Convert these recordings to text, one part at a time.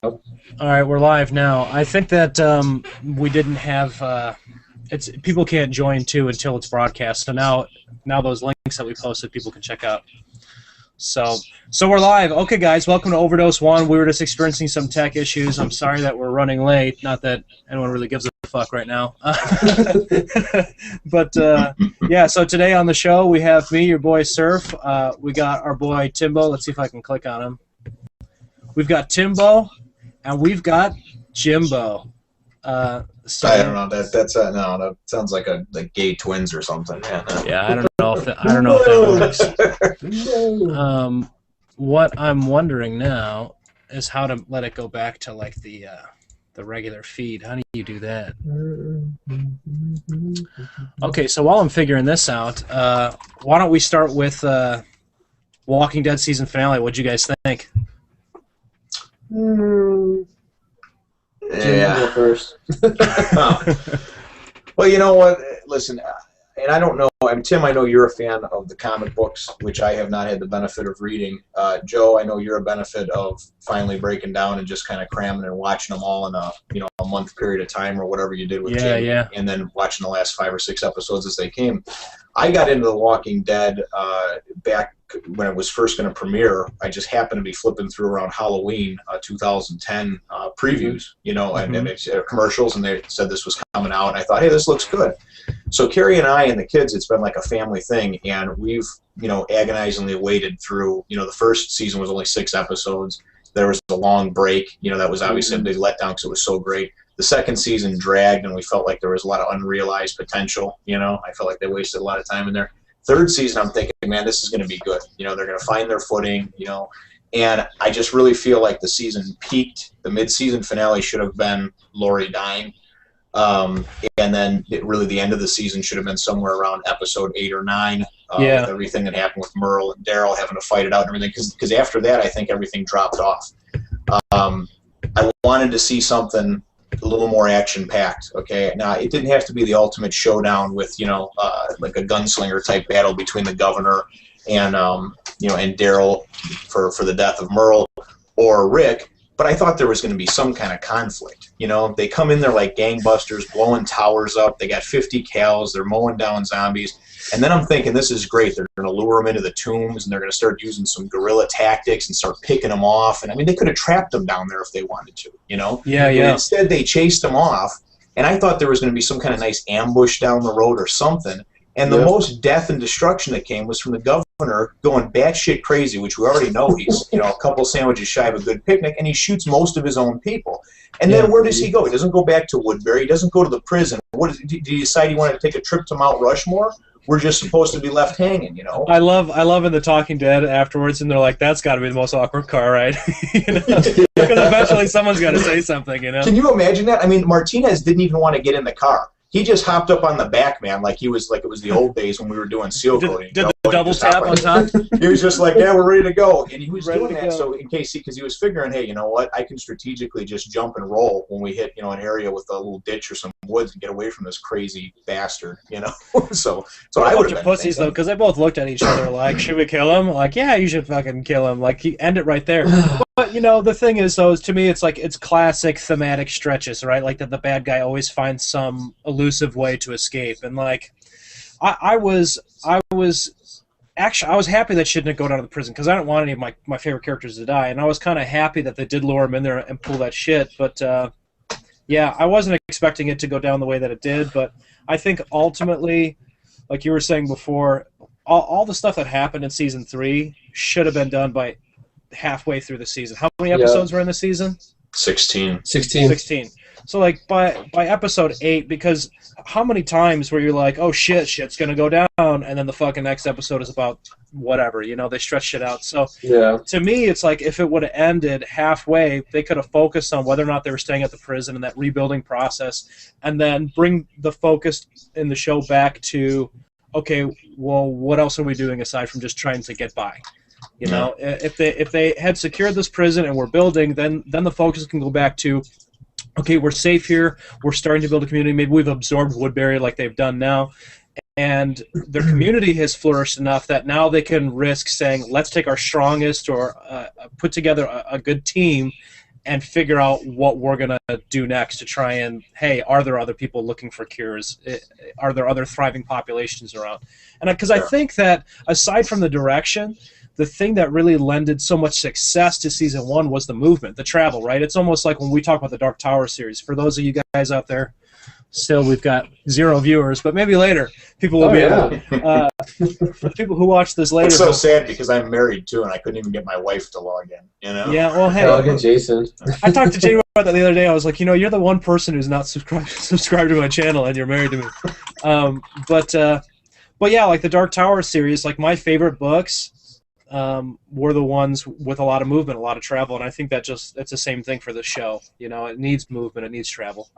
All right, we're live now. I think that we didn't have it's people can't join too until it's broadcast. So now those links that we posted, people can check out. So we're live. Okay, guys, welcome to Overdose 1. We were just experiencing some tech issues. I'm sorry that we're running late. Not that anyone really gives a fuck right now. But yeah, so today on the show we have me, your boy Surf. We got our boy Timbo. Let's see if I can click on him. We've got Timbo. And we've got Jimbo. I don't know. That's no. That sounds like gay twins or something. Yeah, no. Yeah, I don't know if that works. What I'm wondering now is how to let it go back to like the regular feed. How do you do that? Okay, so while I'm figuring this out, why don't we start with Walking Dead season finale? What'd you guys think? Yeah. Go first. Well, you know what? Listen, and I don't know. Tim, I know you're a fan of the comic books, which I have not had the benefit of reading. Joe, I know you're a benefit of finally breaking down and just kind of cramming and watching them all in a month period of time or whatever you did with Jamie, and then watching the last 5 or 6 episodes as they came. I got into The Walking Dead back when it was first going to premiere. I just happened to be flipping through around Halloween 2010 previews, and it's commercials, and they said this was coming out, and I thought, hey, this looks good. So Carrie and I and the kids, it's been like a family thing, and we've, agonizingly waited through, the first season was only 6 episodes. There was a long break, that was obviously a big letdown because it was so great. The second season dragged, and we felt like there was a lot of unrealized potential, I felt like they wasted a lot of time in there. Third season, I'm thinking, man, this is going to be good. They're going to find their footing, and I just really feel like the season peaked. The mid-season finale should have been Lori dying. And then really the end of the season should have been somewhere around episode 8 or 9. With everything that happened with Merle and Daryl having to fight it out and everything. Because after that, I think everything dropped off. I wanted to see something a little more action-packed. Okay, now it didn't have to be the ultimate showdown with like a gunslinger type battle between the governor and and Daryl for the death of Merle or Rick. But I thought there was going to be some kind of conflict. They come in there like gangbusters, blowing towers up. They got 50 cals. They're mowing down zombies. And then I'm thinking, this is great. They're going to lure them into the tombs, and they're going to start using some guerrilla tactics and start picking them off. And, they could have trapped them down there if they wanted to, Yeah. But instead, they chased them off. And I thought there was going to be some kind of nice ambush down the road or something. And the most death and destruction that came was from the governor going batshit crazy, which we already know he's, a couple sandwiches shy of a good picnic, and he shoots most of his own people. And then where does he go? He doesn't go back to Woodbury. He doesn't go to the prison. Did he decide he wanted to take a trip to Mount Rushmore? We're just supposed to be left hanging, I love in The Talking Dead afterwards, and they're like, that's got to be the most awkward car ride. Because eventually someone's got to say something, Can you imagine that? Martinez didn't even want to get in the car. He just hopped up on the back, man, like it was the old days when we were doing seal coating. Did the double tap on top? He was just like, yeah, we're ready to go. And he was doing that so in case because he was figuring, hey, you know what? I can strategically just jump and roll when we hit, an area with a little ditch or some woods and get away from this crazy bastard, So I would have been pussies though, because they both looked at each other like, should we kill him? Like, yeah, you should fucking kill him. Like, end it right there. But the thing is, though, is to me, it's like it's classic thematic stretches, right? Like that the bad guy always finds some elusive way to escape, and like, I was happy that she didn't go down to the prison because I don't want any of my favorite characters to die, and I was kind of happy that they did lure him in there and pull that shit. But yeah, I wasn't expecting it to go down the way that it did. But I think ultimately, like you were saying before, all the stuff that happened in season 3 should have been done by halfway through the season. How many episodes were in the season? 16. So like by episode 8, because how many times were you like, oh shit's gonna go down, and then the fucking next episode is about whatever, they stretch shit out. So to me, it's like if it would have ended halfway, they could have focused on whether or not they were staying at the prison and that rebuilding process, and then bring the focus in the show back to, okay, well, what else are we doing aside from just trying to get by? If they had secured this prison and we're building, then the focus can go back to, okay, we're safe here, we're starting to build a community, maybe we've absorbed Woodbury like they've done now, and their community has flourished enough that now they can risk saying, let's take our strongest or put together a good team and figure out what we're going to do next to try and, hey, are there other people looking for cures? Are there other thriving populations around? And because I think that aside from the direction, the thing that really lended so much success to season 1 was the movement, the travel, right? It's almost like when we talk about the Dark Tower series. For those of you guys out there, still we've got 0 viewers, but maybe later people will be able to. For people who watch this later. It's so sad because I'm married too, and I couldn't even get my wife to log in. You know? Yeah. Well, hey. Log in, Jason. I talked to Jamie about that the other day. I was like, you're the one person who's not subscribed to my channel, and you're married to me. But yeah, like the Dark Tower series, like my favorite books were the ones with a lot of movement, a lot of travel, and I think it's the same thing for the show. It needs movement, it needs travel.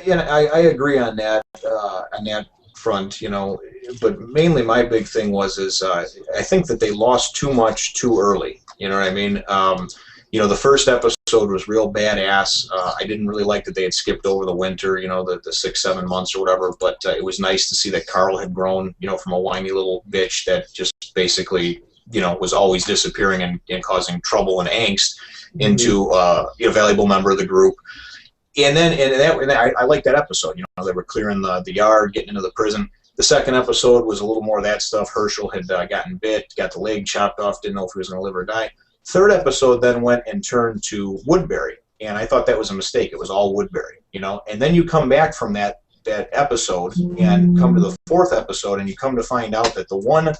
Yeah, I agree on that front, but mainly my big thing is I think that they lost too much too early. You know what I mean? The first episode was real badass. I didn't really like that they had skipped over the winter, the 6-7 months or whatever, but it was nice to see that Carl had grown, from a whiny little bitch that just basically, was always disappearing and causing trouble and angst into a valuable member of the group. And I liked that episode. They were clearing the yard, getting into the prison. The second episode was a little more of that stuff. Herschel had gotten bit, got the leg chopped off, didn't know if he was going to live or die. Third episode then went and turned to Woodbury, and I thought that was a mistake. It was all Woodbury, And then you come back from that episode and come to the fourth episode, and you come to find out that the one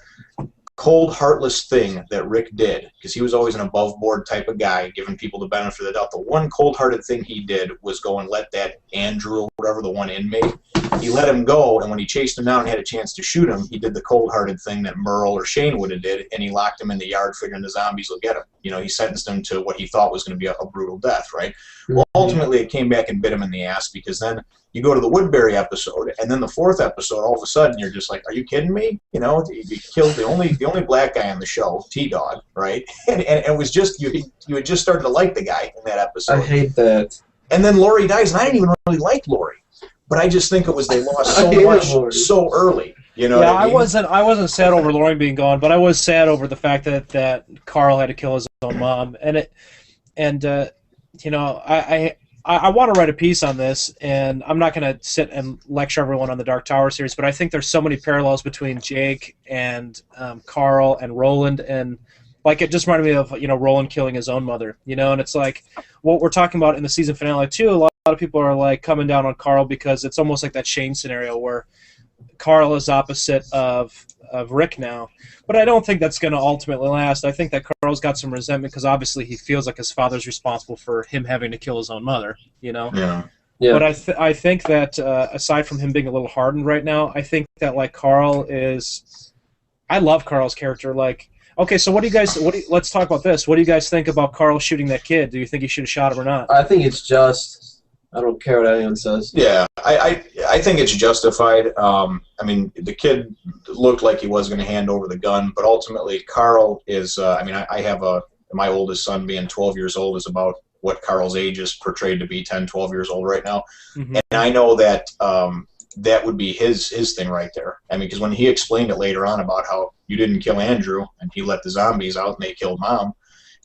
cold, heartless thing that Rick did, because he was always an above-board type of guy, giving people the benefit of the doubt, the one cold-hearted thing he did was go and let that Andrew, or whatever, the one inmate, he let him go, and when he chased him down and had a chance to shoot him, he did the cold-hearted thing that Merle or Shane would have did, and he locked him in the yard figuring the zombies will get him. He sentenced him to what he thought was going to be a brutal death, right? Well, ultimately, it came back and bit him in the ass, because then you go to the Woodbury episode, and then the fourth episode, all of a sudden, you're just like, are you kidding me? You killed the only black guy on the show, T-Dog, right? And it was just, you had just started to like the guy in that episode. I hate that. And then Lori dies, and I didn't even really like Lori. But I just think it was they lost so much so early. What I mean? I wasn't sad over Lori being gone, but I was sad over the fact that Carl had to kill his own mom. I want to write a piece on this, and I'm not going to sit and lecture everyone on the Dark Tower series, but I think there's so many parallels between Jake and Carl and Roland, and like it just reminded me of Roland killing his own mother, and it's like what we're talking about in the season finale too. A lot of people are like coming down on Carl because it's almost like that Shane scenario where Carl is opposite of Rick now, but I don't think that's going to ultimately last. I think that Carl's got some resentment because obviously he feels like his father's responsible for him having to kill his own mother, Yeah. But I think that aside from him being a little hardened right now, I think that like Carl is, I love Carl's character. Like, okay, so let's talk about this. What do you guys think about Carl shooting that kid? Do you think he should have shot him or not? I think it's just. I don't care what anyone says. Yeah, I think it's justified. I mean, the kid looked like he was going to hand over the gun, but ultimately Carl is, I have my oldest son being 12 years old is about what Carl's age is portrayed to be, 10, 12 years old right now. Mm-hmm. And I know that that would be his thing right there. I mean, because when he explained it later on about how you didn't kill Andrew and he let the zombies out and they killed Mom,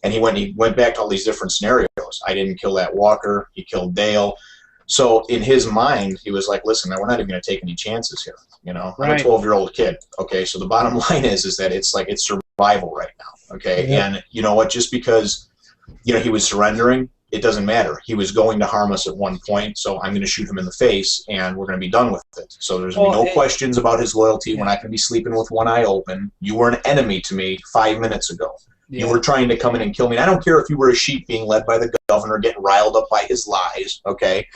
and he went back to all these different scenarios. I didn't kill that Walker. He killed Dale. So in his mind, he was like, listen, we're not even going to take any chances here. Right. I'm a 12-year-old kid. Okay, so the bottom line is that it's survival right now. Okay, yeah. And you know what? Just because he was surrendering, it doesn't matter. He was going to harm us at one point, so I'm going to shoot him in the face, and we're going to be done with it. So there's going to be no questions about his loyalty. We're not going to be sleeping with one eye open. You were an enemy to me 5 minutes ago. Yeah. You were trying to come in and kill me. And I don't care if you were a sheep being led by the governor, getting riled up by his lies. Okay,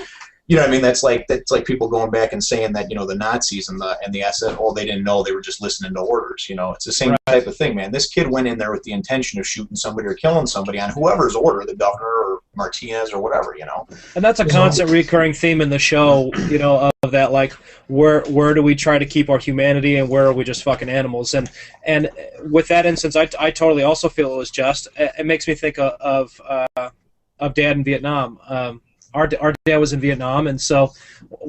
what I mean? That's like people going back and saying that the Nazis and the SS, they didn't know, they were just listening to orders. It's the same type of thing, man. This kid went in there with the intention of shooting somebody or killing somebody on whoever's order, the governor or Martinez or whatever. And that's a constant recurring theme in the show. Of that, like where do we try to keep our humanity and where are we just fucking animals? And with that instance, I totally also feel it was just. It makes me think of Dad in Vietnam. Our dad was in Vietnam, and so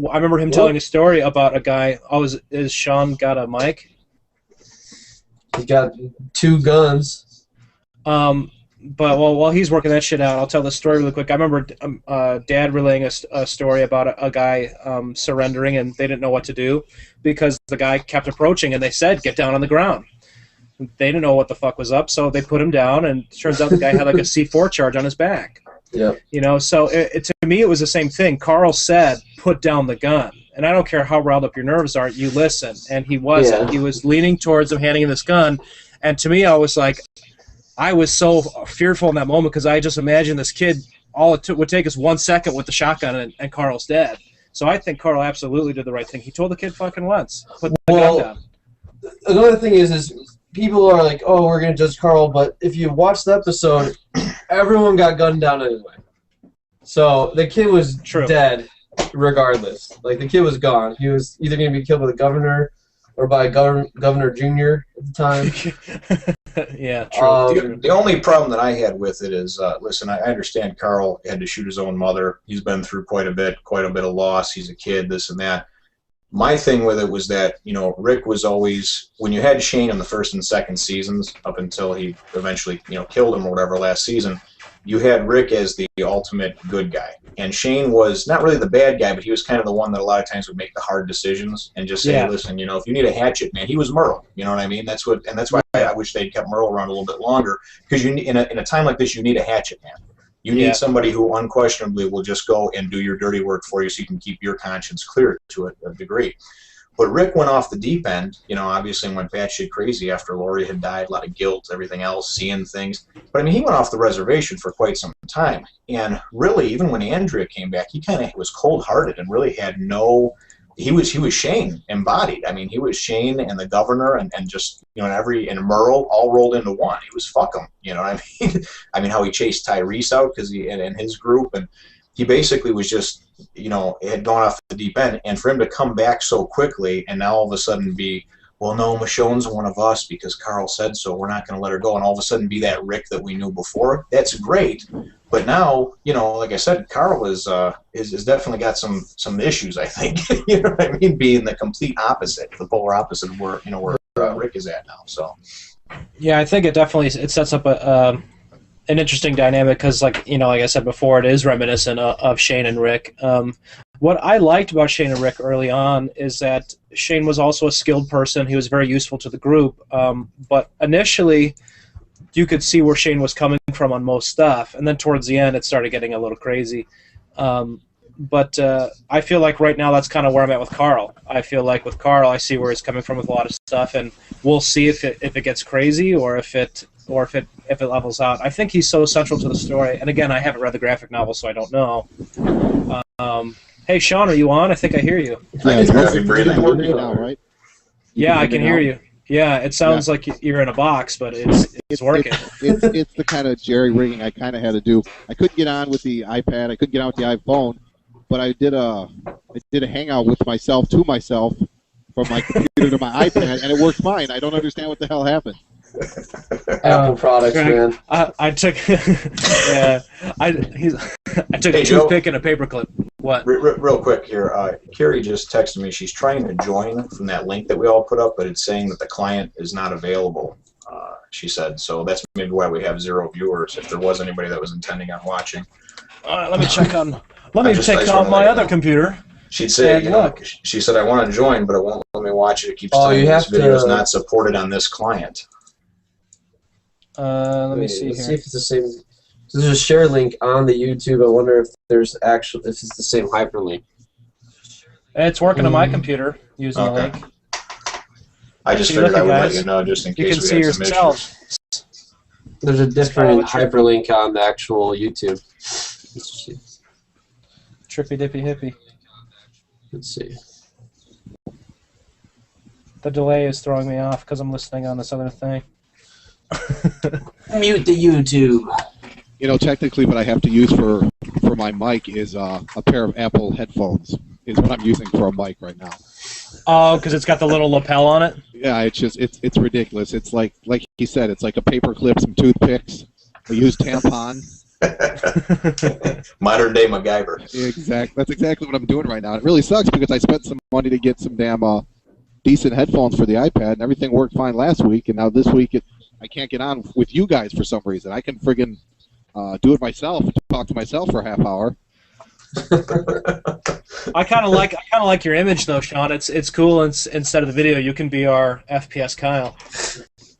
I remember him telling a story about a guy. Is Sean got a mic? He got 2 guns. But while he's working that shit out, I'll tell the story really quick. I remember Dad relaying a story about a guy surrendering, and they didn't know what to do because the guy kept approaching, and they said, "Get down on the ground." They didn't know what the fuck was up, so they put him down, and it turns out the guy had like a C4 charge on his back. Yeah. You know, so to me it was the same thing. Carl said, "Put down the gun." And I don't care how riled up your nerves are, you listen. And he wasn't. Yeah. He was leaning towards him, handing him this gun. And to me, I was like, I was so fearful in that moment because I just imagined this kid, all it would take is 1 second with the shotgun and Carl's dead. So I think Carl absolutely did the right thing. He told the kid fucking once, put the gun down. Another thing is people are like, oh, we're going to judge Carl, but if you watch the episode, everyone got gunned down anyway. So the kid was dead regardless. Like, the kid was gone. He was either going to be killed by the governor or by Governor Jr. at the time. Yeah, true. The only problem that I had with it is, listen, I understand Carl had to shoot his own mother. He's been through quite a bit of loss. He's a kid, this and that. My thing with it was that, you know, Rick was always, when you had Shane in the first and second seasons, up until he eventually, you know, killed him or whatever last season, you had Rick as the ultimate good guy. And Shane was not really the bad guy, but he was kind of the one that a lot of times would make the hard decisions and just say, listen, you know, if you need a hatchet, man, he was Merle. You know what I mean? That's why I wish they'd kept Merle around a little bit longer, because in a time like this, you need a hatchet, man. You need somebody who unquestionably will just go and do your dirty work for you so you can keep your conscience clear to a degree. But Rick went off the deep end, you know, obviously went batshit crazy after Lori had died, a lot of guilt, everything else, seeing things. But, I mean, he went off the reservation for quite some time. And really, even when Andrea came back, he kind of was cold-hearted and really had no... He was Shane embodied. I mean, he was Shane and the governor and just, you know, and Merle all rolled into one. He was fuck 'em, you know what I mean? I mean, how he chased Tyrese out because in his group, and he basically was just, you know, had gone off the deep end. And for him to come back so quickly and now all of a sudden be, well, no, Michonne's one of us because Carl said so. We're not going to let her go. And all of a sudden be that Rick that we knew before. That's great. But now, you know, like I said, Carl is definitely got some issues, I think. You know what I mean? Being the complete opposite, the polar opposite of where Rick is at now. So. Yeah, I think it sets up an interesting dynamic because, like I said before, it is reminiscent of Shane and Rick. What I liked about Shane and Rick early on is that Shane was also a skilled person. He was very useful to the group. But initially, you could see where Shane was coming from on most stuff. And then towards the end, it started getting a little crazy. But I feel like right now that's kind of where I'm at with Carl. I feel like with Carl, I see where he's coming from with a lot of stuff. And we'll see if it gets crazy or if it levels out. I think he's so central to the story. And again, I haven't read the graphic novel, so I don't know. Hey, Sean, are you on? I think I hear you. Yeah, it's working now, right? Yeah, I can hear you. Yeah, it sounds like you're in a box, but it's working. It's the kind of jerry rigging I kind of had to do. I couldn't get on with the iPad. I couldn't get on with the iPhone, but I did a hangout with myself to myself from my computer to my iPad, and it worked fine. I don't understand what the hell happened. Apple products, man. I took I took a toothpick and a paperclip. What? Real quick here, Carrie just texted me. She's trying to join from that link that we all put up, but it's saying that the client is not available. She said, so that's maybe why we have 0 viewers. If there was anybody that was intending on watching. Let me check on. Let me check on my other computer. She'd say, she said, I want to join, but it won't let me watch it. It keeps telling me this video is not supported on this client. Let me see here. See if it's the same. There's a share link on the YouTube. I wonder if if it's the same hyperlink. It's working on my computer using the link. I just figured I would let you know just in case we had some issues. There's a different hyperlink on the actual YouTube. Trippy dippy hippie. Let's see. The delay is throwing me off because I'm listening on this other thing. Mute the YouTube. You know, technically, what I have to use for my mic is a pair of Apple headphones. Is what I'm using for a mic right now. Oh, because it's got the little lapel on it. Yeah, it's ridiculous. It's like he said, it's like a paper clip, some toothpicks, a used tampon. Modern day MacGyver. That's exactly what I'm doing right now. It really sucks because I spent some money to get some damn decent headphones for the iPad, and everything worked fine last week, and now this week I can't get on with you guys for some reason. I can friggin' do it myself and talk to myself for a half hour. I kind of like your image though, Sean. It's cool. Instead of the video, you can be our FPS Kyle.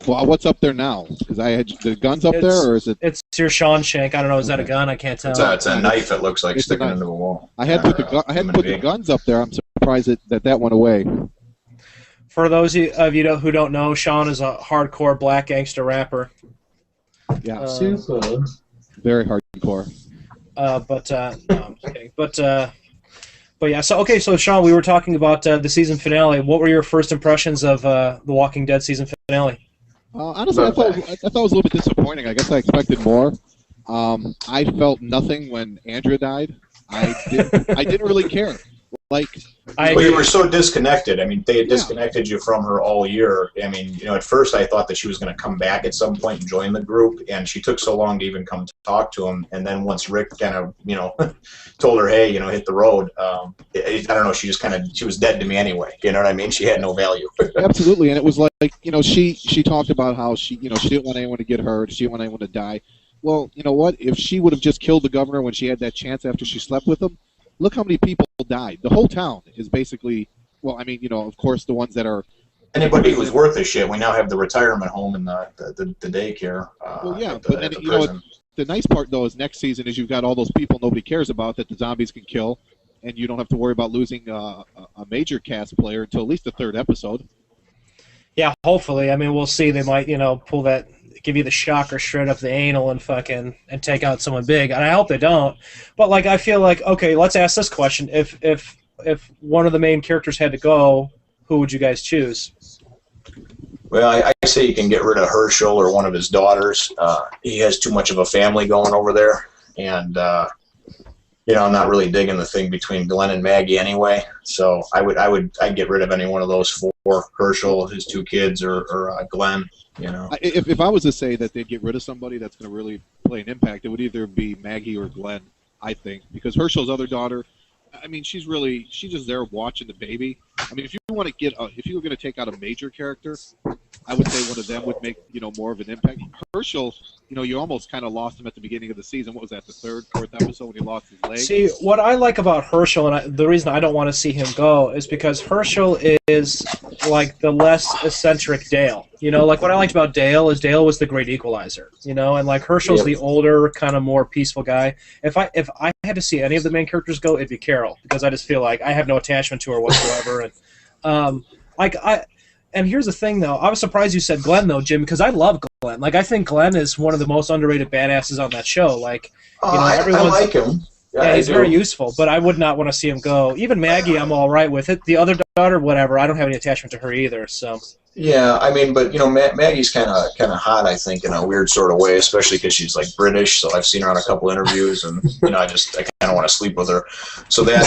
Well, what's up there now? Because I had the guns up there, or is it? It's your Sean shank. I don't know. Is that a gun? I can't tell. It's a knife. It looks like it's sticking into a wall. I had put the guns up there. I'm surprised that went away. For those of you who don't know, Sean is a hardcore black gangster rapper. Yeah, super. Very hardcore. No, I'm just kidding. But yeah. So okay. So Sean, we were talking about the season finale. What were your first impressions of the Walking Dead season finale? Honestly, I thought it was a little bit disappointing. I guess I expected more. I felt nothing when Andrea died. I didn't really care. Well, you were so disconnected. I mean, they had disconnected you from her all year. I mean, at first I thought that she was going to come back at some point and join the group, and she took so long to even come talk to him. And then once Rick kind of, told her, hey, hit the road, I don't know, she was dead to me anyway. You know what I mean? She had no value. Absolutely, and it was she talked about how she didn't want anyone to get hurt, she didn't want anyone to die. Well, you know what? If she would have just killed the governor when she had that chance after she slept with him, look how many people died. The whole town is basically, well, I mean, of course, the ones that are... Anybody who's worth a shit. We now have the retirement home and the daycare. But then, the nice part, though, is next season is you've got all those people nobody cares about that the zombies can kill, and you don't have to worry about losing a major cast player until at least the third episode. Yeah, hopefully. I mean, we'll see. They might, pull that... give you the shocker straight up the anal and take out someone big, and I hope they don't. But I feel like, okay, let's ask this question: if one of the main characters had to go, who would you guys choose? Well, I say you can get rid of Herschel or one of his daughters. He has too much of a family going over there, and I'm not really digging the thing between Glenn and Maggie anyway. So I'd get rid of any one of those four: Herschel, his two kids, or Glenn. If I was to say that they'd get rid of somebody that's going to really play an impact, it would either be Maggie or Glenn, I think, because Herschel's other daughter, I mean, she's just there watching the baby. I mean, if you were going to take out a major character, I would say one of them would make more of an impact. Herschel, you almost kind of lost him at the beginning of the season. What was that, the third, fourth episode when he lost his leg? See, what I like about Herschel, and the reason I don't want to see him go, is because Herschel is like the less eccentric Dale. What I liked about Dale is Dale was the great equalizer. And Herschel's the older, kind of more peaceful guy. If I had to see any of the main characters go, it'd be Carol, because I just feel like I have no attachment to her whatsoever. And here's the thing, though. I was surprised you said Glenn, though, Jim, because I love Glenn. I think Glenn is one of the most underrated badasses on that show. I like him. Yeah, he's very useful, but I would not want to see him go. Even Maggie, I'm all right with it. The other daughter, whatever. I don't have any attachment to her either. So. Yeah, I mean, but Maggie's kind of hot, I think, in a weird sort of way, especially because she's British. So I've seen her on a couple interviews, and I kind of want to sleep with her. So that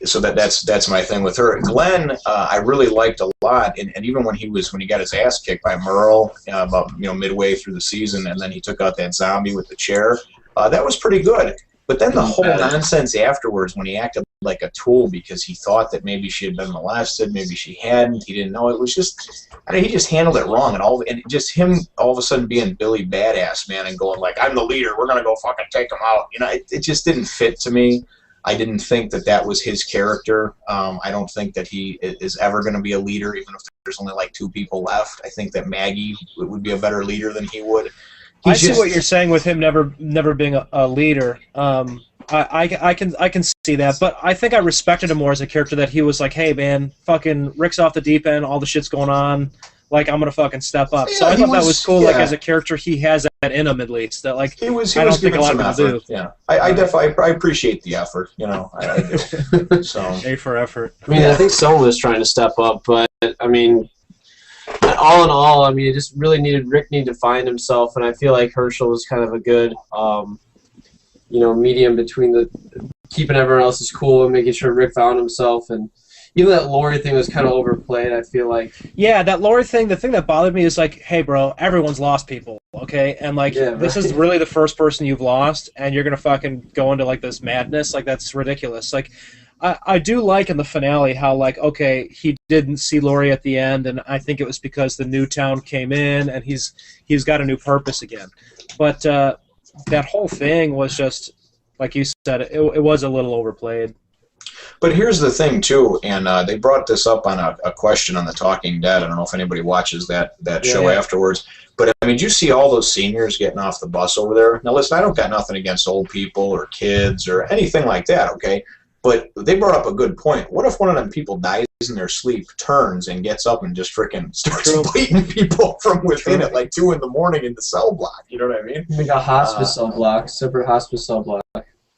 so that's my thing with her. Glenn, I really liked a lot, and even when he got his ass kicked by Merle about midway through the season, and then he took out that zombie with the chair, that was pretty good. But then the whole nonsense afterwards, when he acted like a tool because he thought that maybe she had been molested, maybe she hadn't, he didn't know. It was just, he just handled it wrong, and just him all of a sudden being Billy Badass, man, and going I'm the leader, we're gonna go fucking take him out. It just didn't fit to me. I didn't think that was his character. I don't think that he is ever going to be a leader, even if there's only two people left. I think that Maggie would be a better leader than he would. I see what you're saying with him never being a leader. I can see that, but I think I respected him more as a character, that he was hey man, fucking Rick's off the deep end, all the shit's going on, I'm gonna fucking step up. Yeah, so I thought that was cool. As a character, he has that in him at least. That he was I don't think a lot of people do. Yeah, I definitely I appreciate the effort. I do. So A for effort. I mean, I think someone was trying to step up, but I mean, all in all, I mean, Rick needed to find himself, and I feel like Herschel was kind of a good, medium between the keeping everyone else's cool and making sure Rick found himself. And even that Lori thing was kind of overplayed, I feel like. Yeah, that Lori thing, the thing that bothered me is hey, bro, everyone's lost people, okay? And this is really the first person you've lost, and you're gonna fucking go into this madness. That's ridiculous. I do like in the finale how, like, okay, he didn't see Lori at the end, and I think it was because the new town came in, and he's got a new purpose again. But that whole thing was just, like you said, it was a little overplayed. But here's the thing, too, and they brought this up on a question on The Talking Dead. I don't know if anybody watches that show afterwards. But, I mean, did you see all those seniors getting off the bus over there? Now, listen, I don't got nothing against old people or kids or anything like that, okay? But they brought up a good point. What if one of them people dies in their sleep, turns, and gets up and just frickin' starts biting people from within at like 2 in the morning in the cell block? You know what I mean? Like a hospice cell block, separate hospice cell block.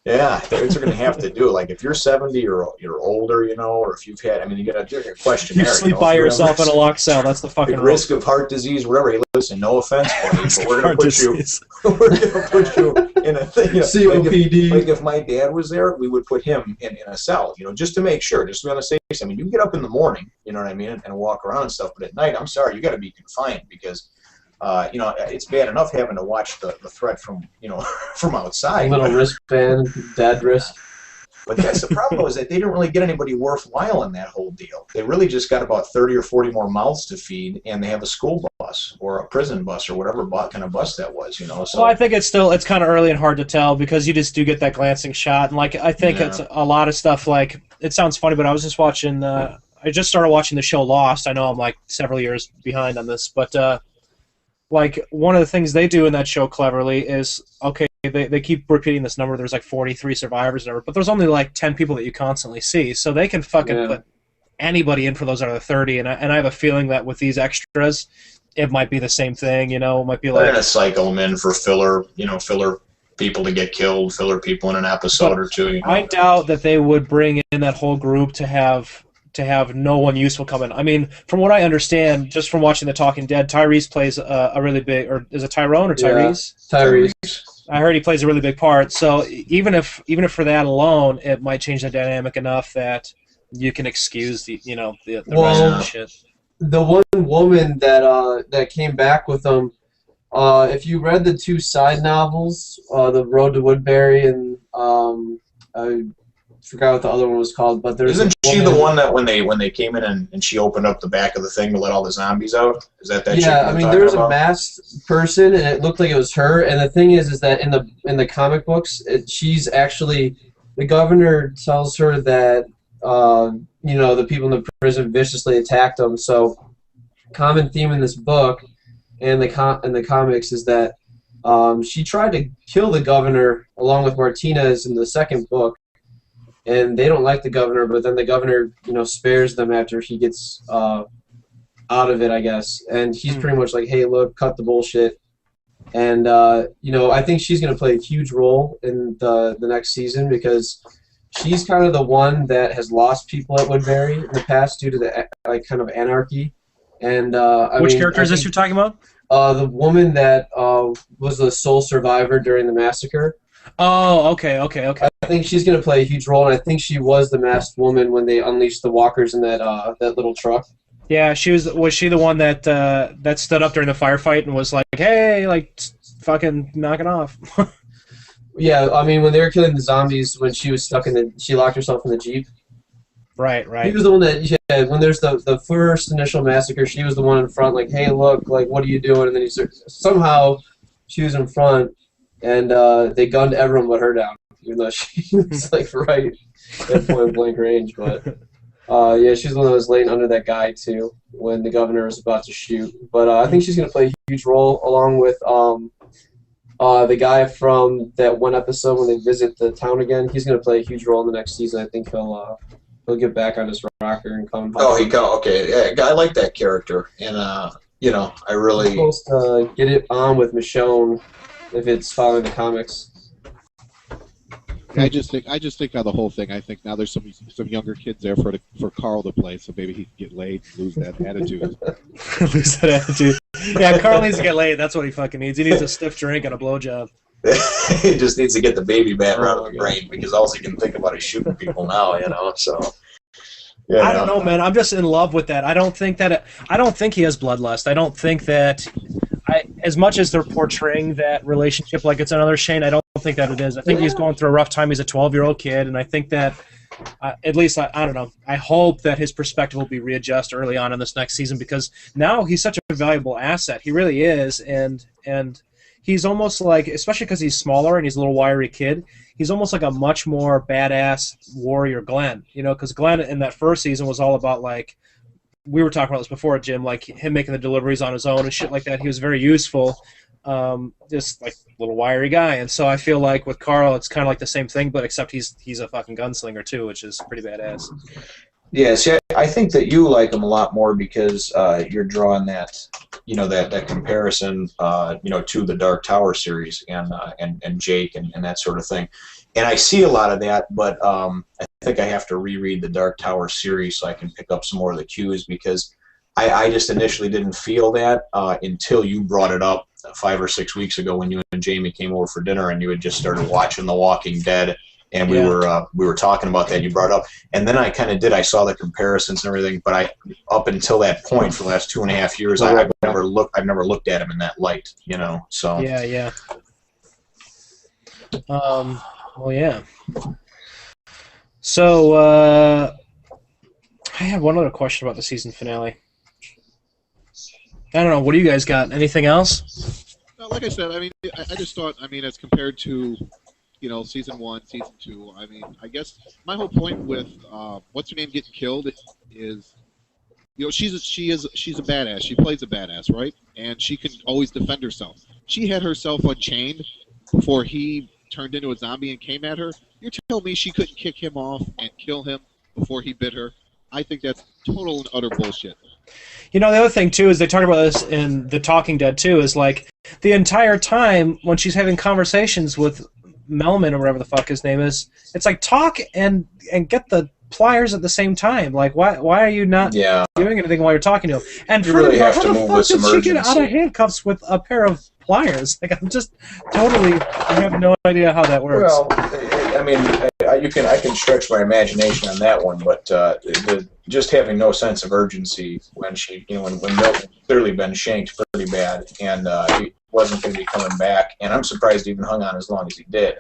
Yeah, that's what you're going to have to do. Like, if you're 70 or you're older, you know, or if you've had, I mean, you got a questionnaire. You sleep by yourself in a locked cell. That's the fucking risk of heart disease, whatever. Hey, listen, no offense, buddy, but we're going to put you in a thing. You know, COPD. Like if my dad was there, we would put him in a cell, you know, just to make sure, just to be on the safe side. I mean, you can get up in the morning, you know what I mean, and walk around and stuff, but at night, I'm sorry, you got to be confined because. You know, it's bad enough having to watch the threat from, you know, from outside. A little wristband, dad wrist. But that's the problem, is that they didn't really get anybody worthwhile in that whole deal. They really just got about 30 or 40 more mouths to feed, and they have a school bus or a prison bus or whatever kind of bus that was, you know. So well, I think it's kind of early and hard to tell because you just do get that glancing shot. And, like, I think it's a lot of stuff, like, it sounds funny, but I was just watching, I just started watching the show Lost. I know I'm, like, several years behind on this, but, like, one of the things they do in that show cleverly is, okay, they keep repeating this number, there's like 43 survivors and everything, but there's only like 10 people that you constantly see, so they can fucking put anybody in for those other 30, and I have a feeling that with these extras, it might be the same thing, you know, it might be like... They're going to cycle them in for filler people to get killed, filler people in an episode or two. You know? I doubt that they would bring in that whole group to have no one useful come in. I mean, from what I understand, just from watching The Talking Dead, Tyrese plays a really big, or is it Tyrone or Tyrese? Yeah, Tyrese. I heard he plays a really big part. So even if for that alone, it might change the dynamic enough that you can excuse the rest of the shit. The one woman that came back with them, if you read the 2 side novels, The Road to Woodbury and I forgot what the other one was called, but there's Isn't she the one that when they came in and she opened up the back of the thing to let all the zombies out? Is that chick? Yeah, I mean there was a masked person and it looked like it was her, and the thing is that in the comic books she's actually, the governor tells her that you know, the people in the prison viciously attacked them. So common theme in this book and the comics is that she tried to kill the governor along with Martinez in the second book. And they don't like the governor, but then the governor, you know, spares them after he gets out of it, I guess. And he's pretty much like, hey, look, cut the bullshit. And, you know, I think she's going to play a huge role in the next season because she's kind of the one that has lost people at Woodbury in the past due to the kind of anarchy. And which character is this you're talking about? The woman that was the sole survivor during the massacre. Oh, okay. I think she's going to play a huge role, and I think she was the masked woman when they unleashed the walkers in that little truck. Yeah, was she the one that stood up during the firefight and was like, hey, like, fucking knock it off? Yeah, I mean, when they were killing the zombies, when she was stuck she locked herself in the Jeep. Right. She was the one that, when there's the first initial massacre, she was the one in front, like, hey, look, like, what are you doing? And then somehow she was in front, and they gunned everyone but her down, even though she was, like, right at point-blank range. But, yeah, she's the one that was laying under that guy, too, when the governor was about to shoot. But I think she's going to play a huge role, along with the guy from that one episode when they visit the town again. He's going to play a huge role in the next season. I think he'll get back on his rocker and come. Okay. Yeah, I like that character, and you know, I really. He's supposed to get it on with Michonne if it's following the comics. I just think of the whole thing. I think now there's some younger kids there for Carl to play, so maybe he can get laid, and lose that attitude. Lose that attitude. Yeah, Carl needs to get laid. That's what he fucking needs. He needs a stiff drink and a blowjob. He just needs to get the baby bat out of the brain because all he can think about is shooting people now. You know, so. Yeah. I don't know, man. I'm just in love with that. I don't think he has bloodlust. I don't think that. As much as they're portraying that relationship like it's another Shane, I don't think that it is. I think he's going through a rough time. He's a 12-year-old kid, and I think that At least I don't know. I hope that his perspective will be readjusted early on in this next season, because now he's such a valuable asset. He really is, and he's almost like, especially because he's smaller and he's a little wiry kid, he's almost like a much more badass warrior Glenn. You know, because Glenn in that first season was all about, like, we were talking about this before, Jim, like him making the deliveries on his own and shit like that. He was very useful, just like a little wiry guy. And so I feel like with Carl, it's kind of like the same thing, but except he's a fucking gunslinger too, which is pretty badass. Yeah, see, I think that you like him a lot more because you're drawing that, that comparison, to the Dark Tower series and Jake and that sort of thing. And I see a lot of that, but I think I have to reread the Dark Tower series so I can pick up some more of the cues, because I just initially didn't feel that until you brought it up 5 or 6 weeks ago when you and Jamie came over for dinner and you had just started watching The Walking Dead. And we were talking about that. You brought it up, and then I kind of did. I saw the comparisons and everything, but up until that point, for the last 2.5 years, I've never looked at him in that light. So yeah. Well, yeah. So I have one other question about the season finale. I don't know. What do you guys got? Anything else? No, like I said, I mean, I just thought, I mean, as compared to, season 1, season 2, I mean, I guess my whole point with what's her name getting killed is, she's a badass. She plays a badass, right? And she can always defend herself. She had herself unchained before he turned into a zombie and came at her. You're telling me she couldn't kick him off and kill him before he bit her? I think that's total and utter bullshit. The other thing, too, is they talk about this in The Talking Dead, too, is like the entire time when she's having conversations with Melman or whatever the fuck his name is, it's like talk and get the pliers at the same time. Like, why are you not doing anything while you're talking to him? And you really have to move with some urgency. How the fuck did she get out of handcuffs with a pair of pliers? Like, I'm just I have no idea how that works. Well, I mean, I can stretch my imagination on that one, but just having no sense of urgency when when Milton clearly been shanked pretty bad, and he wasn't going to be coming back, and I'm surprised he even hung on as long as he did.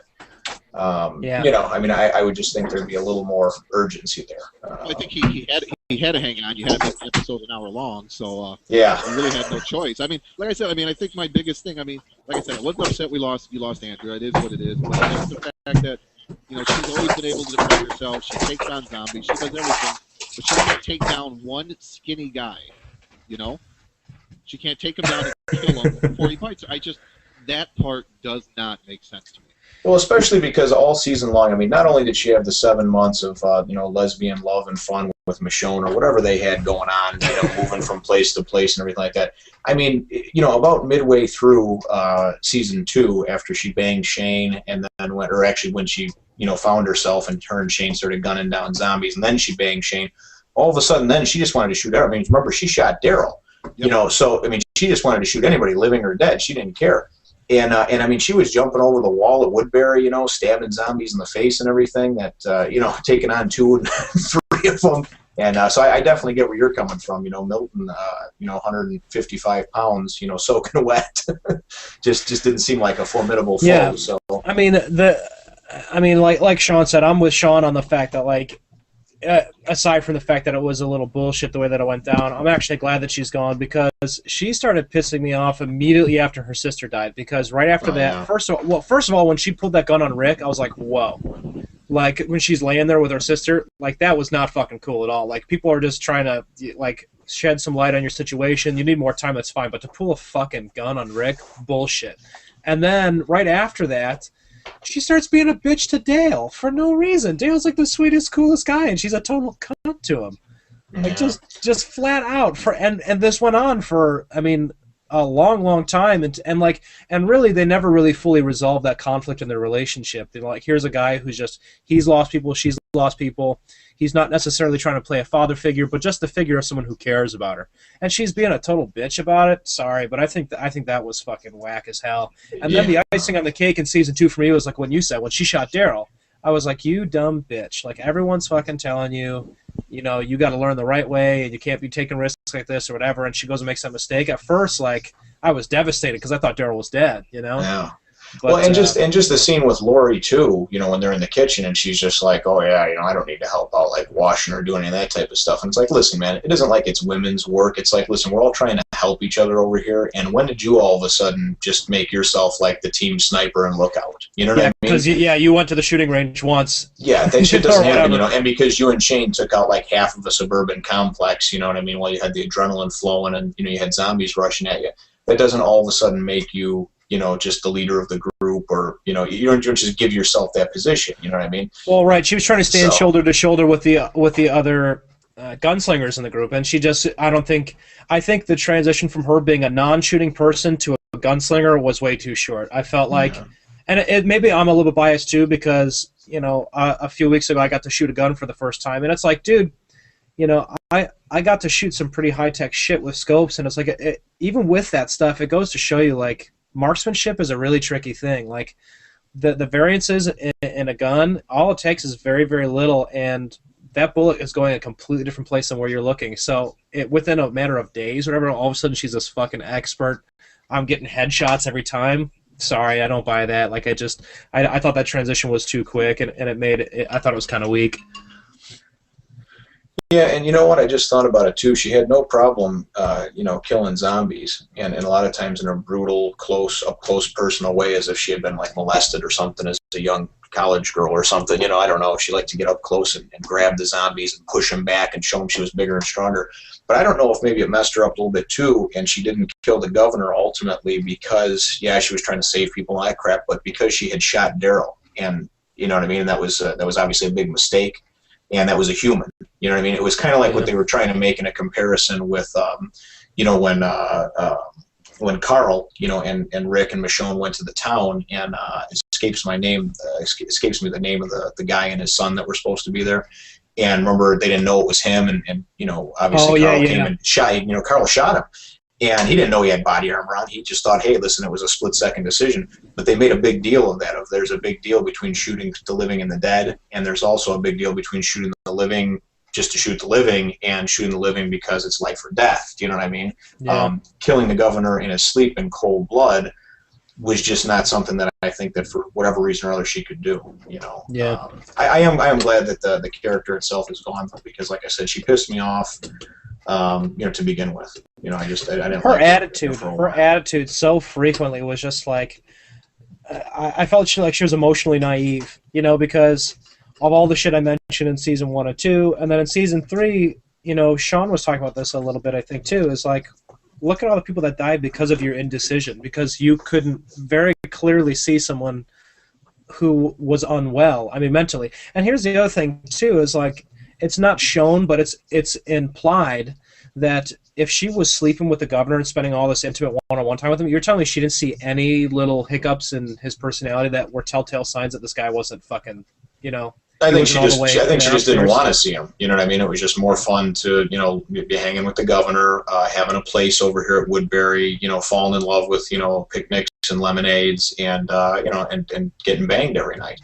I mean, I would just think there'd be a little more urgency there. I think he had to hang on. You had to make the episode an hour long, so you really had no choice. I mean, like I said, I think my biggest thing, like I said, I wasn't upset you lost Andrew. It is what it is. But just the fact that she's always been able to defend herself. She takes on zombies. She does everything, but she can't take down one skinny guy. She can't take him down and kill him before he bites her. That part does not make sense to me. Well, especially because all season long, I mean, not only did she have the 7 months of lesbian love and fun with Michonne or whatever they had going on, moving from place to place and everything like that. I mean, about midway through season 2, after she banged Shane, and then when she found herself and turned, Shane started gunning down zombies, and then she banged Shane. All of a sudden, then she just wanted to shoot everyone. I mean, remember, she shot Daryl. Yep. So I mean, she just wanted to shoot anybody, living or dead. She didn't care. And I mean, she was jumping over the wall at Woodbury, stabbing zombies in the face and everything. That taking on 2 and 3 of them. And so I definitely get where you're coming from. Milton, 155 pounds, soaking wet, just didn't seem like a formidable foe. Yeah. So I mean, like Sean said, I'm with Sean on the fact that, like, aside from the fact that it was a little bullshit the way that it went down, I'm actually glad that she's gone, because she started pissing me off immediately after her sister died. Because right after first of all, when she pulled that gun on Rick, I was like, whoa. Like, when she's laying there with her sister, like, that was not fucking cool at all. Like, people are just trying to, like, shed some light on your situation. You need more time, that's fine. But to pull a fucking gun on Rick, bullshit. And then right after that, she starts being a bitch to Dale for no reason. Dale's like the sweetest, coolest guy, and she's a total cunt to him. Like, just flat out. And this went on for, I mean, a long time, and really they never really fully resolved that conflict in their relationship. Like, here's a guy who's he's lost people, she's lost people. He's not necessarily trying to play a father figure, but just the figure of someone who cares about her. And she's being a total bitch about it. Sorry, but I think that was fucking whack as hell. And then the icing on the cake in season 2 for me was like when you said, when she shot Daryl, I was like, you dumb bitch. Like, everyone's fucking telling you, you got to learn the right way, and you can't be taking risks like this or whatever. And she goes and makes that mistake. At first, like, I was devastated because I thought Daryl was dead. Yeah. But, well, and just the scene with Lori too, you know, when they're in the kitchen and she's just like, oh yeah, you know, I don't need to help out like washing or doing any of that type of stuff. And it's like, listen, man, it isn't like it's women's work. It's like, listen, we're all trying to help each other over here. And when did you all of a sudden just make yourself like the team sniper and lookout? You know what I mean? Because you went to the shooting range once. Yeah, that shit doesn't happen, you know. And because you and Shane took out like half of a suburban complex, you know what I mean? While you had the adrenaline flowing and you know you had zombies rushing at you, that doesn't all of a sudden make you, you know, just the leader of the group, or you don't just give yourself that position. You know what I mean? Well, right. She was trying to stand shoulder to shoulder with the other gunslingers in the group, and she just I think the transition from her being a non-shooting person to a gunslinger was way too short. I felt like, and maybe I'm a little bit biased too because you know a few weeks ago I got to shoot a gun for the first time, and it's like, dude, you know, I got to shoot some pretty high-tech shit with scopes, and it's like even with that stuff, it goes to show you like. Marksmanship is a really tricky thing. Like the variances in a gun, all it takes is very, very little, and that bullet is going a completely different place than where you're looking. So within a matter of days or whatever, all of a sudden she's this fucking expert. I'm getting headshots every time. Sorry, I don't buy that. Like I thought that transition was too quick, and it made it. I thought it was kind of weak. Yeah, and you know what? I just thought about it too. She had no problem, you know, killing zombies, and a lot of times in a brutal, up close, personal way, as if she had been like molested or something as a young college girl or something. You know, I don't know. She liked to get up close and grab the zombies and push them back and show them she was bigger and stronger. But I don't know if maybe it messed her up a little bit too, and she didn't kill the governor ultimately because, yeah, she was trying to save people and that crap, but because she had shot Daryl, and you know what I mean. That was obviously a big mistake. And that was a human. You know what I mean? It was kind of like what they were trying to make in a comparison with, you know, when Carl, you know, and Rick and Michonne went to the town, and it escapes me the name of the guy and his son that were supposed to be there. And remember, they didn't know it was him, and you know, obviously Carl came and shot. You know, Carl shot him. And he didn't know he had body armor on. He just thought, hey, listen, it was a split-second decision. But they made a big deal of that. There's a big deal between shooting the living and the dead, and there's also a big deal between shooting the living just to shoot the living and shooting the living because it's life or death. Do you know what I mean? Yeah. Killing the governor in his sleep in cold blood was just not something that I think that for whatever reason or other she could do. You know. Yeah. I am glad that the character itself is gone because, like I said, she pissed me off. You know, to begin with, you know, I didn't. Her attitude so frequently was just like, I felt she was emotionally naive, you know, because of all the shit I mentioned in season 1 and 2, and then in season 3, you know, Sean was talking about this a little bit, I think too, is like, look at all the people that died because of your indecision, because you couldn't very clearly see someone who was unwell, I mean, mentally. And here's the other thing too, is like, it's not shown, but it's implied that if she was sleeping with the governor and spending all this intimate one-on-one time with him, you're telling me she didn't see any little hiccups in his personality that were telltale signs that this guy wasn't fucking, you know. I think she just didn't want to see him. You know what I mean? It was just more fun to, you know, be hanging with the governor, having a place over here at Woodbury, you know, falling in love with, you know, picnics and lemonades, and you know, and getting banged every night.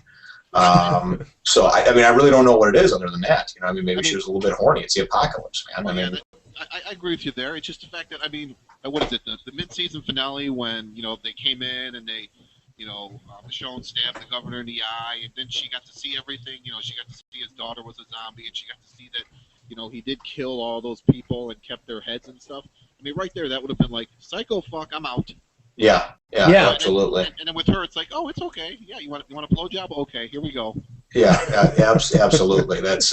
So I mean, I really don't know what it is other than that. You know, I mean, maybe she was a little bit horny. It's the apocalypse, man. Well, I mean, I agree with you there. It's just the fact that, I mean, what is it? The mid-season finale when, you know, they came in and they, you know, Michonne stabbed the governor in the eye, and then she got to see everything. You know, she got to see his daughter was a zombie, and she got to see that, you know, he did kill all those people and kept their heads and stuff. I mean, right there, that would have been like, psycho fuck, I'm out. Yeah, absolutely. And then with her, it's like, oh, it's okay. Yeah, you want a blowjob? Okay, here we go. Yeah, absolutely. That's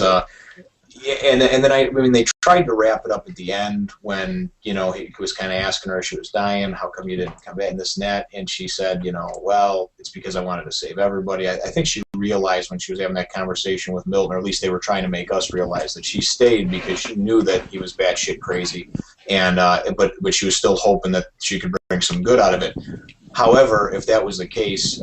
yeah, and then I mean, they tried to wrap it up at the end when, you know, he was kind of asking her if she was dying, how come you didn't come back, and this and that, and she said, you know, well, it's because I wanted to save everybody. I think she realized when she was having that conversation with Milton, or at least they were trying to make us realize that she stayed because she knew that he was batshit crazy, and but she was still hoping that she could bring some good out of it. However, if that was the case,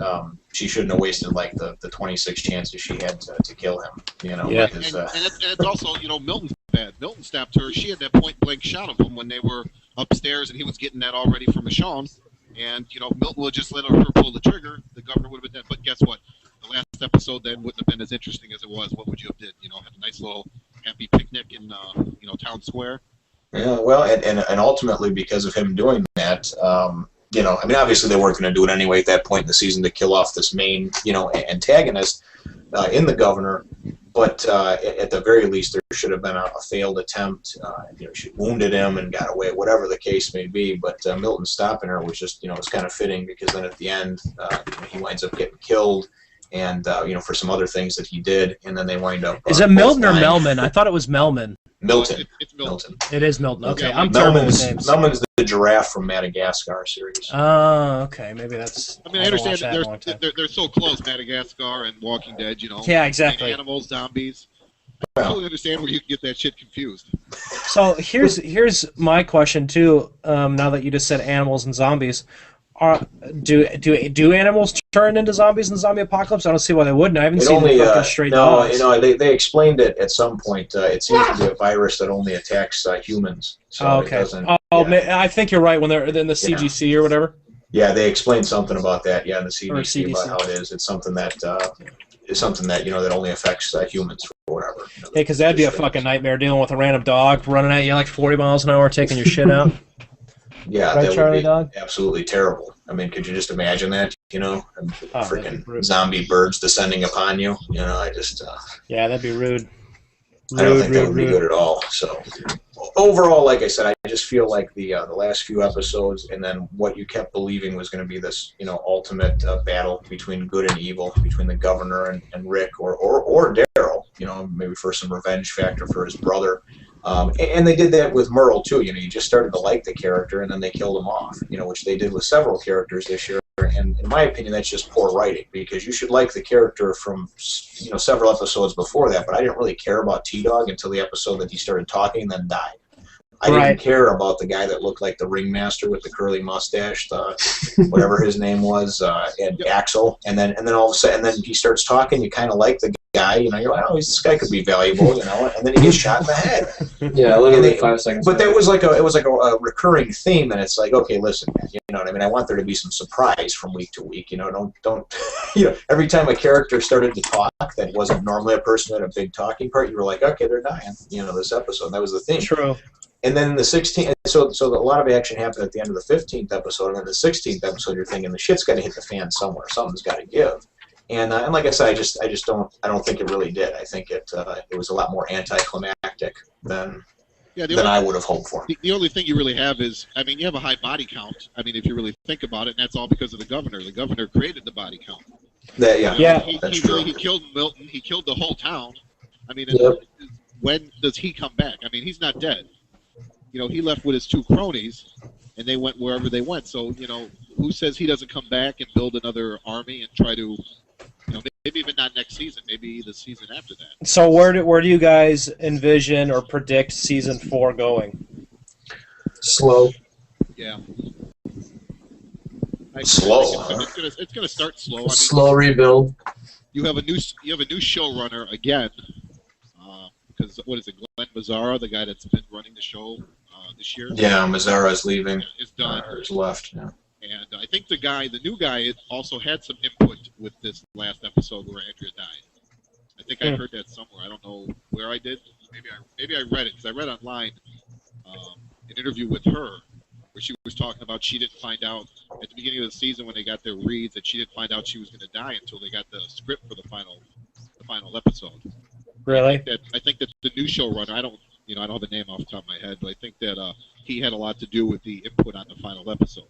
she shouldn't have wasted like the 26 chances she had to kill him. You know, yeah. Because, and it's also, you know, Milton's bad. Milton stabbed her. She had that point blank shot of him when they were upstairs, and he was getting that already from Michonne. And you know, Milton would just let her pull the trigger. The governor would have been dead. But guess what? The last episode then wouldn't have been as interesting as it was. What would you have did? You know, had a nice little happy picnic in you know, town square. Yeah, well, and ultimately because of him doing that, you know, I mean, obviously they weren't going to do it anyway at that point in the season to kill off this main, you know, antagonist in the governor. But at the very least, there should have been a failed attempt. You know, she wounded him and got away, whatever the case may be. But Milton stopping her was just, you know, it's kind of fitting because then at the end, he winds up getting killed, and you know, for some other things that he did, and then they wind up. Is it Milton or Melman? I thought it was Melman. Milton. It's Milton. It is Milton. Okay, Yeah, I'm terrible with names. Melman's the giraffe from Madagascar series. Oh, okay, maybe that's. I mean, I understand that they're so close, Madagascar and Walking Dead, you know. Yeah, exactly. Animals, zombies. I totally understand where you can get that shit confused. So here's my question too. Now that you just said animals and zombies, do animals turn into zombies in the zombie apocalypse? I don't see why they wouldn't. I haven't seen the fucking stray dogs. You know, they explained it at some point. It seems to be a virus that only attacks humans. So okay. I think you're right when they're in the CGC or whatever. Yeah, they explained something about that. Yeah, in the CDC, CDC. about how it is. It's something that you know that only affects humans or whatever. You know, Yeah, because that'd be a fucking nightmare dealing with a random dog running at you like 40 miles an hour, taking your shit out. Yeah, right, that Charlie would be dog? absolutely terrible. I mean, could you just imagine that? You know, freaking rude. zombie birds descending upon you. You know, I just. Yeah, that'd be rude. I don't think that would be good at all. So, overall, like I said, I just feel like the last few episodes, and then what you kept believing was going to be this, you know, ultimate battle between good and evil, between the governor and Rick, or Daryl. You know, maybe for some revenge factor for his brother. And they did that with Merle too. You know, you just started to like the character, and then they killed him off. You know, which they did with several characters this year. And in my opinion, that's just poor writing, because you should like the character from, you know, several episodes before that. But I didn't really care about T-Dog until the episode that he started talking and then died. I didn't care about the guy that looked like the ringmaster with the curly mustache, whatever his name was, and Axel. And then all of a sudden, and then he starts talking. You kind of like the guy, you know. You're like, oh, this guy could be valuable, you know. And then he gets shot in the head. Yeah, literally 5 seconds. But it was like a recurring theme, and it's like, okay, listen, man, you know what I mean. I want there to be some surprise from week to week. You know, don't you know, every time a character started to talk that wasn't normally a person that had a big talking part, you were like, okay, they're dying. You know, this episode. That was the theme. True. And then the 16th, so a lot of action happened at the end of the 15th episode, and then the 16th episode, you're thinking the shit's got to hit the fan somewhere. Something's got to give. And like I said, I don't think it really did. I think it was a lot more anticlimactic than I would have hoped for. The only thing you really have is, I mean, you have a high body count. I mean, if you really think about it, and that's all because of the governor. The governor created the body count. That's true. He killed Milton. He killed the whole town. I mean, when does he come back? I mean, he's not dead. You know, he left with his 2 cronies, and they went wherever they went. So, you know, who says he doesn't come back and build another army and try to, you know, maybe even not next season, maybe the season after that. So where do you guys envision or predict season 4 going? Slow. Yeah. Slow. It's gonna start slow. I mean, slow rebuild. You have a new showrunner again. Because what is it, Glenn Mazzara, the guy that's been running the show this year? Yeah, Mazzara's leaving. Is done. Or is left. Yeah. And I think the new guy, also had some input with this last episode where Andrea died. I think I heard that somewhere. I don't know where I did. Maybe I read it, because I read online an interview with her where she was talking about she didn't find out at the beginning of the season when they got their reads that she didn't find out she was going to die until they got the script for the final episode. Really? I think that the new showrunner, I don't have the name off the top of my head, but I think that he had a lot to do with the input on the final episode.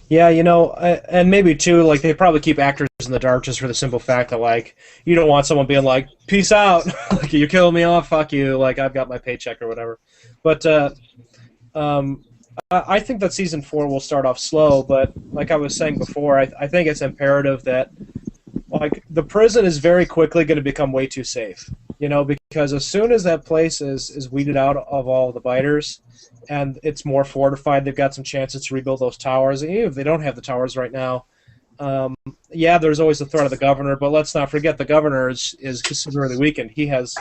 Yeah, you know, and maybe too, like, they probably keep actors in the dark just for the simple fact that, like, you don't want someone being like, peace out, like, you're killing me off, fuck you, like, I've got my paycheck or whatever. But I think that season 4 will start off slow, but like I was saying before, I think it's imperative that, like, the prison is very quickly going to become way too safe. You know, because as soon as that place is weeded out of all the biters and it's more fortified, they've got some chances to rebuild those towers. And even if they don't have the towers right now, yeah, there's always the threat of the governor, but let's not forget the governor is severely weakened. He has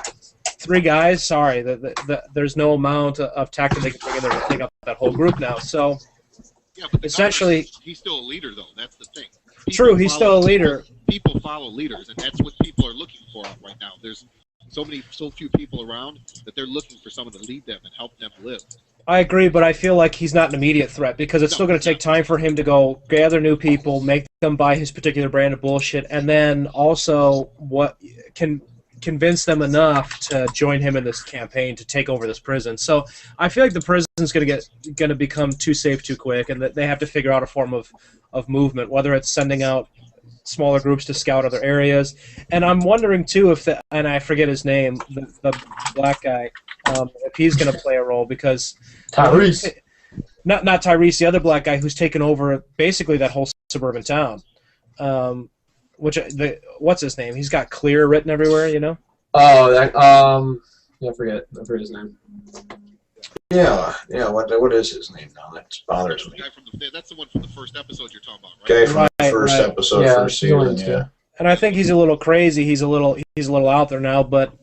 3 guys. Sorry, there's no amount of tactic they can bring in there to take up that whole group now. So, yeah, but essentially, he's still a leader, though. That's the thing. True, he's still a leader. People follow leaders, and that's what people are looking for right now. There's so few people around that they're looking for someone to lead them and help them live. I agree, but I feel like he's not an immediate threat because it's still going to take time for him to go gather new people, make them buy his particular brand of bullshit, and then also what can convince them enough to join him in this campaign to take over this prison. So I feel like the prison's going to become too safe too quick, and that they have to figure out a form of movement, whether it's sending out smaller groups to scout other areas. And I'm wondering too if and I forget his name, the black guy, if he's going to play a role because Tyrese. Not Tyrese, the other black guy who's taken over basically that whole suburban town. What's his name? He's got Clear written everywhere, you know? Oh, that I forget his name. Yeah. What is his name now? That bothers me. That's the one from the first episode you're talking about, right? Guy from the first episode, first season. Yeah. And I think he's a little crazy. He's a little out there now, but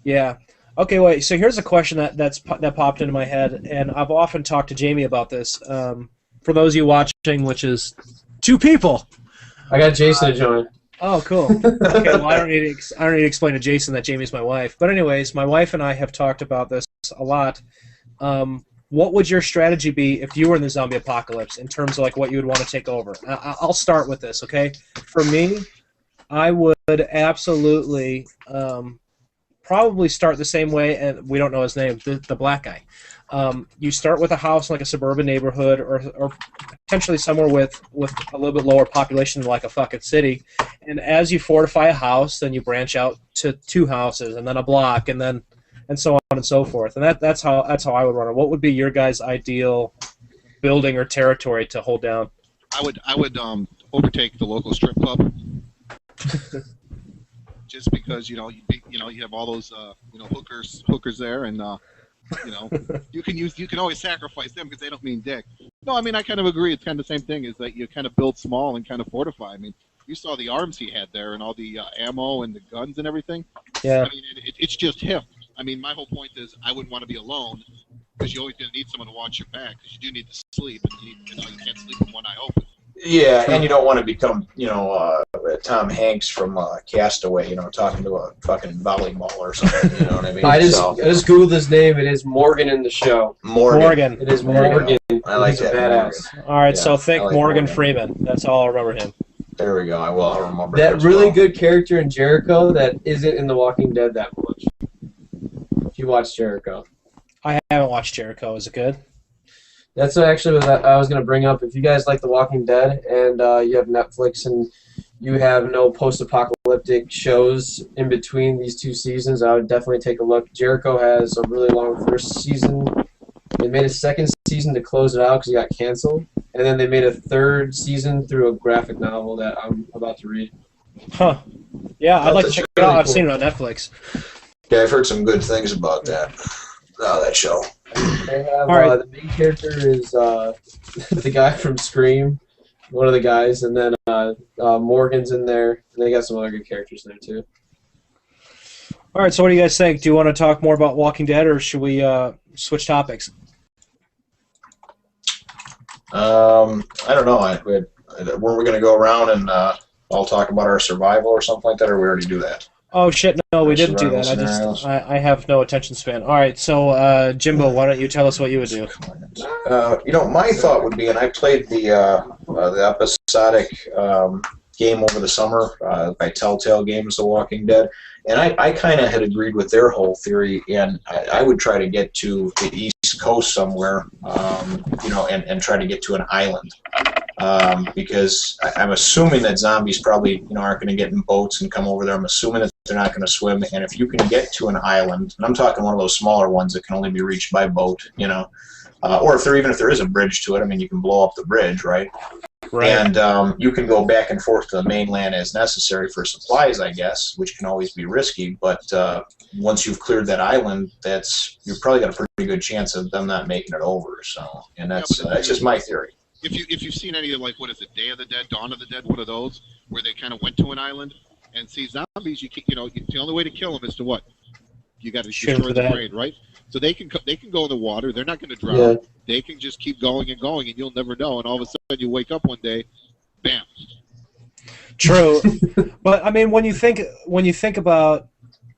yeah. Okay, wait. So here's a question that popped into my head, and I've often talked to Jamie about this. For those of you watching, which is 2 people. I got Jason to join. Oh, cool. Okay, well, I don't need to explain to Jason that Jamie's my wife. But anyways, my wife and I have talked about this a lot. What would your strategy be if you were in the zombie apocalypse in terms of like what you would want to take over? I'll start with this, okay? For me, I would absolutely probably start the same way, and we don't know his name, the black guy. You start with a house in like a suburban neighborhood or potentially somewhere with a little bit lower population than like a fucking city. And as you fortify a house, then you branch out to 2 houses and then a block and so on and so forth. And that's how I would run it. What would be your guys' ideal building or territory to hold down? I would overtake the local strip club. Just because you have all those hookers there, and you can always sacrifice them because they don't mean dick. No, I mean I kind of agree. It's kind of the same thing. Is that you kind of build small and kind of fortify. I mean, you saw the arms he had there and all the ammo and the guns and everything. Yeah. I mean, it's just him. I mean, my whole point is I wouldn't want to be alone because you're always going to need someone to watch your back because you do need to sleep and you can't sleep with one eye open. Yeah, and you don't want to become, Tom Hanks from Castaway, talking to a fucking volleyball or something. You know what I mean? I just googled his name. It is Morgan in the show. Morgan. It is Morgan. I like He's that. a badass. Morgan. All right, Yeah, so think like Morgan Morgan. Freeman. That's all I'll remember him. There we go. I'll remember That as really well. good character in Jericho that isn't in The Walking Dead that much. If you watch Jericho. I haven't watched Jericho. Is it good? That's actually what I was going to bring up. If you guys like The Walking Dead and you have Netflix and you have no post-apocalyptic shows in between these 2 seasons, I would definitely take a look. Jericho has a really long first season. They made a 2nd season to close it out because it got canceled. And then they made a 3rd season through a graphic novel that I'm about to read. Huh. Yeah, I'd like to check it out. really I've cool. seen it on Netflix. Yeah, I've heard some good things about that. That show. They have, All right. The main character is the guy from Scream, one of the guys, and then Morgan's in there, and they got some other good characters in there too. All right, so what do you guys think? Do you want to talk more about Walking Dead, or should we switch topics? I don't know. Were we going to go around and all talk about our survival or something like that, or we already do that? Oh shit! No, we didn't do that. Survival I have no attention span. All right, so Jimbo, why don't you tell us what you would do? My thought would be, and I played the episodic game over the summer by Telltale Games, The Walking Dead, and I kind of had agreed with their whole theory, and I would try to get to the East Coast somewhere, and try to get to an island. Because I'm assuming that zombies probably aren't going to get in boats and come over there. I'm assuming that they're not going to swim. And if you can get to an island, and I'm talking one of those smaller ones that can only be reached by boat, or if there is a bridge to it, I mean, you can blow up the bridge, right? Right. And you can go back and forth to the mainland as necessary for supplies, I guess, which can always be risky. But once you've cleared that island, you've probably got a pretty good chance of them not making it over. So, and that's just my theory. If you've seen any of, like, what is it, Day of the Dead, Dawn of the Dead, one of those, where they kind of went to an island and see zombies, the only way to kill them is to what? You got to destroy the brain, right? So they can go in the water. They're not going to drown. Yeah. They can just keep going and going, and you'll never know. And all of a sudden, you wake up one day, bam. True, but I mean, when you think about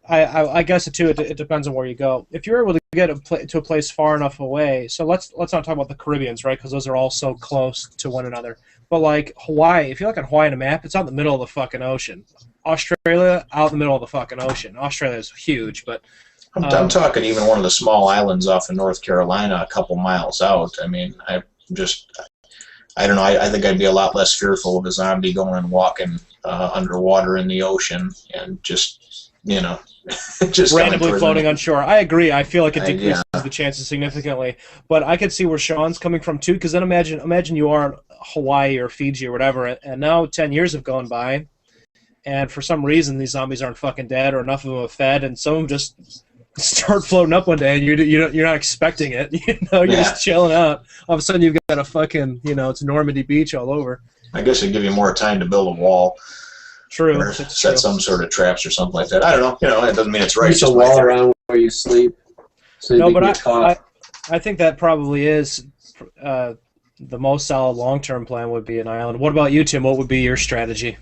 I guess it depends on where you go. If you're able to get to a place far enough away, so let's not talk about the Caribbeans, right? Because those are all so close to one another. But like Hawaii, if you look at Hawaii on a map, it's out in the middle of the fucking ocean. Australia, out in the middle of the fucking ocean. Australia is huge, but I'm talking even one of the small islands off in North Carolina, a couple miles out. I mean, I don't know. I think I'd be a lot less fearful of a zombie going and walking underwater in the ocean and just, you know, just randomly floating on shore. I agree. I feel like it decreases the chances significantly. But I could see where Sean's coming from too, because then imagine you are in Hawaii or Fiji or whatever, and now 10 years have gone by, and for some reason these zombies aren't fucking dead, or enough of them have fed, and some of them just start floating up one day, and you're not expecting it. You know, you're just chilling out. All of a sudden you've got a fucking, you know, it's Normandy Beach all over. I guess it'd give you more time to build a wall. True. Or set some sort of traps or something like that. I don't know. You know, it doesn't mean it's right. There's a wall around where you sleep. So no, but I think that probably is the most solid long-term plan would be an island. What about you, Tim? What would be your strategy?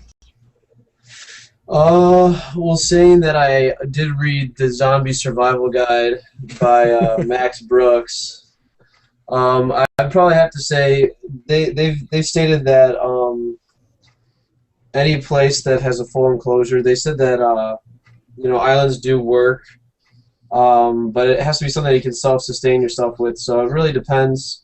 Well, saying that I did read the Zombie Survival Guide by Max Brooks, I'd probably have to say they've stated that any place that has a full enclosure, they said that you know, islands do work, but it has to be something that you can self-sustain yourself with. So it really depends.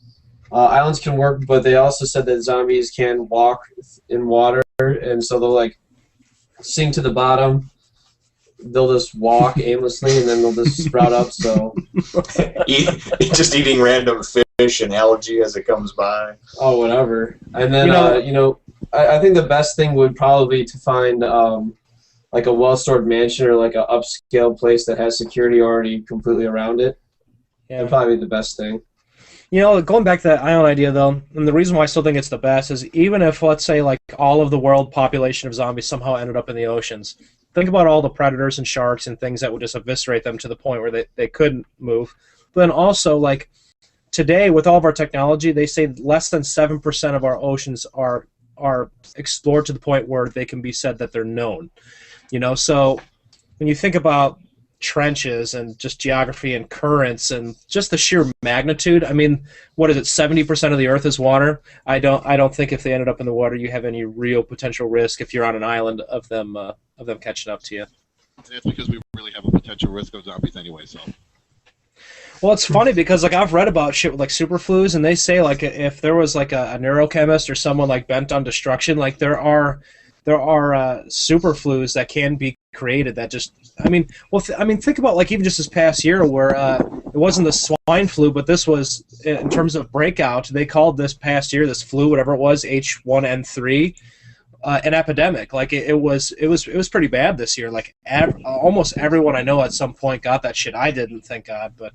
Islands can work, but they also said that zombies can walk in water, and so they'll like sink to the bottom. They'll just walk aimlessly, and then they'll just sprout up. So just eating random fish and algae as it comes by. Oh, whatever. And then you know, I think the best thing would probably be to find like a well-stored mansion or like an upscale place that has security already completely around it. Yeah, that'd probably be the best thing. You know, going back to that island idea, though, and the reason why I still think it's the best is even if, let's say, like all of the world population of zombies somehow ended up in the oceans, think about all the predators and sharks and things that would just eviscerate them to the point where they couldn't move. But then also, like, today, with all of our technology, they say less than 7% of our oceans are explored to the point where they can be said that they're known. You know, so when you think about trenches and just geography and currents and just the sheer magnitude, I mean, what is it, 70% of the earth is water? I don't think if they ended up in the water you have any real potential risk if you're on an island of them catching up to you. That's because we really have a potential risk of zombies anyway, so. Well, it's funny because like I've read about shit with like superflus, and they say like if there was like a neurochemist or someone like bent on destruction, like there are superflus that can be created that just, I mean, think about like even just this past year where it wasn't the swine flu, but this was, in terms of breakout, they called this past year, this flu, whatever it was, H1N3, an epidemic. Like it was pretty bad this year. Like almost everyone I know at some point got that shit. I didn't, thank God, but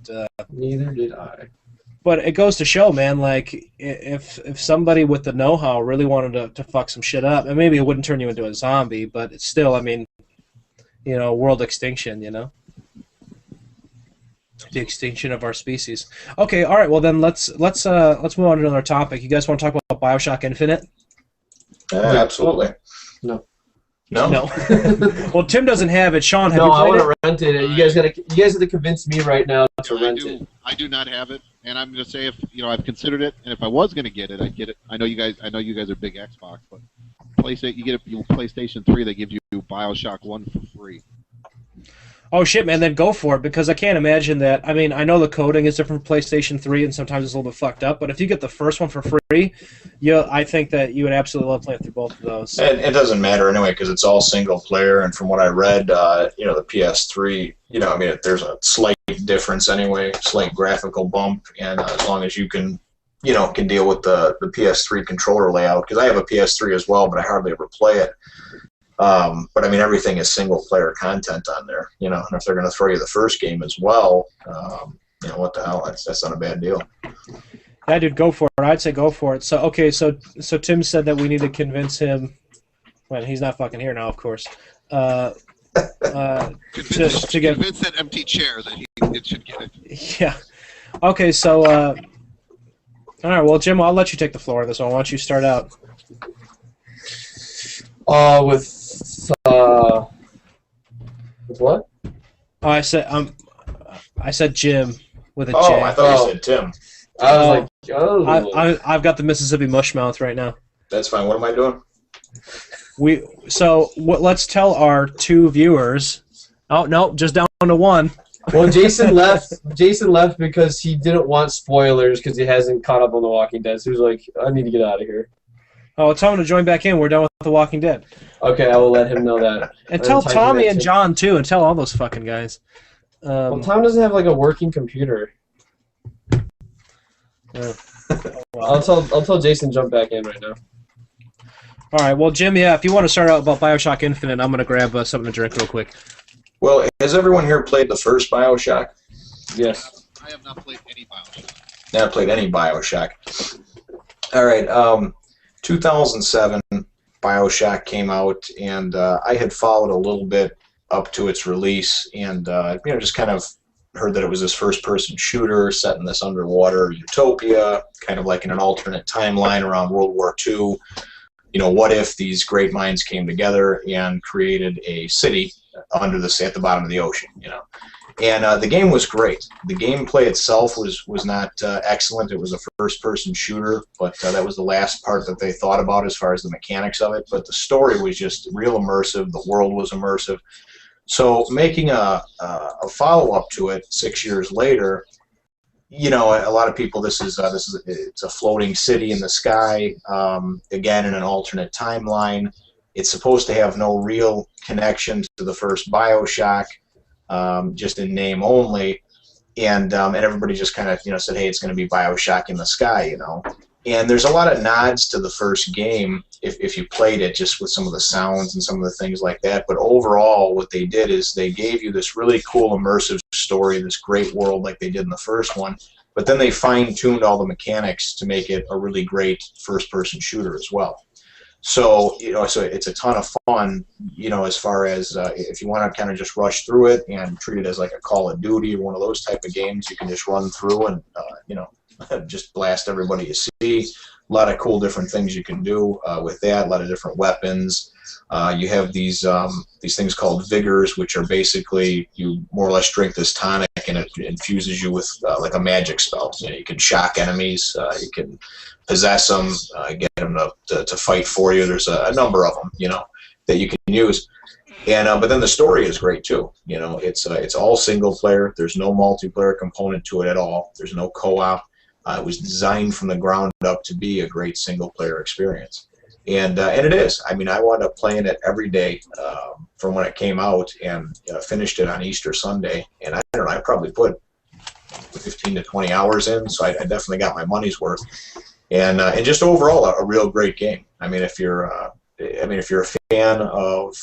neither did I. But it goes to show, man, like, if somebody with the know-how really wanted to fuck some shit up, and maybe it wouldn't turn you into a zombie, but it's still, I mean, you know, world extinction, you know? The extinction of our species. Okay, all right, well then let's move on to another topic. You guys want to talk about Bioshock Infinite? Absolutely. No. Well, Tim doesn't have it. Sean, have you played I want it? to rent it. You guys have to convince me right now to rent it. I do not have it, and I'm going to say if I've considered it, and if I was going to get it, I'd get it. I know you guys are big Xbox, but you get a PlayStation 3, they give you Bioshock 1 for free. Oh shit, man! Then go for it, because I can't imagine that. I mean, I know the coding is different for PlayStation 3, and sometimes it's a little bit fucked up. But if you get the first one for free, I think that you would absolutely love playing through both of those. And it doesn't matter anyway because it's all single player. And from what I read, the PS3, I mean, there's a slight difference anyway, slight graphical bump, and as long as you can deal with the PS3 controller layout, because I have a PS3 as well, but I hardly ever play it. But I mean, everything is single-player content on there, and if they're going to throw you the first game as well, what the hell? That's not a bad deal. Yeah, dude, go for it. I'd say go for it. So, okay, so Tim said that we need to convince him. Well, he's not fucking here now, of course. Convince that empty chair that it should get it. Yeah. Okay, so all right. Well, Jim, I'll let you take the floor on this one. Why don't you start out? With what? Oh, I said Jim with a J. Oh, I thought you said Tim. I was like, oh. I've got the Mississippi mushmouth right now. That's fine. What am I doing? Let's tell our 2 viewers. Oh no, just down to 1. Well, Jason left. Jason left because he didn't want spoilers because he hasn't caught up on The Walking Dead. So he was like, I need to get out of here. Oh, tell him to join back in. We're done with The Walking Dead. Okay, I will let him know that. And tell Tommy and John too, and tell all those fucking guys. Well, Tom doesn't have like a working computer. I'll tell Jason to jump back in right now. All right, well, Jim, yeah, if you want to start out about Bioshock Infinite, I'm gonna grab something to drink real quick. Well, has everyone here played the first Bioshock? Yes. I have not played any Bioshock. Never played any Bioshock. All right. 2007, Bioshock came out, and I had followed a little bit up to its release, and just kind of heard that it was this first-person shooter set in this underwater utopia, kind of like in an alternate timeline around World War II. What if these great minds came together and created a city under at the bottom of the ocean? And the game was great. The gameplay itself was not excellent. It was a first-person shooter, but that was the last part that they thought about as far as the mechanics of it. But the story was just real immersive. The world was immersive. So making a follow-up to it 6 years later, a lot of people, it's a floating city in the sky, again in an alternate timeline. It's supposed to have no real connection to the first Bioshock, just in name only, and everybody just kind of said, hey, it's going to be Bioshock in the sky, And there's a lot of nods to the first game if you played it, just with some of the sounds and some of the things like that. But overall, what they did is they gave you this really cool immersive story, this great world like they did in the first one. But then they fine-tuned all the mechanics to make it a really great first-person shooter as well. So so it's a ton of fun, as far as if you want to kind of just rush through it and treat it as like a Call of Duty or one of those type of games, you can just run through and just blast everybody you see. A lot of cool different things you can do with that. A lot of different weapons. You have these things called vigors, which are basically you more or less drink this tonic and it infuses you with like a magic spell. You can shock enemies. You can possess them, get them to fight for you. There's a number of them, that you can use. And but then the story is great too. It's all single player. There's no multiplayer component to it at all. There's no co-op. It was designed from the ground up to be a great single player experience. And it is. I mean, I wound up playing it every day from when it came out, and finished it on Easter Sunday. And I don't know, I probably put 15 to 20 hours in, so I definitely got my money's worth. And just overall, a real great game. I mean, if you're a fan of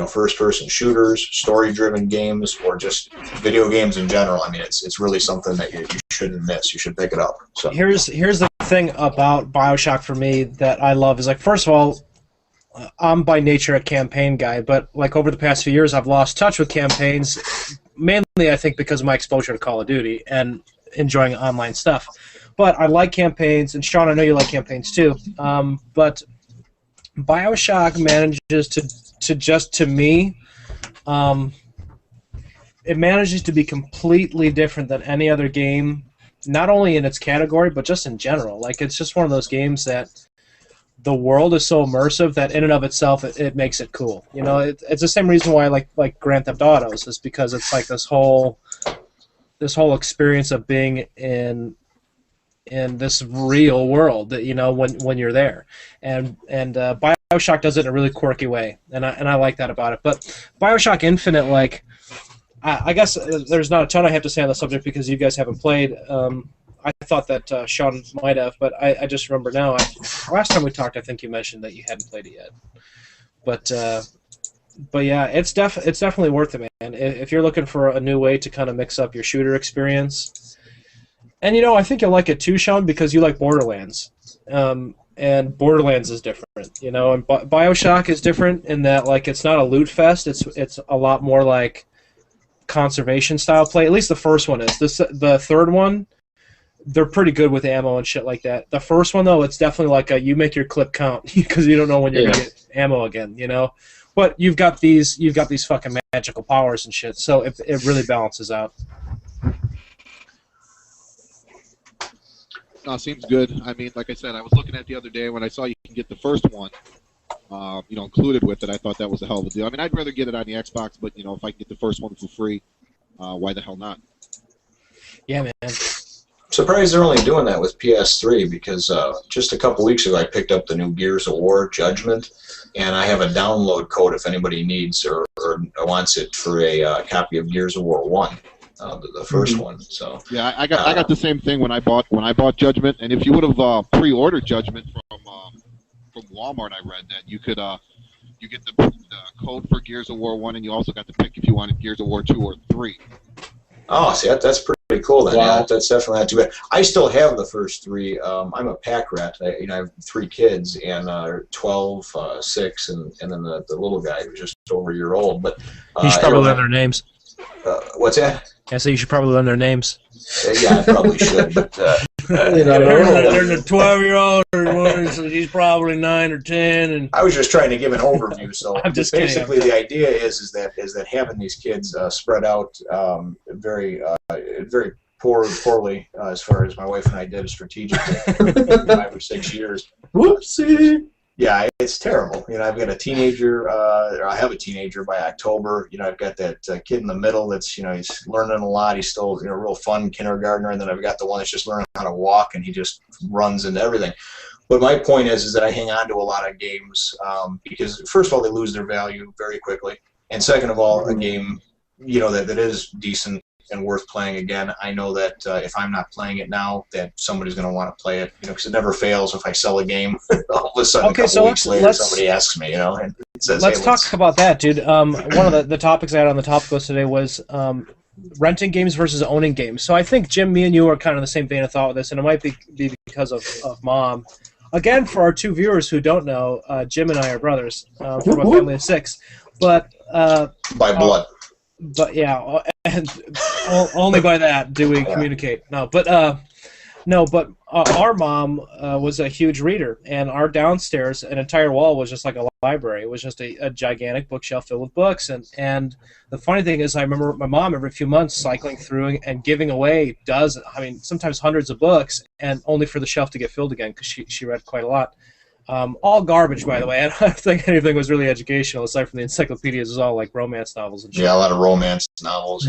first-person shooters, story-driven games, or just video games in general, I mean, it's really something that you shouldn't miss. You should pick it up. So here's the thing about Bioshock for me that I love is, like, first of all, I'm by nature a campaign guy, but like over the past few years, I've lost touch with campaigns, mainly I think because of my exposure to Call of Duty and enjoying online stuff. But I like campaigns, and Sean, I know you like campaigns too. But Bioshock manages to me, it manages to be completely different than any other game, not only in its category, but just in general. Like, it's just one of those games that the world is so immersive that in and of itself, it makes it cool. It's the same reason why I like Grand Theft Autos, is because it's like this whole experience of being in this real world that when you're there, and Bioshock does it in a really quirky way, and I like that about it. But Bioshock Infinite, like, I guess there's not a ton I have to say on the subject because you guys haven't played. I thought that Sean might have, but I just remember now. Last time we talked, I think you mentioned that you hadn't played it yet. But yeah, it's definitely worth it, man. If you're looking for a new way to kind of mix up your shooter experience. And I think you'll like it too, Sean, because you like Borderlands. And Borderlands is different, and Bioshock is different in that, like, it's not a loot fest. It's a lot more like conservation style play. At least the first one is. The third one, they're pretty good with ammo and shit like that. The first one, though, it's definitely like you make your clip count because you don't know when you're gonna get ammo again. But you've got these fucking magical powers and shit, so it really balances out. No, seems good. I mean, like I said, I was looking at the other day when I saw you can get the first one, included with it. I thought that was a hell of a deal. I mean, I'd rather get it on the Xbox, but if I can get the first one for free, why the hell not? Yeah, man. Surprised they're only doing that with PS3 because just a couple weeks ago I picked up the new Gears of War Judgment, and I have a download code if anybody needs or wants it for a copy of Gears of War 1. The first one. So yeah, I got the same thing when I bought Judgment, and if you would have pre-ordered Judgment from Walmart, I read that you could you get the code for Gears of War 1, and you also got to pick if you wanted Gears of War 2 or 3. Oh, see, that's pretty cool then. Wow. Yeah, that's definitely not too bad. I still have the first 3. I'm a pack rat. I have 3 kids, and 12, 6, and then the little guy who's just over a year old. But You should probably learn their names. What's that? I say you should probably learn their names. Yeah, I probably should, but There's a 12-year-old, so he's probably 9 or 10, and I was just trying to give an overview. So I'm just basically, kidding. the idea is that having these kids spread out very poorly as far as my wife and I did strategically for 5 or 6 years. Whoopsie. Yeah, it's terrible. I've got a teenager, or I have a teenager by October. I've got that kid in the middle that's, he's learning a lot. He's still, real fun kindergartner. And then I've got the one that's just learning how to walk, and he just runs into everything. But my point is that I hang on to a lot of games because, first of all, they lose their value very quickly. And second of all, a game, that is decent and worth playing again. I know that if I'm not playing it now, that somebody's going to want to play it, because it never fails. If I sell a game, all of a sudden, Okay, a couple so weeks later, let's somebody asks me, and it says, let's hey, talk about that, dude. One of the topics I had on the top list today was renting games versus owning games. So I think, Jim, me and you are kind of in the same vein of thought with this, and it might be because of Mom. Again, for our 2 viewers who don't know, Jim and I are brothers from a family of 6. But by blood. But yeah, and only by that do we communicate. No, but our mom was a huge reader, and our downstairs, an entire wall was just like a library. It was just a gigantic bookshelf filled with books, and the funny thing is, I remember my mom every few months cycling through and giving away sometimes hundreds of books, and only for the shelf to get filled again because she read quite a lot. All garbage, by the way. I don't think anything was really educational aside from the encyclopedias. It was all like romance novels and shit. Yeah, a lot of romance novels.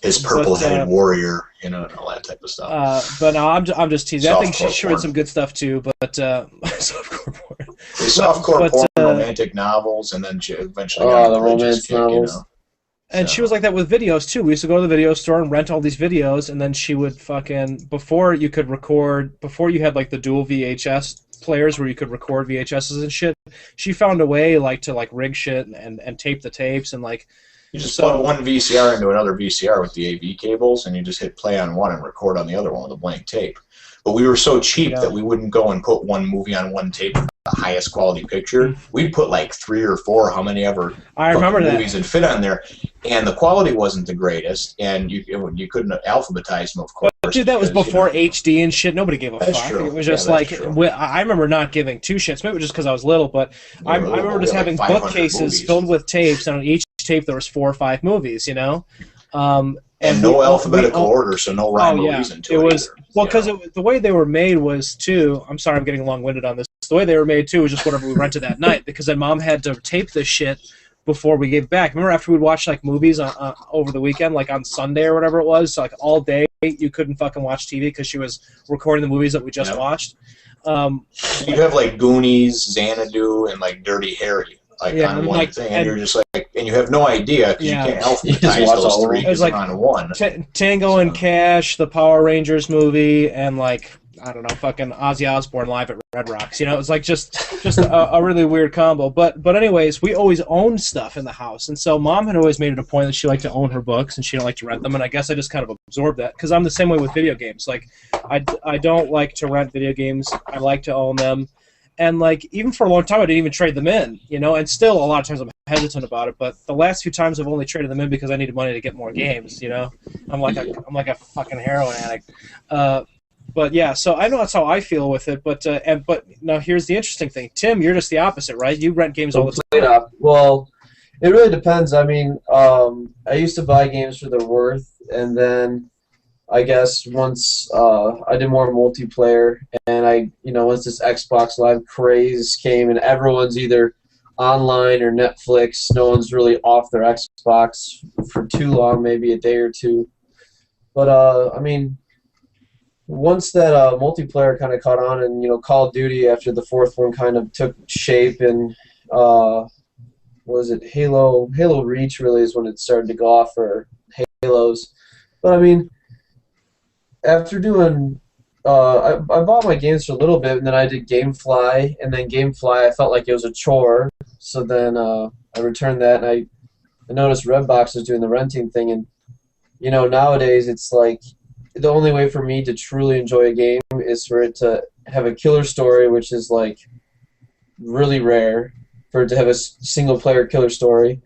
His purple-headed warrior, and all that type of stuff. But no, I'm just teasing. I think she Softcore read porn. some good stuff too. But softcore porn. Softcore porn, romantic novels, and then she eventually got the a religious romance kick, novels. And she was like that with videos too. We used to go to the video store and rent all these videos, and then she would before you had like the dual VHS players where you could record VHSs and shit. She found a way to rig shit and tape the tapes and like. You just plug one VCR into another VCR with the AV cables, and you just hit play on one and record on the other one with a blank tape. But we were so cheap that we wouldn't go and put one movie on one tape with the highest quality picture. We'd put like 3 or 4, how many ever movies would fit on there, and the quality wasn't the greatest, and you couldn't alphabetize them, of course. But dude, that was before HD and shit. Nobody gave a fuck. True. It was just I remember not giving 2 shits. Maybe just because I was little, but I remember just having bookcases filled with tapes, and on each tape there was 4 or 5 movies. And no alphabetical order, so no rhyme or reason to it. Was because the way they were made was too. I'm sorry, I'm getting long-winded on this. The way they were made too was just whatever we rented that night, because then Mom had to tape this shit before we gave it back. Remember after we'd watch like movies over the weekend, like on Sunday or whatever it was, so, like all day you couldn't fucking watch TV because she was recording the movies that we just watched. You'd have like Goonies, Xanadu, and like Dirty Harry. On one thing, and you're just like, and you have no idea because you can't alphabetize those 3 because they're on one. Tango and Cash, the Power Rangers movie, and like I don't know, fucking Ozzy Osbourne live at Red Rocks. It was like just a really weird combo. But anyways, we always owned stuff in the house, and so Mom had always made it a point that she liked to own her books and she didn't like to rent them. And I guess I just kind of absorbed that because I'm the same way with video games. Like I don't like to rent video games. I like to own them. And like even for a long time, I didn't even trade them in, and still a lot of times I'm hesitant about it. But the last few times I've only traded them in because I needed money to get more games. I'm like a fucking heroin addict. But yeah, so I know that's how I feel with it. But now here's the interesting thing, Tim. You're just the opposite, right? You rent games all the time. Well, it really depends. I mean, I used to buy games for their worth, and then I guess once I did more multiplayer, and once this Xbox Live craze came, and everyone's either online or Netflix, no one's really off their Xbox for too long, maybe a day or two. But I mean, once that multiplayer kind of caught on, and Call of Duty after the fourth one kind of took shape, and was it Halo Reach really is when it started to go off for Halos. But I mean, after doing I bought my games for a little bit, and then I did GameFly, and then GameFly I felt like it was a chore, so then I returned that, and I noticed Redbox was doing the renting thing, and nowadays it's like the only way for me to truly enjoy a game is for it to have a killer story, which is like really rare, for it to have a single-player killer story,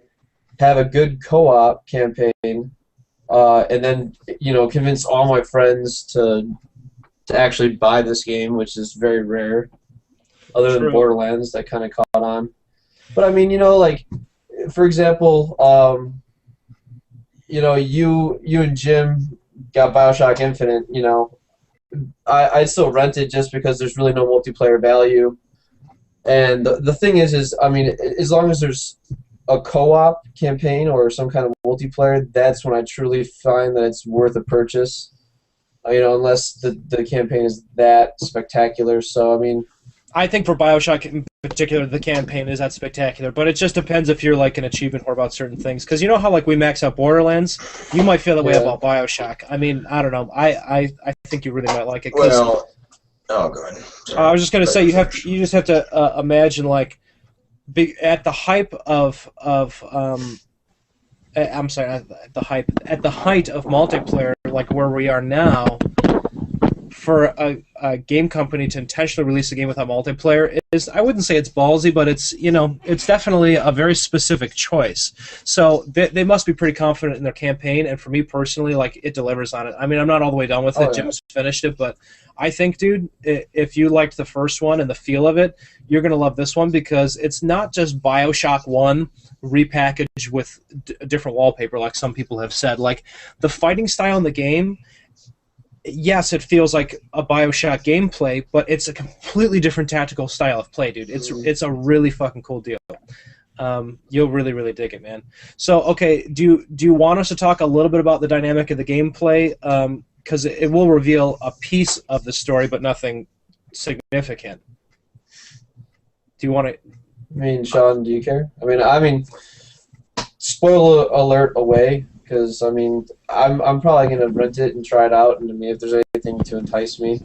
have a good co-op campaign, and then convince all my friends to actually buy this game, which is very rare, other than Borderlands that kind of caught on. But I mean, like for example, you and Jim got Bioshock Infinite. I still rent it just because there's really no multiplayer value. And the thing is I mean, as long as there's a co-op campaign or some kind of multiplayer, that's when I truly find that it's worth a purchase. Unless the campaign is that spectacular. So I mean, I think for Bioshock in particular, the campaign is that spectacular, but it just depends if you're like an achievement whore about certain things. Because you know how like we max out Borderlands, you might feel that way about Bioshock. I mean, I don't know. I think you really might like it. Well, oh, go ahead. I was just gonna say you just have to imagine like at the hype of I'm sorry, at the height of multiplayer, like where we are now, for a game company to intentionally release a game without multiplayer is, I wouldn't say it's ballsy, but it's definitely a very specific choice. So they must be pretty confident in their campaign, and for me personally, like, it delivers on it. I mean, I'm not all the way done with it. Jim's finished it, but I think, dude, if you liked the first one and the feel of it, you're going to love this one, because it's not just Bioshock 1 repackaged with different wallpaper like some people have said. Like, the fighting style in the game, yes, it feels like a Bioshock gameplay, but it's a completely different tactical style of play, dude. It's a really fucking cool deal. You'll really, really dig it, man. So, okay, do you want us to talk a little bit about the dynamic of the gameplay? Because it will reveal a piece of the story, but nothing significant. Do you want to? I mean, Sean, do you care? I mean, spoiler alert away, because I mean, I'm probably gonna rent it and try it out, and I mean, if there's anything to entice me.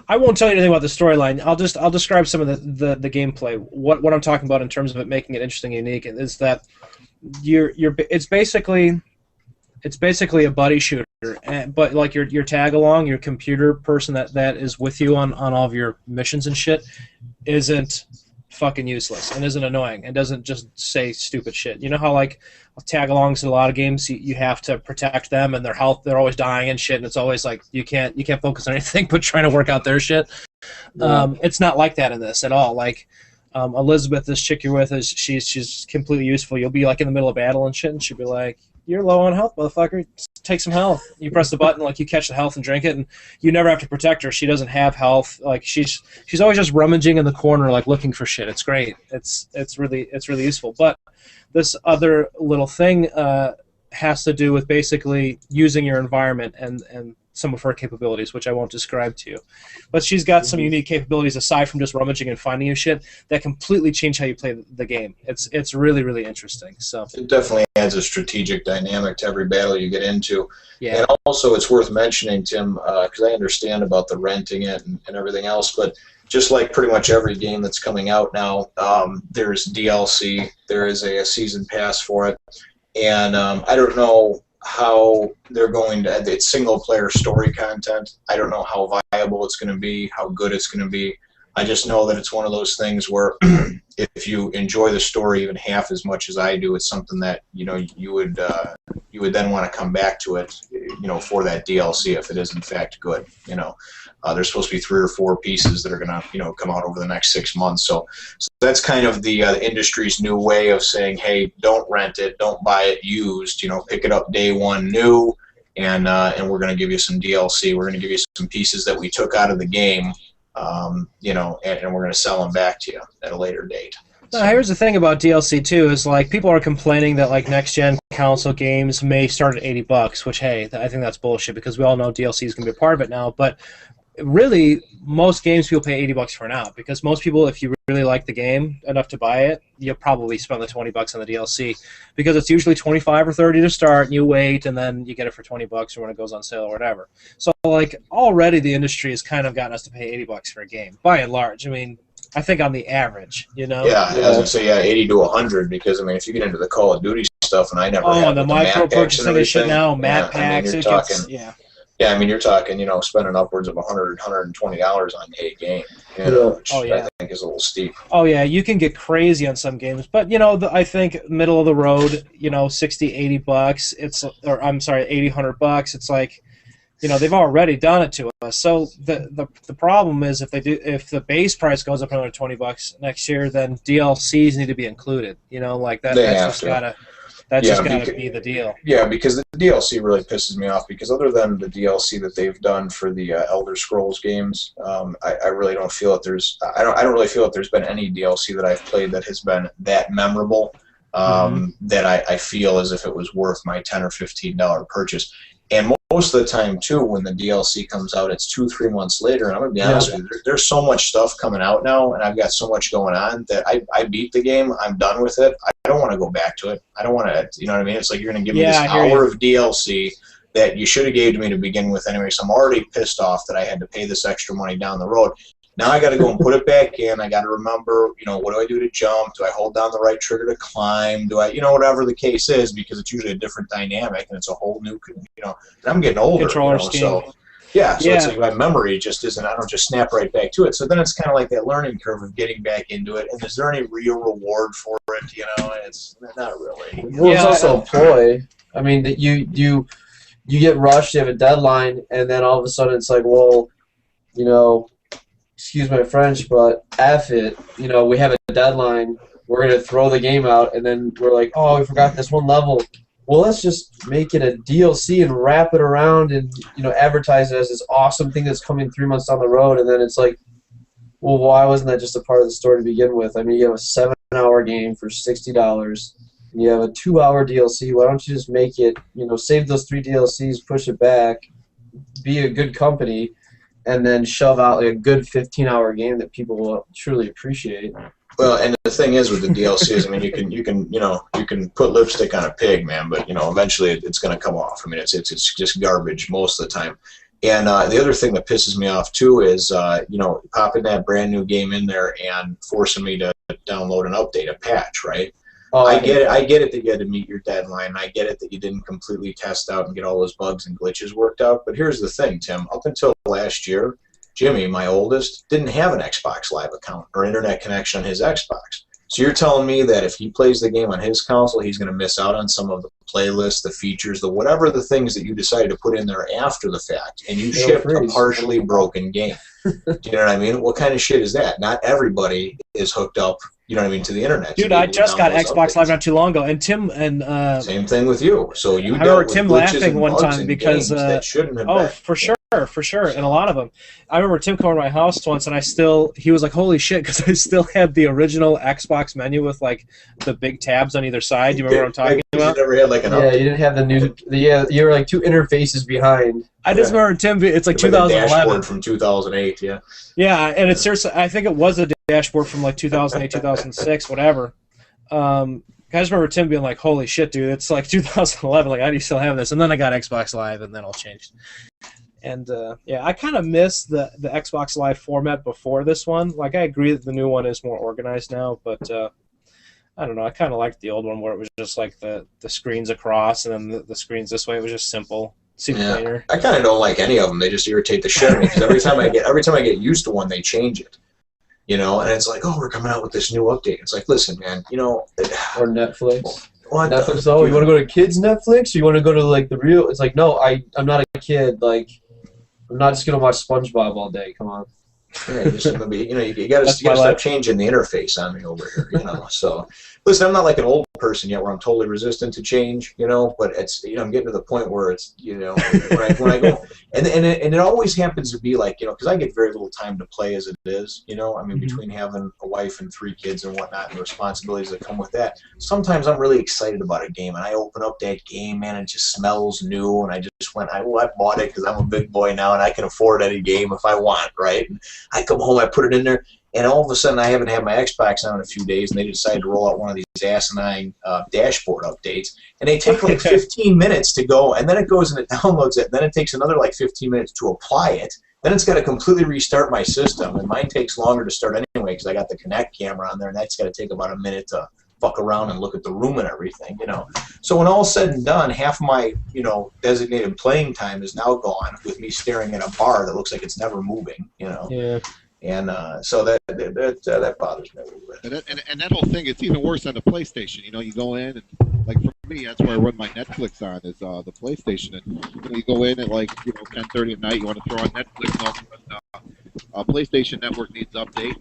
I won't tell you anything about the storyline. I'll describe some of the gameplay. What I'm talking about in terms of it making it interesting and unique is that it's basically a buddy shooter, but like your tag along, your computer person that is with you on all of your missions and shit isn't fucking useless and isn't annoying and doesn't just say stupid shit. You know how like tag-alongs in a lot of games, you have to protect them and their health, they're always dying and shit, and it's always like you can't focus on anything but trying to work out their shit. It's not like that in this at all. Like Elizabeth, this chick you're with, she's completely useful. You'll be like in the middle of battle and shit, and she'll be like, "You're low on health, motherfucker. Take some health." You press the button, like you catch the health and drink it, and you never have to protect her. She doesn't have health. Like she's always just rummaging in the corner, like looking for shit. It's great. It's really useful. But this other little thing has to do with basically using your environment and some of her capabilities, which I won't describe to you. But she's got some unique capabilities aside from just rummaging and finding you shit that completely change how you play the game. It's really, really interesting. So it definitely adds a strategic dynamic to every battle you get into. Yeah. And also it's worth mentioning, Tim, because I understand about the renting it and everything else, but just like pretty much every game that's coming out now, there's DLC, there is a season pass for it, and I don't know how they're going to, it's single-player story content. I don't know how viable it's going to be, how good it's going to be. I just know that it's one of those things where if you enjoy the story even half as much as I do, it's something that you would then want to come back to it for that DLC if it is in fact good. There's supposed to be 3 or 4 pieces that are gonna come out over the next 6 months. So that's kind of the industry's new way of saying, hey, don't rent it, don't buy it used. Pick it up day one new, and we're gonna give you some DLC. We're gonna give you some pieces that we took out of the game, and we're gonna sell them back to you at a later date. Now, here's the thing about DLC too: is like people are complaining that like next gen console games may start at $80, which hey, I think that's bullshit because we all know DLC is going to be a part of it now. But really, most games people pay $80 for now because most people, if you really like the game enough to buy it, you'll probably spend the $20 on the DLC because it's usually 25 or 30 to start, and you wait, and then you get it for $20 or when it goes on sale or whatever. So like already the industry has kind of gotten us to pay $80 for a game by and large. I mean, I think on the average, Yeah, I was gonna say 80 to 100 because I mean if you get into the Call of Duty stuff, and I never had the micro purchasing and shit now, map packs, you're talking, spending upwards of $100, $120 on a game, which I think is a little steep. Oh yeah, you can get crazy on some games, but I think middle of the road, $60, $80, $80, $100, it's like, they've already done it to us. So the problem is if the base price goes up another $20 next year, then DLCs need to be included. That's just gotta be the deal. Yeah, because the DLC really pisses me off because other than the DLC that they've done for the Elder Scrolls games, I really don't feel that there's I don't really feel that there's been any DLC that I've played that has been that memorable that I feel as if it was worth my $10 or $15 purchase. And most of the time, too, when the DLC comes out, it's 2-3 months later. And I'm going to be honest with you, there's so much stuff coming out now, and I've got so much going on that I beat the game. I'm done with it. I don't want to go back to it. I don't want to, you know what I mean? It's like you're going to give me this hour of DLC that you should have gave to me to begin with anyway. So I'm already pissed off that I had to pay this extra money down the road. Now I got to go and put it back in. I got to remember, what do I do to jump? Do I hold down the right trigger to climb? Do I, whatever the case is, because it's usually a different dynamic and it's a whole new, and I'm getting older. Controller scheme. So it's like my memory just isn't, I don't just snap right back to it. So then it's kind of like that learning curve of getting back into it. And is there any real reward for it? It's not really. Well, it's also a ploy. I mean, that you get rushed, you have a deadline, and then all of a sudden it's like, well, excuse my French, but F it. We have a deadline. We're going to throw the game out, and then we're like, oh, we forgot this one level. Well, let's just make it a DLC and wrap it around and, advertise it as this awesome thing that's coming 3 months down the road, and then it's like, well, why wasn't that just a part of the story to begin with? I mean, you have a 7-hour game for $60, and you have a 2-hour DLC. Why don't you just make it, save those 3 DLCs, push it back, be a good company, and then shove out a good 15-hour game that people will truly appreciate. Well, and the thing is with the DLCs, I mean, you can put lipstick on a pig, man, but eventually it's going to come off. I mean, it's just garbage most of the time. And the other thing that pisses me off too is popping that brand new game in there and forcing me to download an update, a patch, right? Oh, I get it that you had to meet your deadline. I get it that you didn't completely test out and get all those bugs and glitches worked out. But here's the thing, Tim. Up until last year, Jimmy, my oldest, didn't have an Xbox Live account or internet connection on his Xbox. So you're telling me that if he plays the game on his console, he's going to miss out on some of the playlists, the features, whatever the things that you decided to put in there after the fact, and you shipped a partially broken game. Do you know what I mean? What kind of shit is that? Not everybody is hooked up, to the internet. Dude, I just got Xbox Live not too long ago, and Tim and same thing with you. So you I remember Tim laughing one time because that shouldn't have been. For sure, and a lot of them. I remember Tim coming to my house once, and he was like, "Holy shit!" Because I still had the original Xbox menu with like the big tabs on either side. Do you remember what I'm talking about? You never had like an you didn't have the new. You were like 2 interfaces behind. I just remember Tim. It's like 2011. Dashboard from 2008. Yeah. Yeah, and it's seriously. I think it was a dashboard from like 2008, 2006, whatever. I just remember Tim being like, "Holy shit, dude! It's like 2011. Like, how do you still have this?" And then I got Xbox Live, and then all changed. And I kind of miss the Xbox Live format before this one. Like, I agree that the new one is more organized now, but I don't know. I kind of liked the old one where it was just like the screens across and then the screens this way. It was just simple. Seemed cleaner. I kind of don't like any of them. They just irritate the shit out of me because every time I get used to one, they change it. And it's like, oh, we're coming out with this new update. It's like, listen, man, or Netflix. Netflix, oh, you want to go to kids Netflix, or you want to go to like the real? It's like, no, I'm not a kid. Like, I'm not just gonna watch SpongeBob all day. Come on. Yeah, you got to stop changing the interface on me over here. So listen, I'm not like an old person yet where I'm totally resistant to change. But it's I'm getting to the point where it's when I go and it always happens to be like because I get very little time to play as it is. I mean between having a wife and 3 kids and whatnot and the responsibilities that come with that. Sometimes I'm really excited about a game and I open up that game, man, and it just smells new, and I just went, I bought it because I'm a big boy now and I can afford any game if I want, right? And I come home, I put it in there, and all of a sudden I haven't had my Xbox on in a few days, and they decided to roll out one of these asinine dashboard updates, and they take like 15 minutes to go, and then it goes and it downloads it, and then it takes another like 15 minutes to apply it. Then it's got to completely restart my system, and mine takes longer to start anyway because I got the Kinect camera on there, and that's got to take about a minute to fuck around and look at the room and everything, So when all's said and done, half my, designated playing time is now gone with me staring at a bar that looks like it's never moving, Yeah. And so that bothers me a little bit. And that whole thing, it's even worse on the PlayStation. You go in, and like for me, that's where I run my Netflix on, is the PlayStation. And you go in at like 10:30 at night, you want to throw on Netflix, and all of a sudden, PlayStation Network needs update.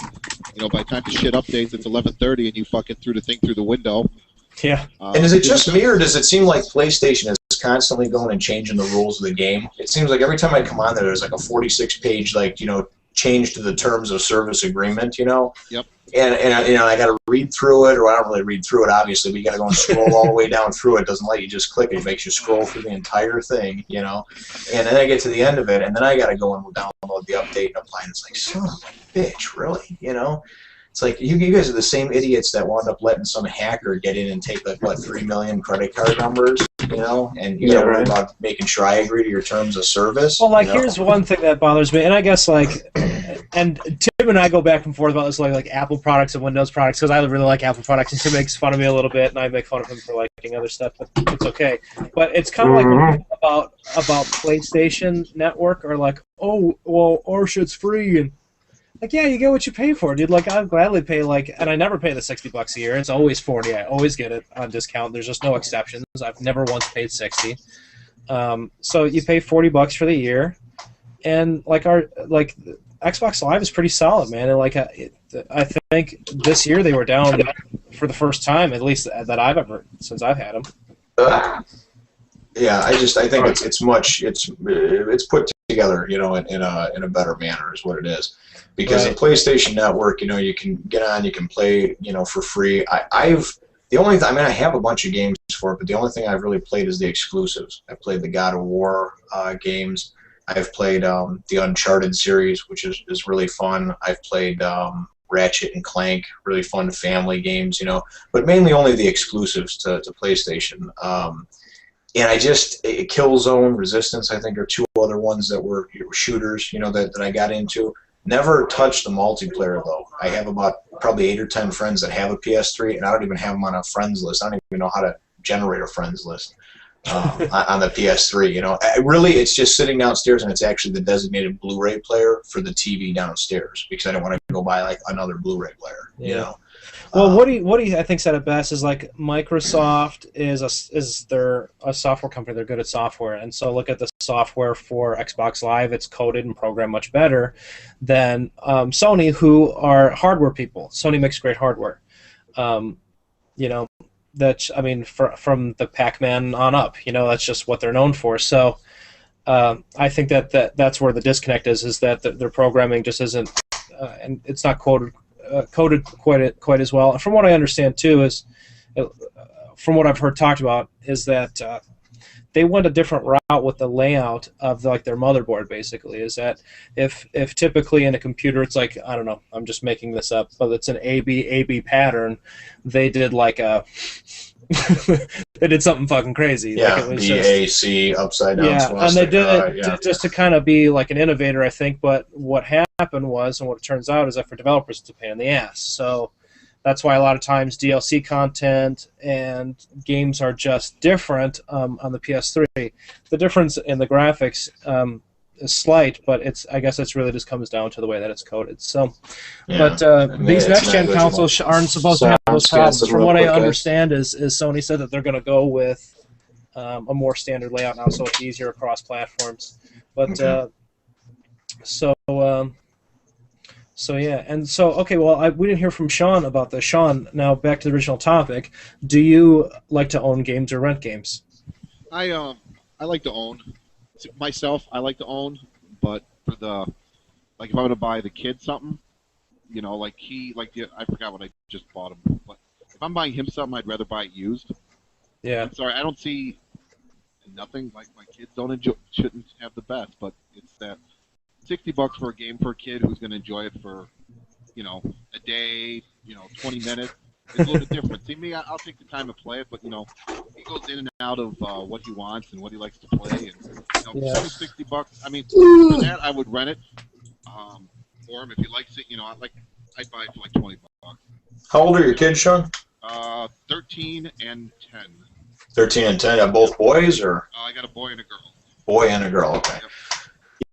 By the time the shit updates, it's 11:30, and you fucking threw the thing through the window. Yeah. And is it just me, or does it seem like PlayStation is constantly going and changing the rules of the game? It seems like every time I come on there's like a 46-page, change to the terms of service agreement, Yep. And I got to read through it, or I don't really read through it, obviously, but you got to go and scroll all the way down through it. It doesn't let you just click it. It makes you scroll through the entire thing, And then I get to the end of it, and then I got to go and download the update and apply, and it's like, son of a bitch, really, It's like you guys are the same idiots that wound up letting some hacker get in and take 3 million credit card numbers, and you got to worry about making sure I agree to your terms of service. Well, here's one thing that bothers me, and I guess and Tim and I go back and forth about this, like Apple products and Windows products, because I really like Apple products, and Tim makes fun of me a little bit, and I make fun of him for liking other stuff, but it's okay. But it's kind of like about PlayStation Network, or like, oh, well, our shit's free, and like, yeah, you get what you pay for, dude. Like, I'd gladly pay, and I never pay the $60 a year. It's always 40. I always get it on discount. There's just no exceptions. I've never once paid 60. So you pay $40 for the year, and Xbox Live is pretty solid, man. And I think this year they were down for the first time, at least that I've ever since I've had them. Yeah, I think it's put together, in a better manner is what it is. Because the PlayStation Network, you can get on, you can play, for free. I have a bunch of games for it, but the only thing I've really played is the exclusives. I played the God of War games. I've played the Uncharted series, which is really fun. I've played Ratchet and Clank, really fun family games, but mainly only the exclusives to PlayStation. And Killzone, Resistance, I think, are 2 other ones that were shooters, that I got into. Never touched the multiplayer, though. I have about probably 8 or 10 friends that have a PS3, and I don't even have them on a friends list. I don't even know how to generate a friends list on the PS3. Really, it's just sitting downstairs, and it's actually the designated Blu-ray player for the TV downstairs, because I don't want to go buy another Blu-ray player. Well, what do you I think said it best is Microsoft is a software company. They're good at software, and so look at the software for Xbox Live. It's coded and programmed much better than Sony, who are hardware people. Sony makes great hardware. From the Pac-Man on up, that's just what they're known for. So I think that's where the disconnect is that their programming just isn't, and it's not coded quite as well. And from what I understand too is, from what I've heard talked about, is that they went a different route with the layout of their motherboard. Basically, is that if typically in a computer it's like, I don't know, I'm just making this up, but it's an AB pattern, they did they did something fucking crazy. Yeah, BAC upside down. Yeah, and they did it just to kind of be like an innovator, I think. But what happened was, and what it turns out is that for developers, it's a pain in the ass. So that's why a lot of times DLC content and games are just different on the PS3. The difference in the graphics slight, but I guess it's really just comes down to the way that it's coded. So, Yeah. but these next-gen consoles aren't supposed to have those problems. From what I understand, is Sony said that they're going to go with a more standard layout now, so it's easier across platforms. But so yeah, and so okay. Well, we didn't hear from Sean about this. Sean, now back to the original topic. Do you like to own games or rent games? I like to own. Myself, I like to own, but for the if I'm gonna buy the kid something, I forgot what I just bought him. But if I'm buying him something, I'd rather buy it used. Yeah. I'm sorry, I don't see nothing like my kids shouldn't have the best, but it's that $60 for a game for a kid who's gonna enjoy it for, a day, 20 minutes. It's a little bit different. See, me, I'll take the time to play it, but, he goes in and out of what he wants and what he likes to play. And, $60, I mean, for that, I would rent it for him. If he likes it, I'd buy it for like $20. How old are your kids, Sean? 13 and 10. 13 and 10. Are both boys, or? I got a boy and a girl. Boy and a girl, okay. Yep.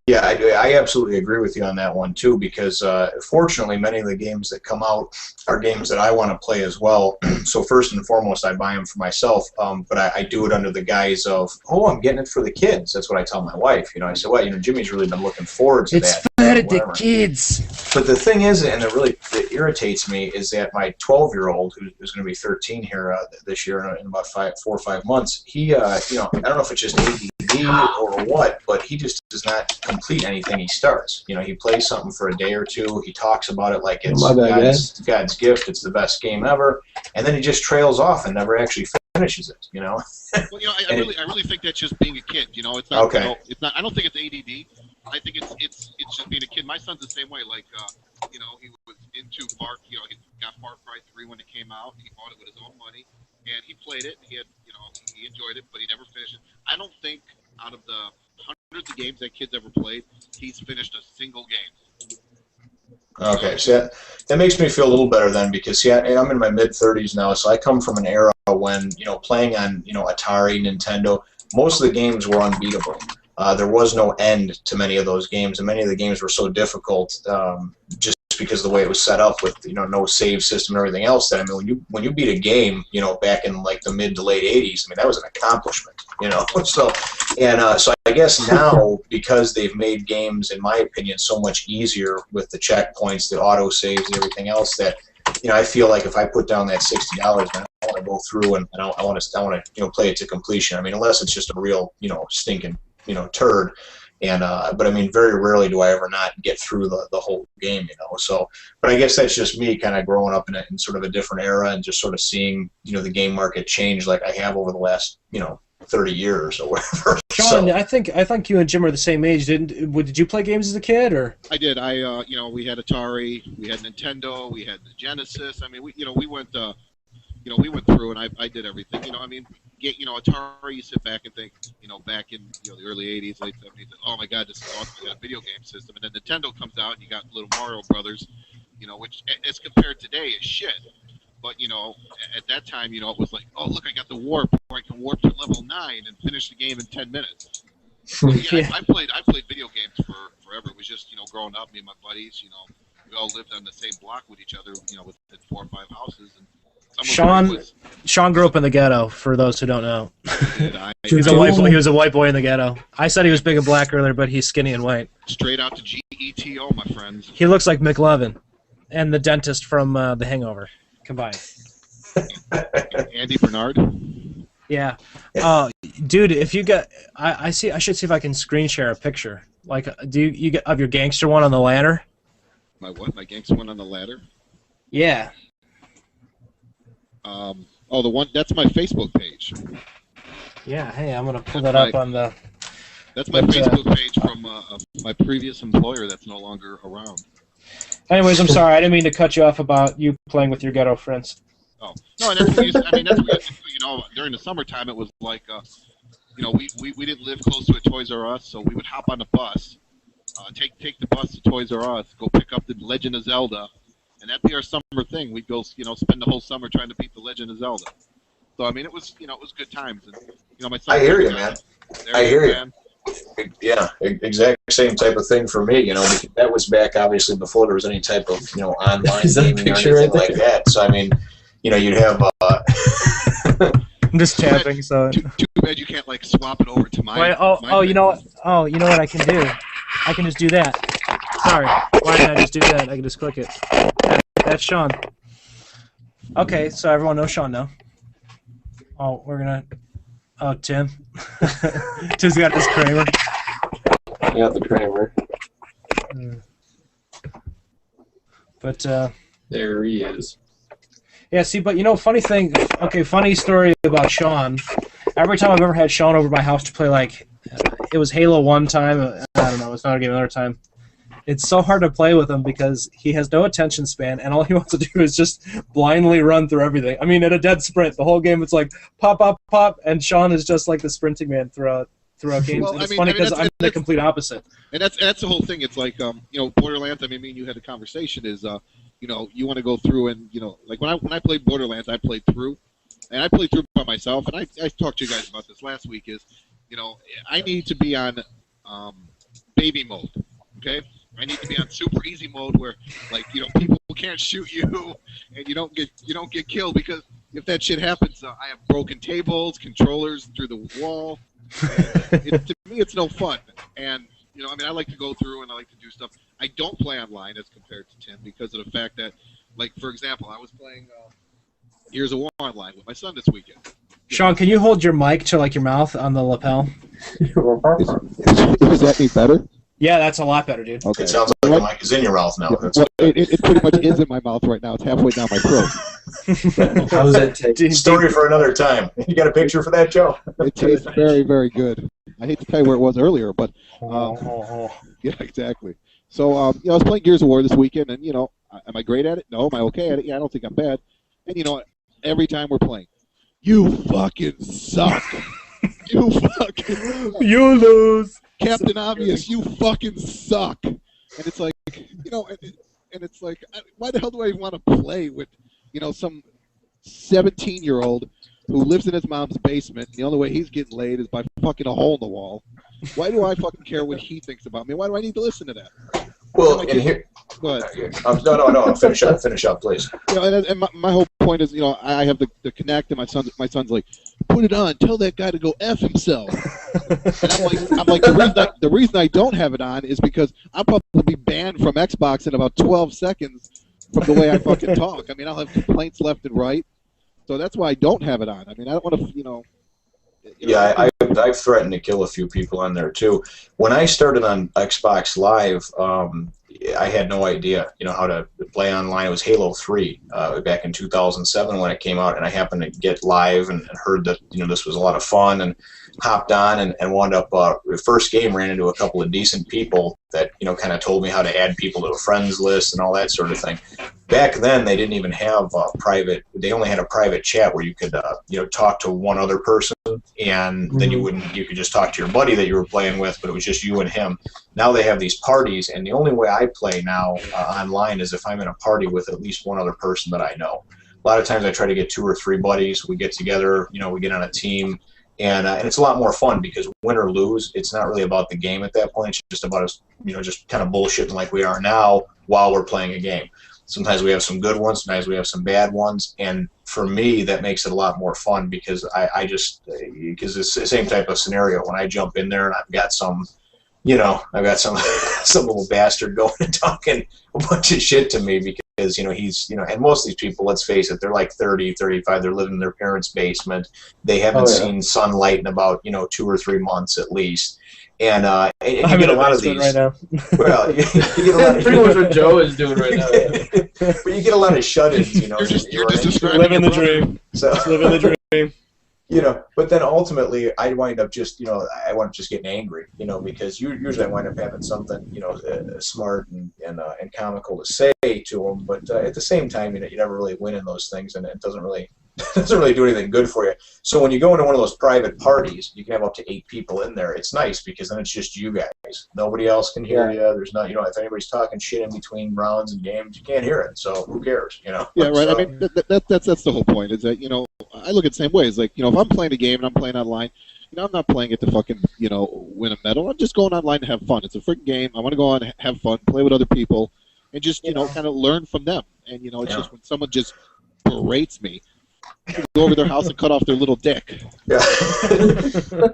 Yeah, I absolutely agree with you on that one, too, because fortunately many of the games that come out are games that I want to play as well. So first and foremost, I buy them for myself, but I do it under the guise of, I'm getting it for the kids. That's what I tell my wife. I say, Jimmy's really been looking forward to that. It's for the kids. But the thing is, and it irritates me, is that my 12-year-old, who's going to be 13 here this year in about 4 or 5 months, he, I don't know if it's just ADD or what, but he just does not complete anything he starts. He plays something for a day or two. He talks about it like it's God's gift. It's the best game ever, and then he just trails off and never actually finishes it. Well, I really think that's just being a kid. It's not. Okay. It's not. I don't think it's ADD. I think it's just being a kid. My son's the same way. Like, he was into he got Far Cry 3 when it came out. He bought it with his own money, and he played it. He had, he enjoyed it, but he never finished it. I don't think out of the hundreds of games that kid's ever played, he's finished a single game. Okay, so that makes me feel a little better then, because I'm in my mid-30s now, so I come from an era when playing on Atari, Nintendo, most of the games were unbeatable. There was no end to many of those games, and many of the games were so difficult just because of the way it was set up with no save system and everything else. That when you beat a game back in like the mid to late 80s, that was an accomplishment. So I guess now, because they've made games, in my opinion, so much easier with the checkpoints, the auto saves, and everything else, that I feel like if I put down that $60, man, I want to go through and I want to play it to completion. Unless it's just a real stinking turd. And but very rarely do I ever not get through the whole game, So, but I guess that's just me kind of growing up in sort of a different era and just sort of seeing the game market change like I have over the last 30 years or whatever. Sean, so, I think you and Jim are the same age. Did you play games as a kid, or? I did. We had Atari, we had Nintendo, we had the Genesis. We went through, and I did everything. Atari, you sit back and think, back in the early 80s, late 70s, oh my God, this is awesome. We got a video game system. And then Nintendo comes out, and you got little Mario Brothers, which as compared today is shit. But, at that time, it was like, oh, look, I got the warp, where I can warp to level 9 and finish the game in 10 minutes. So, yeah, I played video games forever. It was just, growing up, me and my buddies, we all lived on the same block with each other, within 4 or 5 houses. And Sean grew up in the ghetto, for those who don't know. He was a white boy in the ghetto. I said he was big and black earlier, but he's skinny and white. Straight out to GETO, my friends. He looks like McLovin and the dentist from The Hangover combined. Andy Bernard? Yeah. Dude, if you got... I should see if I can screen share a picture. Like, do you get of your gangster one on the ladder? My what? My gangster one on the ladder? Yeah. The one that's my Facebook page. Yeah, hey, I'm gonna pull that up on the. That's my Facebook page from my previous employer that's no longer around. Anyways, I'm sorry, I didn't mean to cut you off about you playing with your ghetto friends. Oh no, and that's what during the summertime it was like, we didn't live close to a Toys R Us, so we would hop on the bus, take the bus to Toys R Us, go pick up the Legend of Zelda. And that'd be our summer thing. We'd go, spend the whole summer trying to beat the Legend of Zelda. So it was, it was good times. And my son. I hear you, man. I hear you. Yeah, exact same type of thing for me. Because that was back obviously before there was any type of online gaming or anything like that. So I mean, you'd have. I'm just tapping, so. Too bad you can't like swap it over to my. You know what? Oh, you know what I can do? I can just do that. Sorry, why didn't I just do that? I can just click it. Yeah, that's Sean. Okay, so everyone knows Sean now. Oh, we're gonna. Oh, Tim. Tim's got this Kramer. I got the Kramer. But there he is. yeah, see, but funny thing. Okay, funny story about Sean. Every time I've ever had Sean over my house to play, like, it was Halo one time. I don't know, it's not a game another time. It's so hard to play with him because he has no attention span, and all he wants to do is just blindly run through everything. I mean, at a dead sprint, the whole game it's like pop, pop, pop, and Sean is just like the sprinting man throughout games. Well, and it's funny because I'm the complete opposite. And that's the whole thing. It's like Borderlands. I mean, me and you had a conversation. Is you want to go through and like when I played Borderlands, I played through, and I played through by myself. And I talked to you guys about this last week. Is I need to be on baby mode. Okay. I need to be on super easy mode where, like, people can't shoot you, and you don't get killed, because if that shit happens, I have broken tables, controllers through the wall. To me, it's no fun. And I mean, I like to go through and I like to do stuff. I don't play online as compared to Tim because of the fact that, like, for example, I was playing Gears of War online with my son this weekend. Sean, can you hold your mic to like your mouth on the lapel? Is that any better? Yeah, that's a lot better, dude. Okay. It sounds like the mic is in your mouth now. Well, it pretty much is in my mouth right now. It's halfway down my throat. How does that take? Story for another time. You got a picture for that, Joe? It tastes very, very good. I hate to tell you where it was earlier, but yeah, exactly. So I was playing Gears of War this weekend, and am I great at it? No. Am I okay at it? Yeah, I don't think I'm bad. And every time we're playing, you fucking suck. You You lose. Captain Obvious, you fucking suck. And it's like, and it's like, why the hell do I want to play with, some 17-year-old who lives in his mom's basement, and the only way he's getting laid is by fucking a hole in the wall? Why do I fucking care what he thinks about me? Why do I need to listen to that? Well, and here... Go ahead. No. Finish up, please. And my whole point is, I have the Kinect, and my son's like, put it on, tell that guy to go F himself. And I'm like, the reason I don't have it on is because I'll probably be banned from Xbox in about 12 seconds from the way I fucking talk. I mean, I'll have complaints left and right. So that's why I don't have it on. I mean, I don't want to, Yeah, I've threatened to kill a few people on there too. When I started on Xbox Live, I had no idea, how to play online. It was Halo 3 back in 2007 when it came out, and I happened to get live and heard that this was a lot of fun, and hopped on and wound up. The first game ran into a couple of decent people that kind of told me how to add people to a friends list and all that sort of thing. Back then, they didn't even have private. They only had a private chat where you could talk to one other person, and then you could just talk to your buddy that you were playing with, but it was just you and him. Now they have these parties, and the only way I play now online is if I'm in a party with at least one other person that I know. A lot of times I try to get 2 or 3 buddies. We get together, we get on a team, and it's a lot more fun because win or lose, it's not really about the game at that point. It's just about us, just kind of bullshitting like we are now while we're playing a game. Sometimes we have some good ones, sometimes we have some bad ones, and for me, that makes it a lot more fun because because it's the same type of scenario. When I jump in there and I've got some some little bastard going and talking a bunch of shit to me because, he's, and most of these people, let's face it, they're like 30, 35, they're living in their parents' basement. They haven't seen sunlight in about, 2 or 3 months at least. And you get a lot of these. Right now. Well, you get a lot of pretty much what Joe is doing right now. But you get a lot of shut-ins, You're just describing living the dream. So living the dream. But then ultimately I wind up just, I wind up just getting angry, because usually I wind up having something, smart and comical to say to them, but at the same time, you never really win in those things, and it doesn't really do anything good for you. So when you go into one of those private parties, you can have up to 8 people in there. It's nice because then it's just you guys. Nobody else can hear you. There's not, if anybody's talking shit in between rounds and games, you can't hear it. So who cares, Yeah, right. So, I mean, that's the whole point. Is that I look at the same way. It's like if I'm playing a game and I'm playing online, I'm not playing it to fucking, win a medal. I'm just going online to have fun. It's a freaking game. I want to go on, have fun, play with other people, and just, kind of learn from them. And, it's just when someone just berates me, I go over their house and cut off their little dick. Yeah.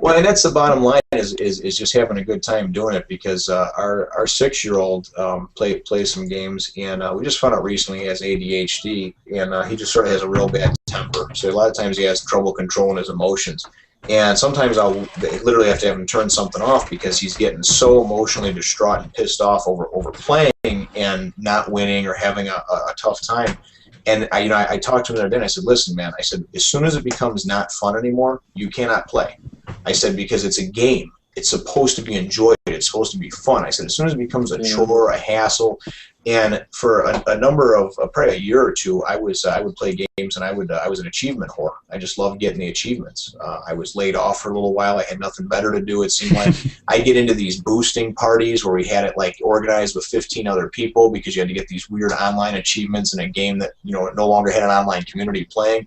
Well, and that's the bottom line is just having a good time doing it, because our 6-year-old plays some games, and we just found out recently he has ADHD, and he just sort of has a real bad temper. So a lot of times he has trouble controlling his emotions. And sometimes I'll literally have to have him turn something off because he's getting so emotionally distraught and pissed off over playing and not winning or having a tough time. And I talked to him the other day and I said, listen, man, I said, as soon as it becomes not fun anymore, you cannot play. I said, because it's a game. It's supposed to be enjoyed. It's supposed to be fun. I said, as soon as it becomes a chore, a hassle, and for a number of probably a year or two, I would play games, and I was an achievement whore. I just loved getting the achievements. I was laid off for a little while. I had nothing better to do. It seemed like I'd get into these boosting parties where we had it like organized with 15 other people, because you had to get these weird online achievements in a game that no longer had an online community playing.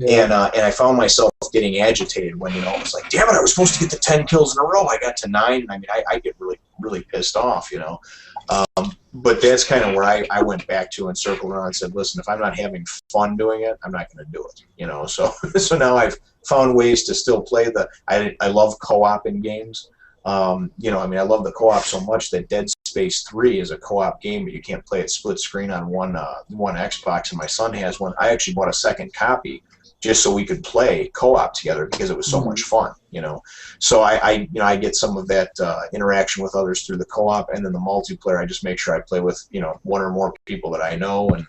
And I found myself getting agitated when it was like, damn it, I was supposed to get to 10 kills in a row. I got to 9. And I mean, I get really pissed off, But that's kind of where I went back to and circled around and said, listen, if I'm not having fun doing it, I'm not going to do it, So now I've found ways to still play I love co-op in games. I love the co-op so much that Dead Space 3 is a co-op game, but you can't play it split screen on one Xbox, and my son has one. I actually bought a second copy just so we could play co-op together because it was so much fun, So I get some of that interaction with others through the co-op, and then the multiplayer, I just make sure I play with, one or more people that I know, and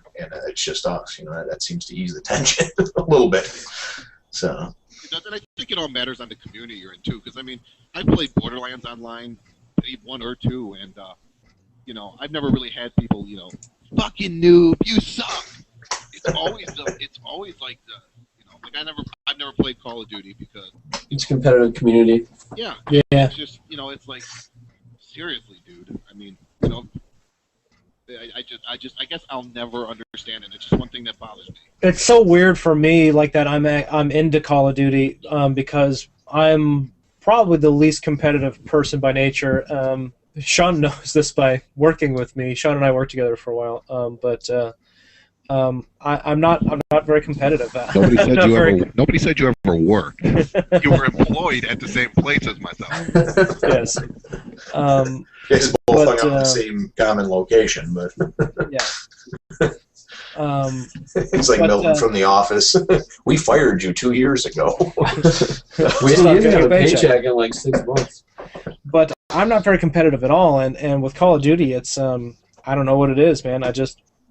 it's just us, that seems to ease the tension a little bit. So. It does, and I think it all matters on the community you're in, too, because, I've played Borderlands online, played 1 or 2, and, I've never really had people, fucking noob, you suck. It's always like the, I've never played Call of Duty because it's a competitive community. Yeah. It's just it's like, seriously, dude. I guess I'll never understand it. It's just one thing that bothers me. It's so weird for me, like that. I'm into Call of Duty because I'm probably the least competitive person by nature. Sean knows this by working with me. Sean and I worked together for a while, but. I'm not very competitive. Nobody said you ever worked. You were employed at the same place as myself. Yes. You guys both hung out in the same common location, but yeah. It's like Milton from The Office. We fired you 2 years ago. We didn't get a paycheck in like 6 months. But I'm not very competitive at all, and with Call of Duty, it's I don't know what it is, man.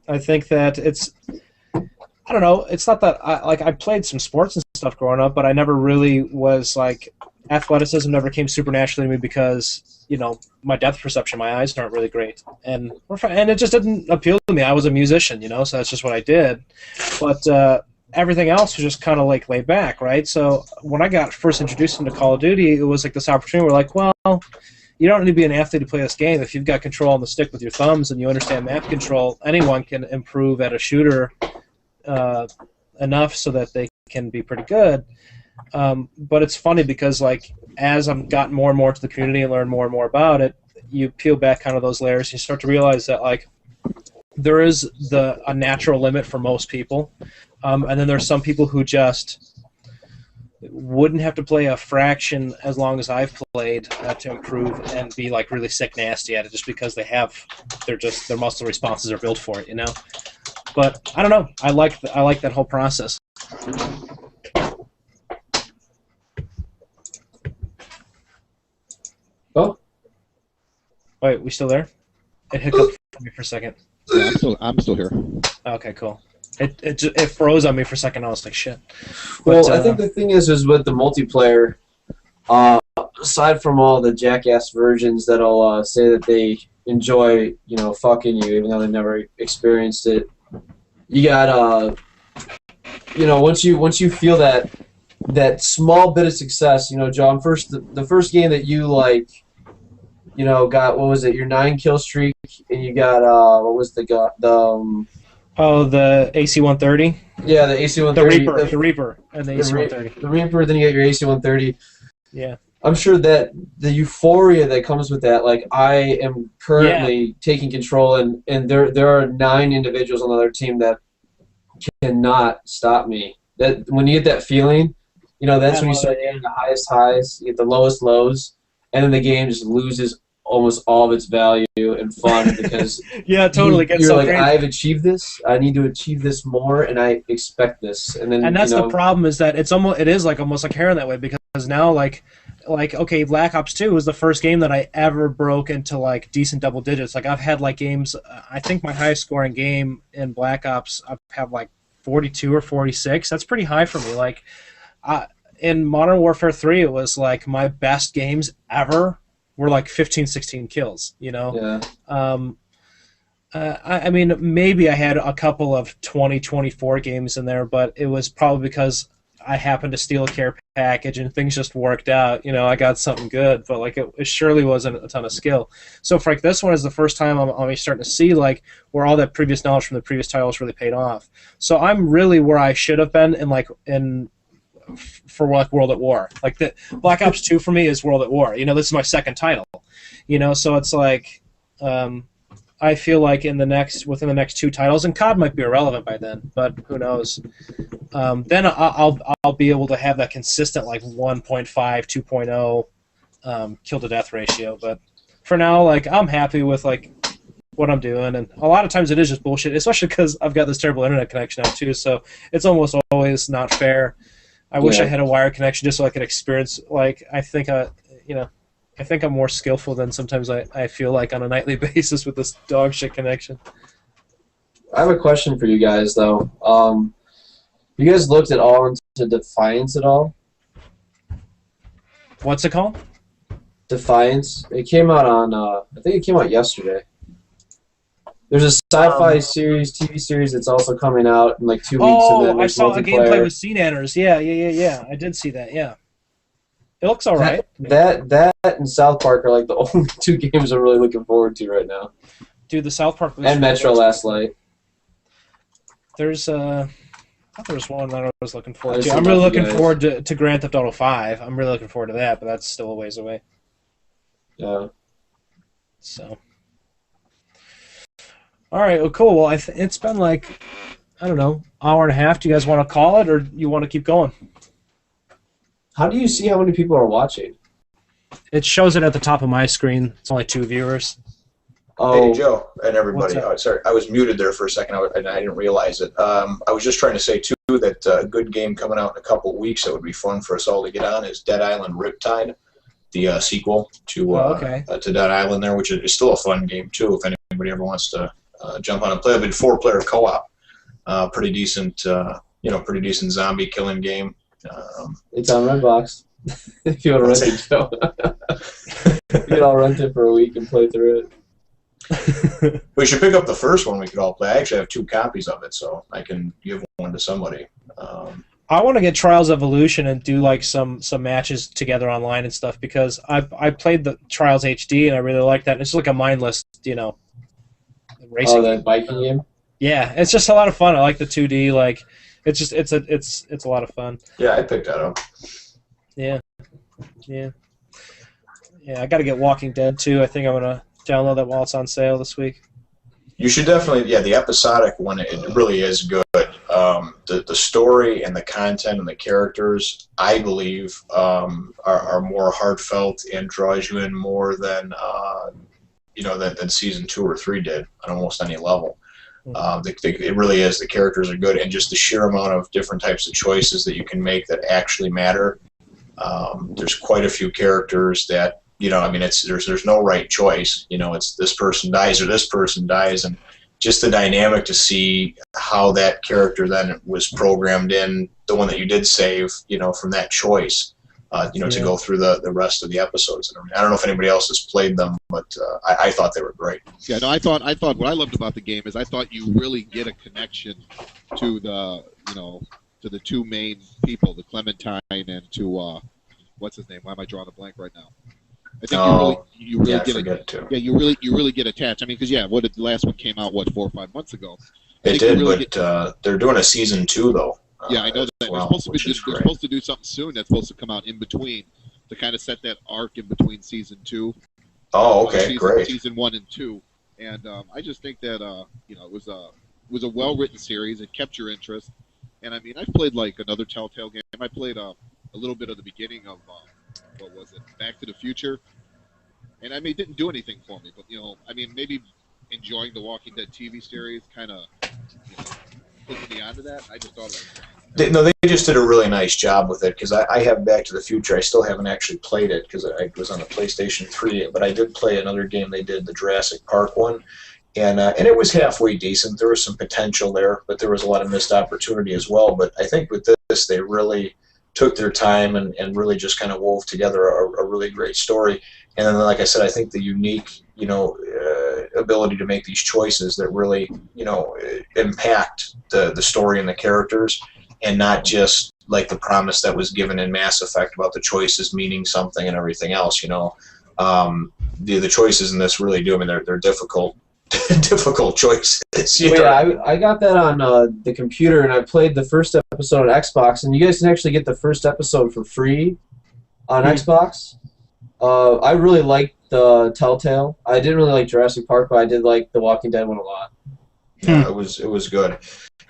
I think that it's, I don't know, it's not that, I played some sports and stuff growing up, but I never really was, athleticism never came supernaturally to me because, my depth perception, my eyes aren't really great. And it just didn't appeal to me. I was a musician, so that's just what I did. But everything else was just kind of, laid back, right? So when I got first introduced into Call of Duty, it was, this opportunity where, well, you don't need to be an athlete to play this game. If you've got control on the stick with your thumbs and you understand map control, anyone can improve at a shooter enough so that they can be pretty good. But it's funny because, as I've gotten more and more to the community and learn more and more about it, you peel back kind of those layers and you start to realize that, there is a natural limit for most people. And then there's some people who just wouldn't have to play a fraction as long as I've played to improve and be really sick nasty at it, just because their muscle responses are built for it, But I don't know. I like that whole process. Oh, wait, we still there? It hiccuped for me for a second. Yeah, I'm still here. Okay, cool. It froze on me for a second. I was like, shit. Well, I think the thing is with the multiplayer, aside from all the jackass versions that'll say that they enjoy, fucking you, even though they never experienced it, you got, once you feel that small bit of success, John, the first game that you got, what was it, your 9-kill streak, and you got, what was the AC-130? Yeah, the AC-130. The Reaper, and the AC-130. The Reaper, then you got your AC-130. Yeah. I'm sure that the euphoria that comes with that, like I am currently taking control, and there are 9 individuals on the other team that cannot stop me. That when you get that feeling, that's when you start getting the highest highs, you get the lowest lows, and then the game just loses almost all of its value and fun because yeah, totally. you're like, I've achieved this, I need to achieve this more, and I expect this, and then that's the problem is that it is like almost like heroin that way because now like okay, Black Ops 2 was the first game that I ever broke into like decent double digits. Like I've had like games, I think my highest scoring game in Black Ops I've had like 42 or 46. That's pretty high for me. Like in Modern Warfare 3 it was like my best games ever were like 15, 16 kills, Yeah. I mean, maybe I had a couple of 20, 24 games in there, but it was probably because I happened to steal a care package and things just worked out. I got something good, but like it surely wasn't a ton of skill. So for like this one is the first time I'm starting to see like where all that previous knowledge from the previous titles really paid off. So I'm really where I should have been for like World at War. Like the Black Ops 2 for me is World at War. This is my second title. So it's like I feel like within the next 2 titles, and COD might be irrelevant by then, but who knows? Then I'll be able to have that consistent like 1.5, 2.0 kill to death ratio. But for now, like I'm happy with like what I'm doing, and a lot of times it is just bullshit, especially because I've got this terrible internet connection now too. So it's almost always not fair. I wish I had a wired connection just so I could experience. Like I think I'm more skillful than sometimes I feel like on a nightly basis with this dog shit connection. I have a question for you guys, though. You guys looked at all into Defiance at all? What's it called? Defiance. It came out on, I think it came out yesterday. There's a sci-fi TV series that's also coming out in like 2 weeks. And then I saw a gameplay with Sea Nanners. Yeah. I did see that, yeah. It looks all right. That and South Park are like the only 2 games I'm really looking forward to right now. Dude, the South Park and Metro Last Light. There's I thought there was one that I was looking forward to. I'm really looking forward to Grand Theft Auto 5. I'm really looking forward to that, but that's still a ways away. Yeah. So. All right. Well, cool. Well, it's been like, I don't know, hour and a half. Do you guys want to call it, or you want to keep going? How do you see how many people are watching? It shows it at the top of my screen. It's only 2 viewers. Hey, Joe, and everybody. Sorry, I was muted there for a second, and I didn't realize it. I was just trying to say, too, that a good game coming out in a couple of weeks that would be fun for us all to get on is Dead Island Riptide, the sequel to Dead Island there, which is still a fun game, too, if anybody ever wants to jump on and play. But 4-player co-op. Pretty decent zombie killing game. It's on Redbox. If you want to rent it, Joe. You can all rent it for a week and play through it. We should pick up the first one we could all play. I actually have 2 copies of it, so I can give one to somebody. I want to get Trials Evolution and do like some matches together online and stuff because I played the Trials HD and I really like that. It's like a mindless, racing. Oh, that biking game. Yeah, it's just a lot of fun. I like the 2D. Like, it's a lot of fun. Yeah, I picked that up. Yeah. I got to get Walking Dead too. I think I'm gonna download that while it's on sale this week. You should definitely, the episodic one, it really is good. The story and the content and the characters, I believe, are more heartfelt and draws you in more than than season 2 or 3 did on almost any level. It really is. The characters are good, and just the sheer amount of different types of choices that you can make that actually matter. There's quite a few characters that, there's no right choice. It's this person dies or this person dies, and just the dynamic to see how that character then was programmed in, the one that you did save, from that choice, to go through the rest of the episodes. I don't know if anybody else has played them, but I thought they were great. Yeah, no, I thought what I loved about the game is I thought you really get a connection to the, to the 2 main people, the Clementine and to, what's his name? Why am I drawing a blank right now? I think you really get attached. I mean, because the last one came out 4 or 5 months ago. It did, but they're doing a season 2 though. Yeah, I know that. They're supposed to do something soon. That's supposed to come out in between. to kind of set that arc in between season 2. Oh, okay, great. Season 1 and 2, and I just think that it was a well-written series. It kept your interest, and I mean, I've played like another Telltale game. I played a little bit of the beginning of what was it, Back to the Future, and I mean, it didn't do anything for me, but I mean, maybe enjoying the Walking Dead TV series kind of put me onto that. I just thought it was. No, they just did a really nice job with it, because I have Back to the Future. I still haven't actually played it because I was on the PlayStation 3, but I did play another game they did, the Jurassic Park one, and it was halfway decent. There was some potential there, but there was a lot of missed opportunity as well. But I think with this, they really took their time and really just kind of wove together a really great story. And then, like I said, I think the unique, ability to make these choices that really, impact the story and the characters, and not just like the promise that was given in Mass Effect about the choices meaning something and everything else. The choices in this really do. I mean, they're difficult, difficult choices. Yeah, I got that on the computer, and I played the first episode on Xbox, and you guys can actually get the first episode for free on Xbox. I really liked the Telltale. I didn't really like Jurassic Park, but I did like the Walking Dead one a lot. Yeah, it was good.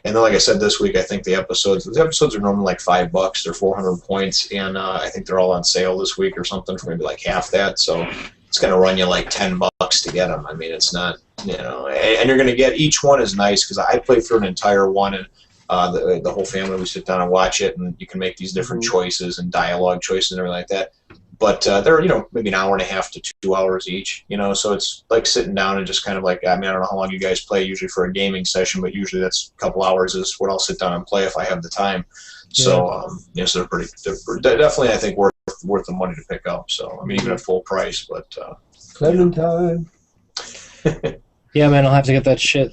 And then, like I said, this week I think the episodes are normally like $5. They're 400 points, and I think they're all on sale this week or something for maybe like half that. So it's going to run you like $10 to get them. I mean, it's not, and you're going to get, each one is nice, because I played through an entire one, and the whole family, we sit down and watch it, and you can make these different choices and dialogue choices and everything like that. But they're, maybe an hour and a half to 2 hours each, so it's like sitting down and just kind of like, I mean, I don't know how long you guys play usually for a gaming session, but usually that's a couple hours is what I'll sit down and play if I have the time. So, so they're definitely, I think, worth the money to pick up. So, I mean, even at full price, but... Clementine. Yeah, man, I'll have to get that shit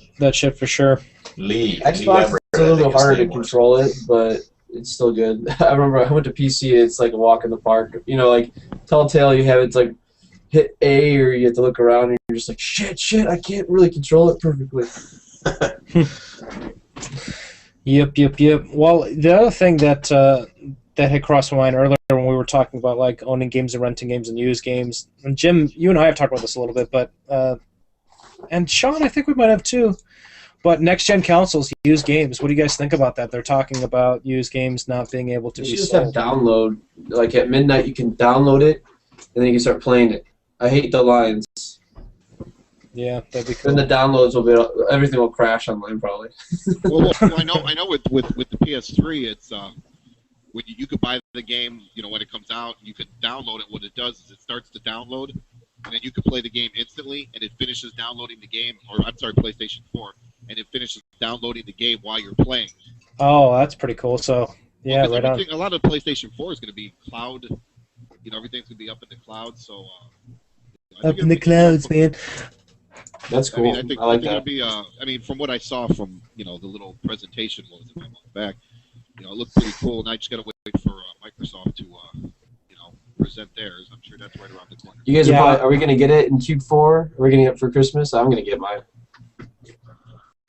for sure. Xbox is a little bit harder to control it, but... it's still good. I remember I went to PC, it's like a walk in the park. Like Telltale, you have it's like hit A, or you have to look around and you're just like, shit, I can't really control it perfectly. Yep. Well, the other thing that had crossed my mind earlier when we were talking about like owning games and renting games and used games, and Jim, you and I have talked about this a little bit, but and Sean, I think we might have too. But next-gen consoles use games. What do you guys think about that? They're talking about used games not being able to be sold. You just have download. Like at midnight, you can download it, and then you can start playing it. I hate the lines. Yeah, that'd be cool. Then the downloads will be, everything will crash online probably. well, I know with the PS3, it's when you could buy the game, when it comes out, you could download it. What it does is it starts to download, and then you can play the game instantly, and it finishes downloading the game. Or I'm sorry, PlayStation 4. And it finishes downloading the game while you're playing. Oh, that's pretty cool. So, yeah, right on. A lot of PlayStation 4 is going to be cloud. Everything's going to be up in the cloud. So, up in the clouds, man. That's cool. I think that. It'll be. From what I saw from the little presentation was back, it looked pretty cool. And I just got to wait for Microsoft to present theirs. I'm sure that's right around the corner. You guys are we going to get it in Q4? Are we getting it for Christmas? I'm going to get mine.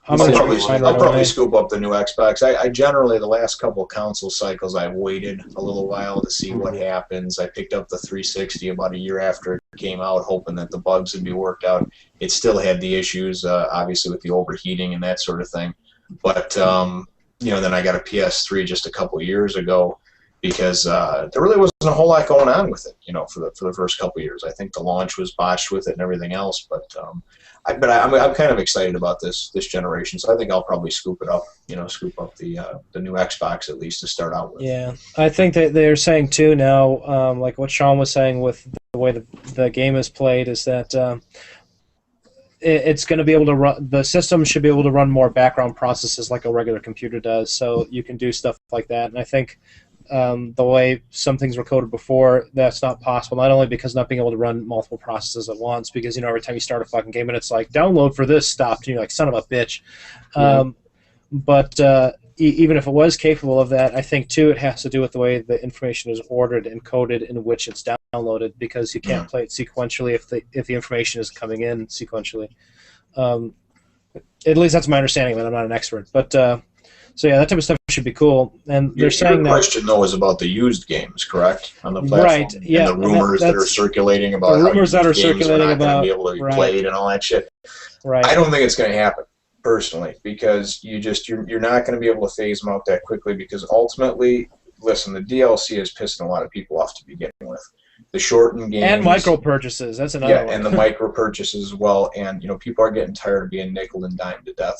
I'll probably scoop up the new Xbox. I generally, the last couple of console cycles, I've waited a little while to see what happens. I picked up the 360 about a year after it came out, hoping that the bugs would be worked out. It still had the issues, obviously, with the overheating and that sort of thing. But, then I got a PS3 just a couple of years ago, because there really wasn't a whole lot going on with it, for the first couple of years. I think the launch was botched with it and everything else, but I'm kind of excited about this generation, so I think I'll probably scoop it up, scoop up the new Xbox at least to start out with. Yeah, I think that they're saying too now, like what Sean was saying with the way the game is played, is that it's going to be able to run. The system should be able to run more background processes like a regular computer does, so you can do stuff like that. And I think the way some things were coded before, that's not possible. Not only because not being able to run multiple processes at once, because every time you start a fucking game and it's like download for this stopped, and you're like, son of a bitch. Yeah. But even if it was capable of that, I think too it has to do with the way the information is ordered and coded in which it's downloaded, because you can't play it sequentially if the information is coming in sequentially. At least that's my understanding of it. I'm not an expert, but. So yeah, that type of stuff should be cool. And they're saying your question though is about the used games, correct? On the platform, right? Yeah, and the rumors that are circulating about the rumors that are games circulating are not going to about be able to be played and all that shit. Right. I don't think it's going to happen personally, because you're not going to be able to phase them out that quickly, because ultimately, listen, the DLC is pissing a lot of people off to begin with. The shortened games and micro purchases. That's another one. and the micro purchases as well. And people are getting tired of being nickel and dimed to death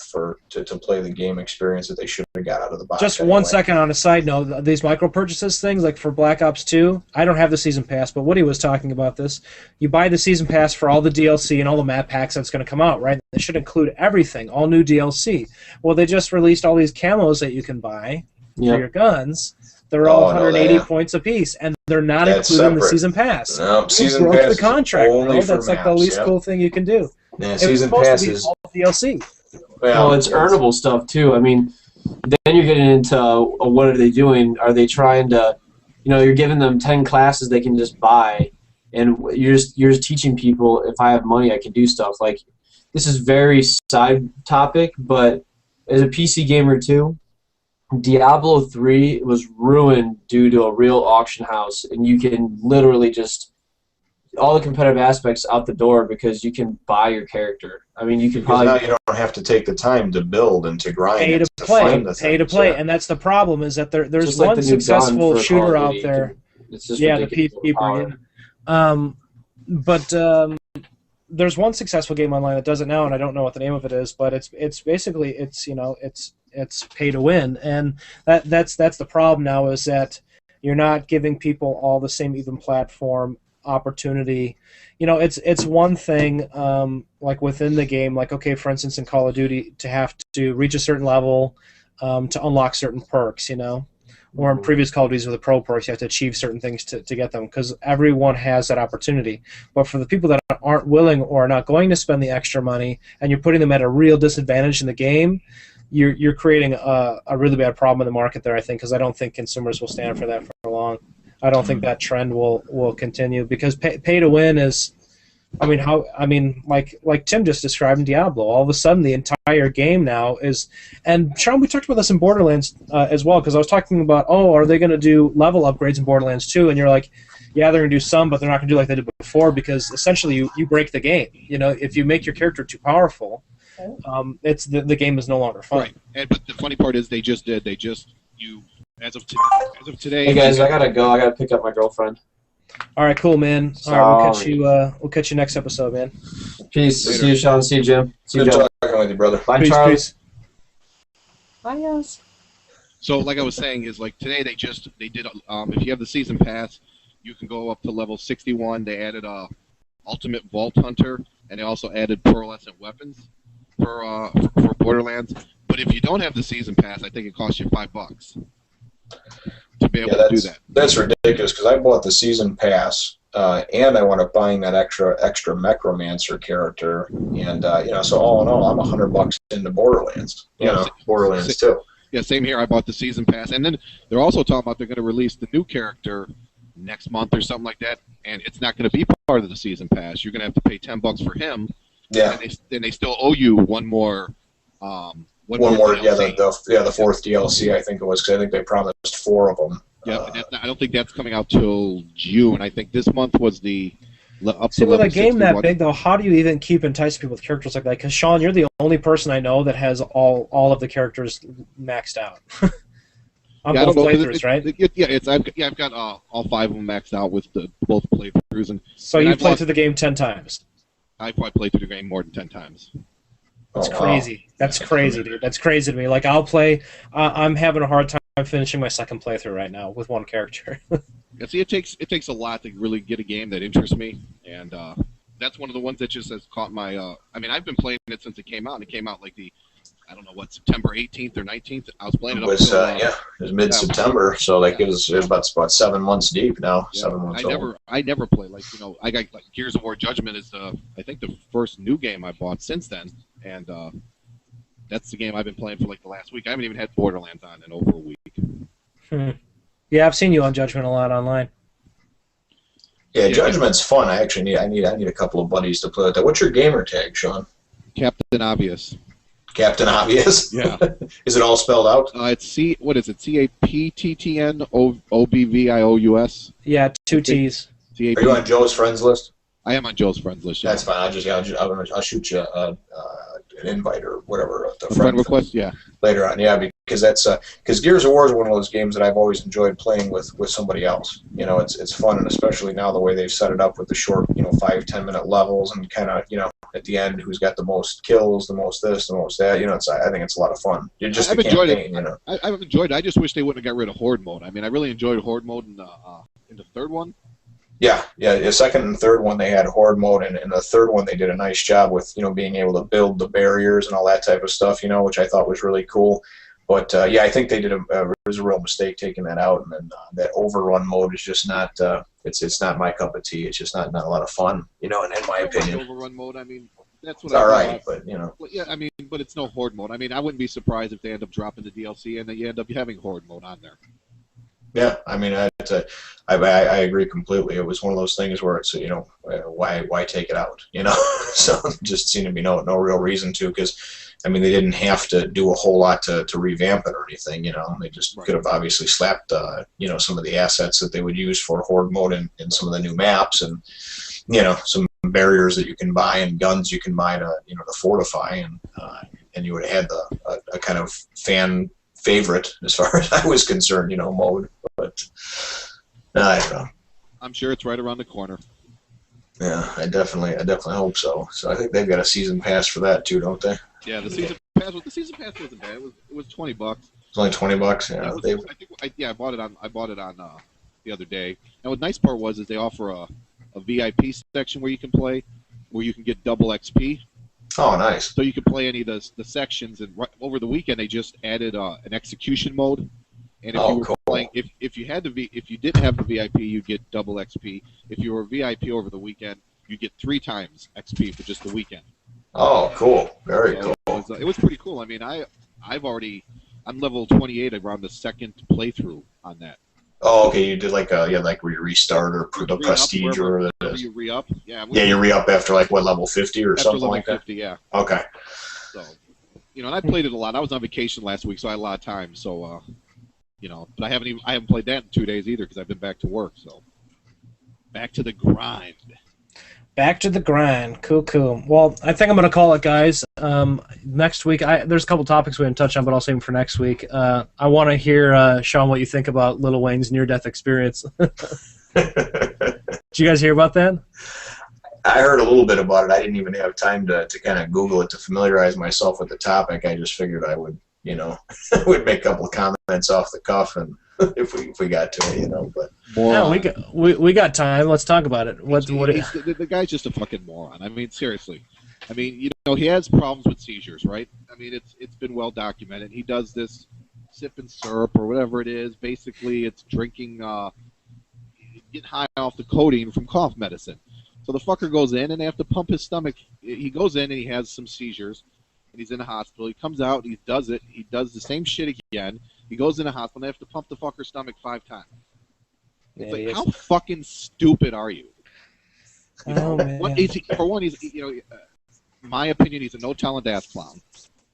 to play the game experience that they should have got out of the box. Just 1 second on a side note, these micro purchases things, like for Black Ops 2, I don't have the season pass, but Woody was talking about this. You buy the season pass for all the DLC and all the map packs that's going to come out, right? It should include everything, all new DLC. Well, they just released all these camos that you can buy for your guns. They're all 180 points apiece, and they're not including the season pass. No, season pass the contract, only for that's like the least cool thing you can do. Yeah, season pass is all DLC. Well, it's earnable stuff too. I mean, then you're getting into what are they doing? Are they trying to, you're giving them 10 classes they can just buy, and you're just teaching people, if I have money, I can do stuff. Like, this is very side topic, but as a PC gamer too, Diablo 3 was ruined due to a real auction house, and you can literally just all the competitive aspects out the door because you can buy your character. I mean, you can probably now you don't have to take the time to build and to grind. Pay to play, and that's the problem. Is that there's one successful shooter out there. It's just the Peacekeeper. But there's one successful game online that does it now, and I don't know what the name of it is, but it's basically it's pay to win, and that's the problem now, is that you're not giving people all the same even platform opportunity. It's one thing like within the game, like, okay, for instance, in Call of Duty, to have to reach a certain level to unlock certain perks, or in previous Call of Duties with the pro perks, you have to achieve certain things to get them, because everyone has that opportunity. But for the people that aren't willing or are not going to spend the extra money, and you're putting them at a real disadvantage in the game, you're creating a really bad problem in the market there, I think, because I don't think consumers will stand for that for long. I don't think that trend will continue, because pay to win is, like Tim just described in Diablo, all of a sudden the entire game now is, and Sean, we talked about this in Borderlands as well, because I was talking about, are they going to do level upgrades in Borderlands 2? And you're like, yeah, they're going to do some, but they're not going to do like they did before, because essentially you break the game. If you make your character too powerful, it's the game is no longer fun. Right, but the funny part is as of today. Hey guys, I gotta go. I gotta pick up my girlfriend. All right, cool, man. All right, we'll catch you next episode, man. Peace. Later. See you, Sean. See you, Jim. See you, Good Joe. talking with you, brother. Bye, peace, Charles. Peace. Bye, guys. So, like I was saying, is like today they did. If you have the season pass, you can go up to level 61. They added Ultimate Vault Hunter, and they also added pearlescent weapons for Borderlands. But if you don't have the season pass, I think it costs you $5 to be able to do that. That's ridiculous, because I bought the season pass, and I wound up buying that extra Necromancer character, and so all in all, I'm $100 into Borderlands. Borderlands 2. Yeah, same here. I bought the season pass, and then they're also talking about they're going to release the new character next month or something like that, and it's not going to be part of the season pass. You're going to have to pay $10 for him. Yeah. And they still owe you one more. One more, the fourth DLC, I think it was, because I think they promised 4 of them. Yeah, I don't think that's coming out till June. I think this month was the up See, to with a game 61. that big, though, how do you even keep enticing people with characters like that? Because, Sean, you're the only person I know that has all of the characters maxed out. On both playthroughs, right? I've got all 5 of them maxed out with both playthroughs. So you've played through the game 10 times? I've probably played through the game more than 10 times. That's crazy. That's crazy, dude. That's crazy to me. Like, I'll play. I'm having a hard time finishing my second playthrough right now with one character. Yeah, see, it takes a lot to really get a game that interests me, and that's one of the ones that just has caught my. I've been playing it since it came out, and it came out like September 18th or 19th. I was playing it. It was mid-September, so it was about 7 months deep now. Yeah, 7 months old. I never play I got Gears of War Judgment is I think the first new game I bought since then. And that's the game I've been playing for the last week. I haven't even had Borderlands on in over a week. Yeah, I've seen you on Judgment a lot online. Yeah, Judgment's fun. I actually need a couple of buddies to play with that. What's your gamer tag, Sean? Captain Obvious. Captain Obvious. Yeah. Is it all spelled out? It's what is it? CAPTTN OBVIOUS. Yeah, 2 T's. Are you on Joe's friends list? I am on Joe's friends list. Yeah. That's fine. I'll shoot you an invite or whatever. A friend request. Yeah. Later on, yeah, because because Gears of War is one of those games that I've always enjoyed playing with somebody else. You know, it's fun, and especially now the way they've set it up with the short, 5-10 minute levels, and kind of, at the end, who's got the most kills, the most this, the most that. I think it's a lot of fun. I've enjoyed it. I've enjoyed it. I just wish they wouldn't have got rid of Horde mode. I mean, I really enjoyed Horde mode in the third one. Yeah. The second and third one they had Horde mode, and in the third one they did a nice job with being able to build the barriers and all that type of stuff, which I thought was really cool. But I think they did it was a real mistake taking that out, and then that overrun mode is just not it's not my cup of tea. It's just not a lot of fun, in my opinion. Overrun mode, I mean, that's what it's all right, but Well, yeah, I mean, but it's no Horde mode. I mean, I wouldn't be surprised if they end up dropping the DLC and then you end up having Horde mode on there. Yeah, I mean, I agree completely. It was one of those things where it's why take it out, So just seemed to be no real reason to, because I mean they didn't have to do a whole lot to revamp it or anything, They just could have obviously slapped some of the assets that they would use for Horde mode in some of the new maps, and some barriers that you can buy and guns you can buy to to fortify, and you would have had a kind of fan favorite as far as I was concerned, mode. But I don't know. I'm sure it's right around the corner. Yeah, I definitely hope so. So I think they've got a season pass for that too, don't they? Yeah, the season pass wasn't bad. It was $20. It's only $20. Yeah, I bought it on the other day. And what the nice part was is they offer a VIP section where you can play, where you can get double XP. Oh, nice. So you could play any of the sections, and over the weekend they just added an execution mode. And if you were playing, if you didn't have the VIP, you'd get double XP. If you were a VIP over the weekend, you get 3 times XP for just the weekend. Oh, cool! Very cool. It was pretty cool. I mean, I'm level 28 around the second playthrough on that. Oh, okay. You did like where you restart or the prestige or whatever it is. You re-up. Yeah, you re-up after level 50 or something like that. 50, yeah. Okay. So, and I played it a lot. I was on vacation last week, so I had a lot of time. So, but I haven't played that in 2 days either because I've been back to work. So, back to the grind. Back to the grind. Cool. Well, I think I'm going to call it, guys. Next week, there's a couple topics we didn't touch on, but I'll save them for next week. I want to hear, Sean, what you think about Lil Wayne's near-death experience. Did you guys hear about that? I heard a little bit about it. I didn't even have time to kind of Google it to familiarize myself with the topic. I just figured I would, would make a couple of comments off the cuff, and if we got to it, but we got time. Let's talk about it. The guy's just a fucking moron. I mean, seriously. I mean, he has problems with seizures, right? I mean, it's been well documented. He does this sipping syrup or whatever it is. Basically, it's drinking, getting high off the codeine from cough medicine. So the fucker goes in and they have to pump his stomach. He goes in and he has some seizures, and he's in the hospital. He comes out and he does it. He does the same shit again. He goes in the hospital and they have to pump the fucker's stomach 5 times. It's how fucking stupid are you? Man. For one, he's my opinion, he's a no talent ass clown.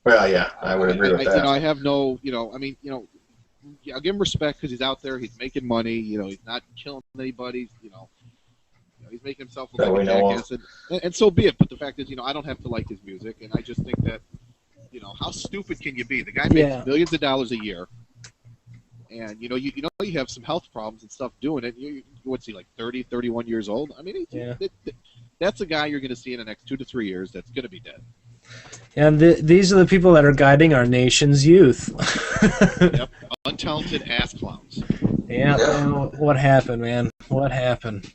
Well, yeah, I would agree with that. I have no, I'll give him respect because he's out there, he's making money, he's not killing anybody, he's making himself look like a jackass, and so be it. But the fact is, I don't have to like his music, and I just think that, how stupid can you be? The guy makes millions of dollars a year, and you have some health problems and stuff doing it. What's he, like 30, 31 years old? I mean, that's a guy you're going to see in the next 2 to 3 years that's going to be dead. And these are the people that are guiding our nation's youth. Yep, untalented ass clowns. Yeah. What happened, man? What happened?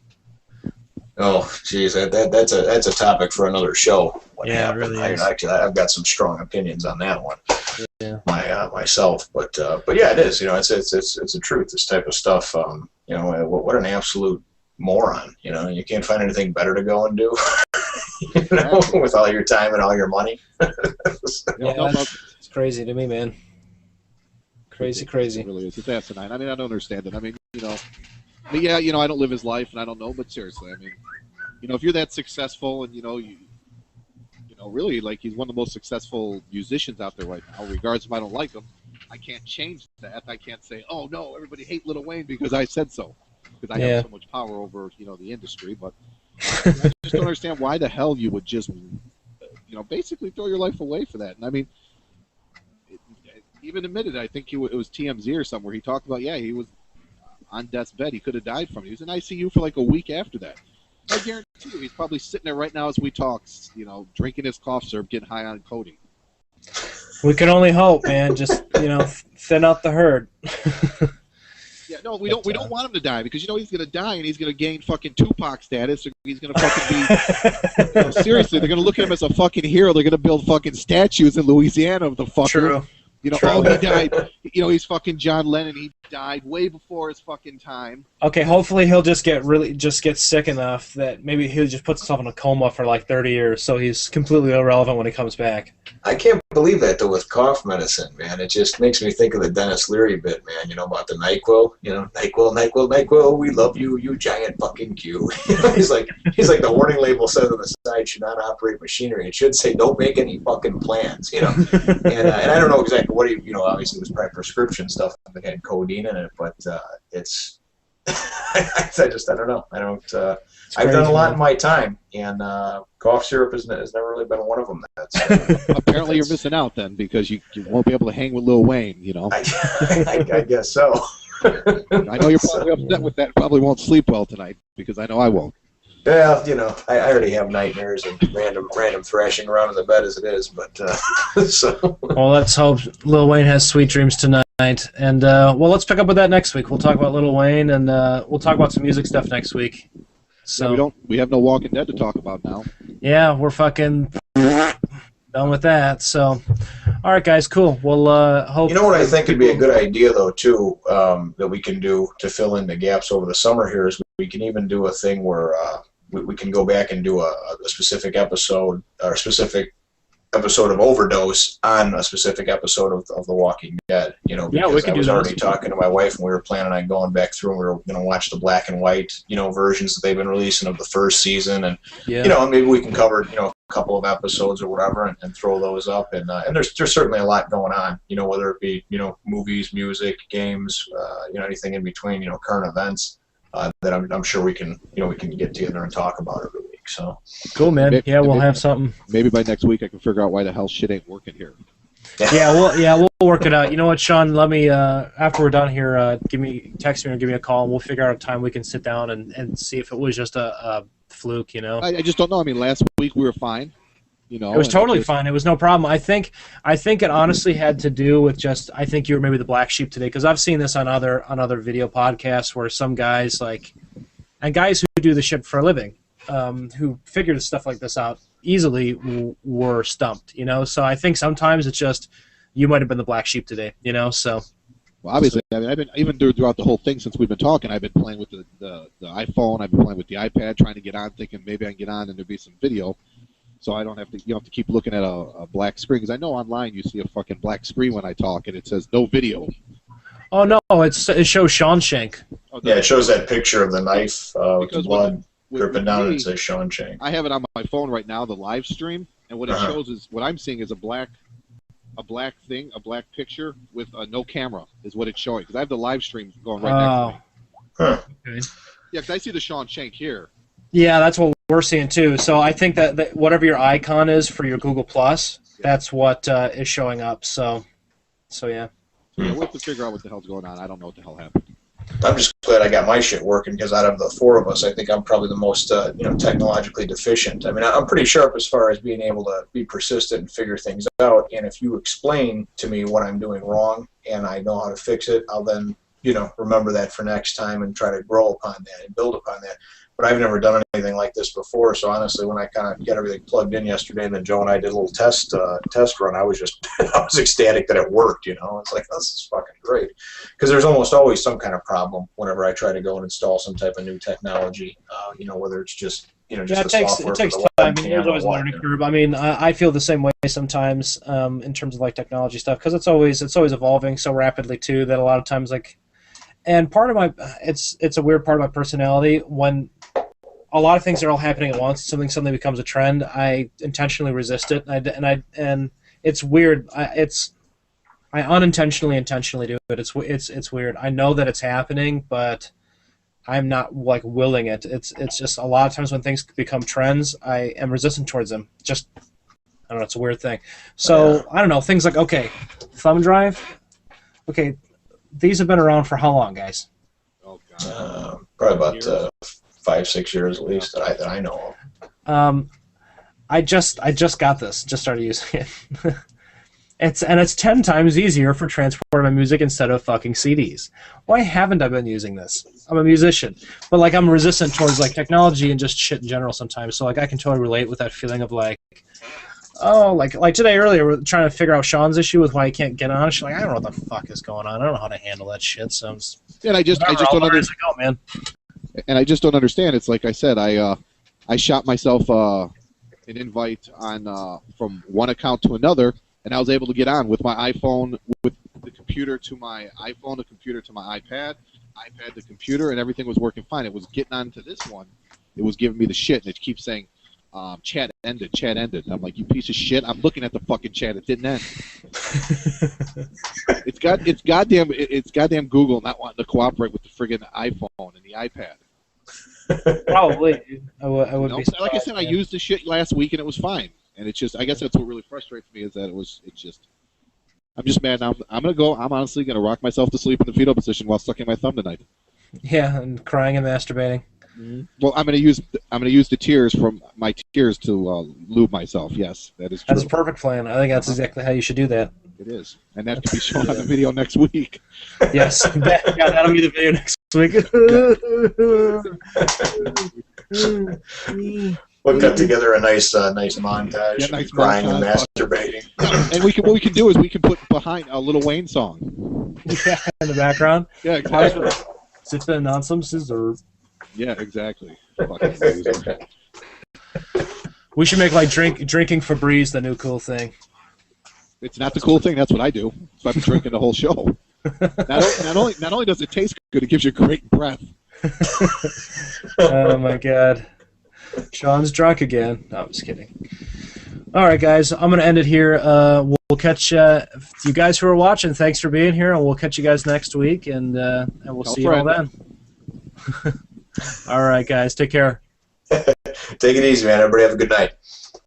Oh, geez, that's a topic for another show. It really is. Actually, I've got some strong opinions on that one. Yeah. Myself, but yeah, it is. It's the truth. This type of stuff. What an absolute moron. You can't find anything better to go and do. With all your time and all your money. It's crazy to me, man. Crazy. It really is. It's asinine. I mean, I don't understand it. I mean, yeah, I don't live his life, and I don't know. But seriously, I mean, if you're that successful, and really, like, he's one of the most successful musicians out there right now. Regardless if I don't like him, I can't change that. I can't say, oh no, everybody hate Lil Wayne because I said so, because I have so much power over the industry. But I just don't understand why the hell you would just basically throw your life away for that. And I mean, even admitted, I think it was TMZ or somewhere, he talked about, he was on death's bed. He could have died from it. He was in ICU for like a week after that. I guarantee you, he's probably sitting there right now as we talk, drinking his cough syrup, getting high on codeine. We can only hope, man. Just thin out the herd. We don't want him to die because he's going to die and he's going to gain fucking Tupac status. Or he's going to fucking be. Seriously, they're going to look at him as a fucking hero. They're going to build fucking statues in Louisiana of the fucker. True. He died. He's fucking John Lennon. He died way before his fucking time. Okay, hopefully he'll just get sick enough that maybe he'll just put himself in a coma for like 30 years, so he's completely irrelevant when he comes back. I can't believe that though with cough medicine, man. It just makes me think of the Dennis Leary bit, man. About the NyQuil. NyQuil, we love you, you giant fucking Q. He's like the warning label says on the side, should not operate machinery. It should say don't make any fucking plans. And I don't know exactly what obviously it was probably prescription stuff that had codeine in it, but it's I don't know. I've done a lot in my time, and cough syrup has never really been one of them. Apparently you're missing out then, because you won't be able to hang with Lil Wayne. I guess so. I know you're probably upset with that. Probably won't sleep well tonight, because I know I won't. Well, I already have nightmares and random thrashing around in the bed as it is, but so. Well, let's hope Lil Wayne has sweet dreams tonight. And let's pick up with that next week. We'll talk about Lil Wayne, and we'll talk about some music stuff next week. So we have no Walking Dead to talk about now. Yeah, we're fucking done with that. So, all right, guys, cool. We'll hope. You know what I think would be a good idea though too, that we can do to fill in the gaps over the summer here is we can even do a thing where we can go back and do a specific episode or a specific episode of Overdose on a specific episode of The Walking Dead. Because I was already talking to my wife and we were planning on going back through and we were going to watch the black and white, versions that they've been releasing of the first season, and maybe we can cover a couple of episodes or whatever and throw those up, and there's certainly a lot going on, whether it be movies, music, games, anything in between, current events that I'm sure we can get together and talk about every week. So cool, man. We'll have something. Maybe by next week I can figure out why the hell shit ain't working here. We'll work it out. You know what, Sean? Let me after we're done here, text me or give me a call, and we'll figure out a time we can sit down and see if it was just a fluke. I just don't know. I mean, last week we were fine. It was totally fine. It was no problem. I think it honestly had to do with I think you were maybe the black sheep today, because I've seen this on other video podcasts where some guys guys who do the shit for a living, who figure stuff like this out easily were stumped. So I think sometimes it's just you might have been the black sheep today. So. Well, obviously, I mean, I've been even throughout the whole thing since we've been talking. I've been playing with the iPhone. I've been playing with the iPad, trying to get on, thinking maybe I can get on and there'll be some video. So I don't have to. You don't have to keep looking at a black screen, because I know online you see a fucking black screen when I talk and it says no video. Oh no! It shows Sean Shank. Oh, yeah, it shows that picture of the knife with the blood dripping down, and it says Sean Shank. I have it on my phone right now, the live stream, and what it shows is what I'm seeing is a black picture with no camera is what it's showing, because I have the live stream going right next to me. Okay. Yeah, because I see the Sean Shank here. Yeah, that's what we're seeing too. So I think that whatever your icon is for your Google Plus, that's what is showing up. So yeah. We'll have to figure out what the hell's going on. I don't know what the hell happened. I'm just glad I got my shit working, because out of the four of us, I think I'm probably the most technologically deficient. I mean, I'm pretty sharp as far as being able to be persistent and figure things out. And if you explain to me what I'm doing wrong and I know how to fix it, I'll then remember that for next time and try to grow upon that and build upon that. But I've never done anything like this before, so honestly, when I kind of got everything plugged in yesterday, and then Joe and I did a little test run, I was ecstatic that it worked. It's like, this is fucking great, because there's almost always some kind of problem whenever I try to go and install some type of new technology. Whether it's just it takes time. I mean, there's always a learning curve. I mean, I feel the same way sometimes in terms of like technology stuff, because it's always evolving so rapidly too that a lot of times and part of it's a weird part of my personality when a lot of things are all happening at once. Something suddenly becomes a trend. I intentionally resist it, and it's weird. I unintentionally intentionally do it. It's weird. I know that it's happening, but I'm not like willing it. It's just a lot of times when things become trends, I am resistant towards them. Just I don't know. It's a weird thing. So I don't know things like thumb drive. Okay, these have been around for how long, guys? Oh God. Probably about 5-6 years at least that I know of. I just got this. Just started using it. It's 10 times easier for transporting my music instead of fucking CDs. Why haven't I been using this? I'm a musician, but like I'm resistant towards like technology and just shit in general sometimes. So like I can totally relate with that feeling of like, oh, like today earlier we're trying to figure out Sean's issue with why he can't get on. She's like, I don't know what the fuck is going on. I don't know how to handle that shit. So I'm just, and I just don't understand. Oh, man. And I just don't understand. It's like I said, I shot myself an invite on from one account to another. And I was able to get on with my iPhone, with the computer to my iPhone, the computer to my iPad, iPad to computer, and everything was working fine. It was getting on to this one. It was giving me the shit, and it keeps saying, chat ended, chat ended. And I'm like, you piece of shit. I'm looking at the fucking chat. It didn't end. it's goddamn Google not wanting to cooperate with the friggin' iPhone and the iPad. Probably. I would be surprised, like I said, I used the shit last week, and it was fine. And it's just, I guess that's what really frustrates me is that I'm just mad. I'm honestly gonna rock myself to sleep in the fetal position while sucking my thumb tonight. Yeah, and crying and masturbating. Mm-hmm. Well, I'm gonna use the tears from my tears to lube myself. Yes, that is true. That's a perfect plan. I think that's exactly how you should do that. It is, and that can be shown on the video next week. Yes, that'll be the video next week. We'll cut together a nice montage, nice crying and montage. masturbating. And what we can do is we can put behind a Lil Wayne song. Yeah, in the background. Yeah, exactly. Sipping on some scissors. Yeah, exactly. Fucking loser. We should make like drinking Febreze the new cool thing. It's not the cool thing. That's what I do. So I've been drinking the whole show. Not only does it taste good, it gives you great breath. Oh my god. Sean's drunk again. No, I'm just kidding. All right, guys. I'm going to end it here. We'll catch you guys who are watching. Thanks for being here, and we'll catch you guys next week, and we'll see you all then. All right, guys. Take care. Take it easy, man. Everybody have a good night.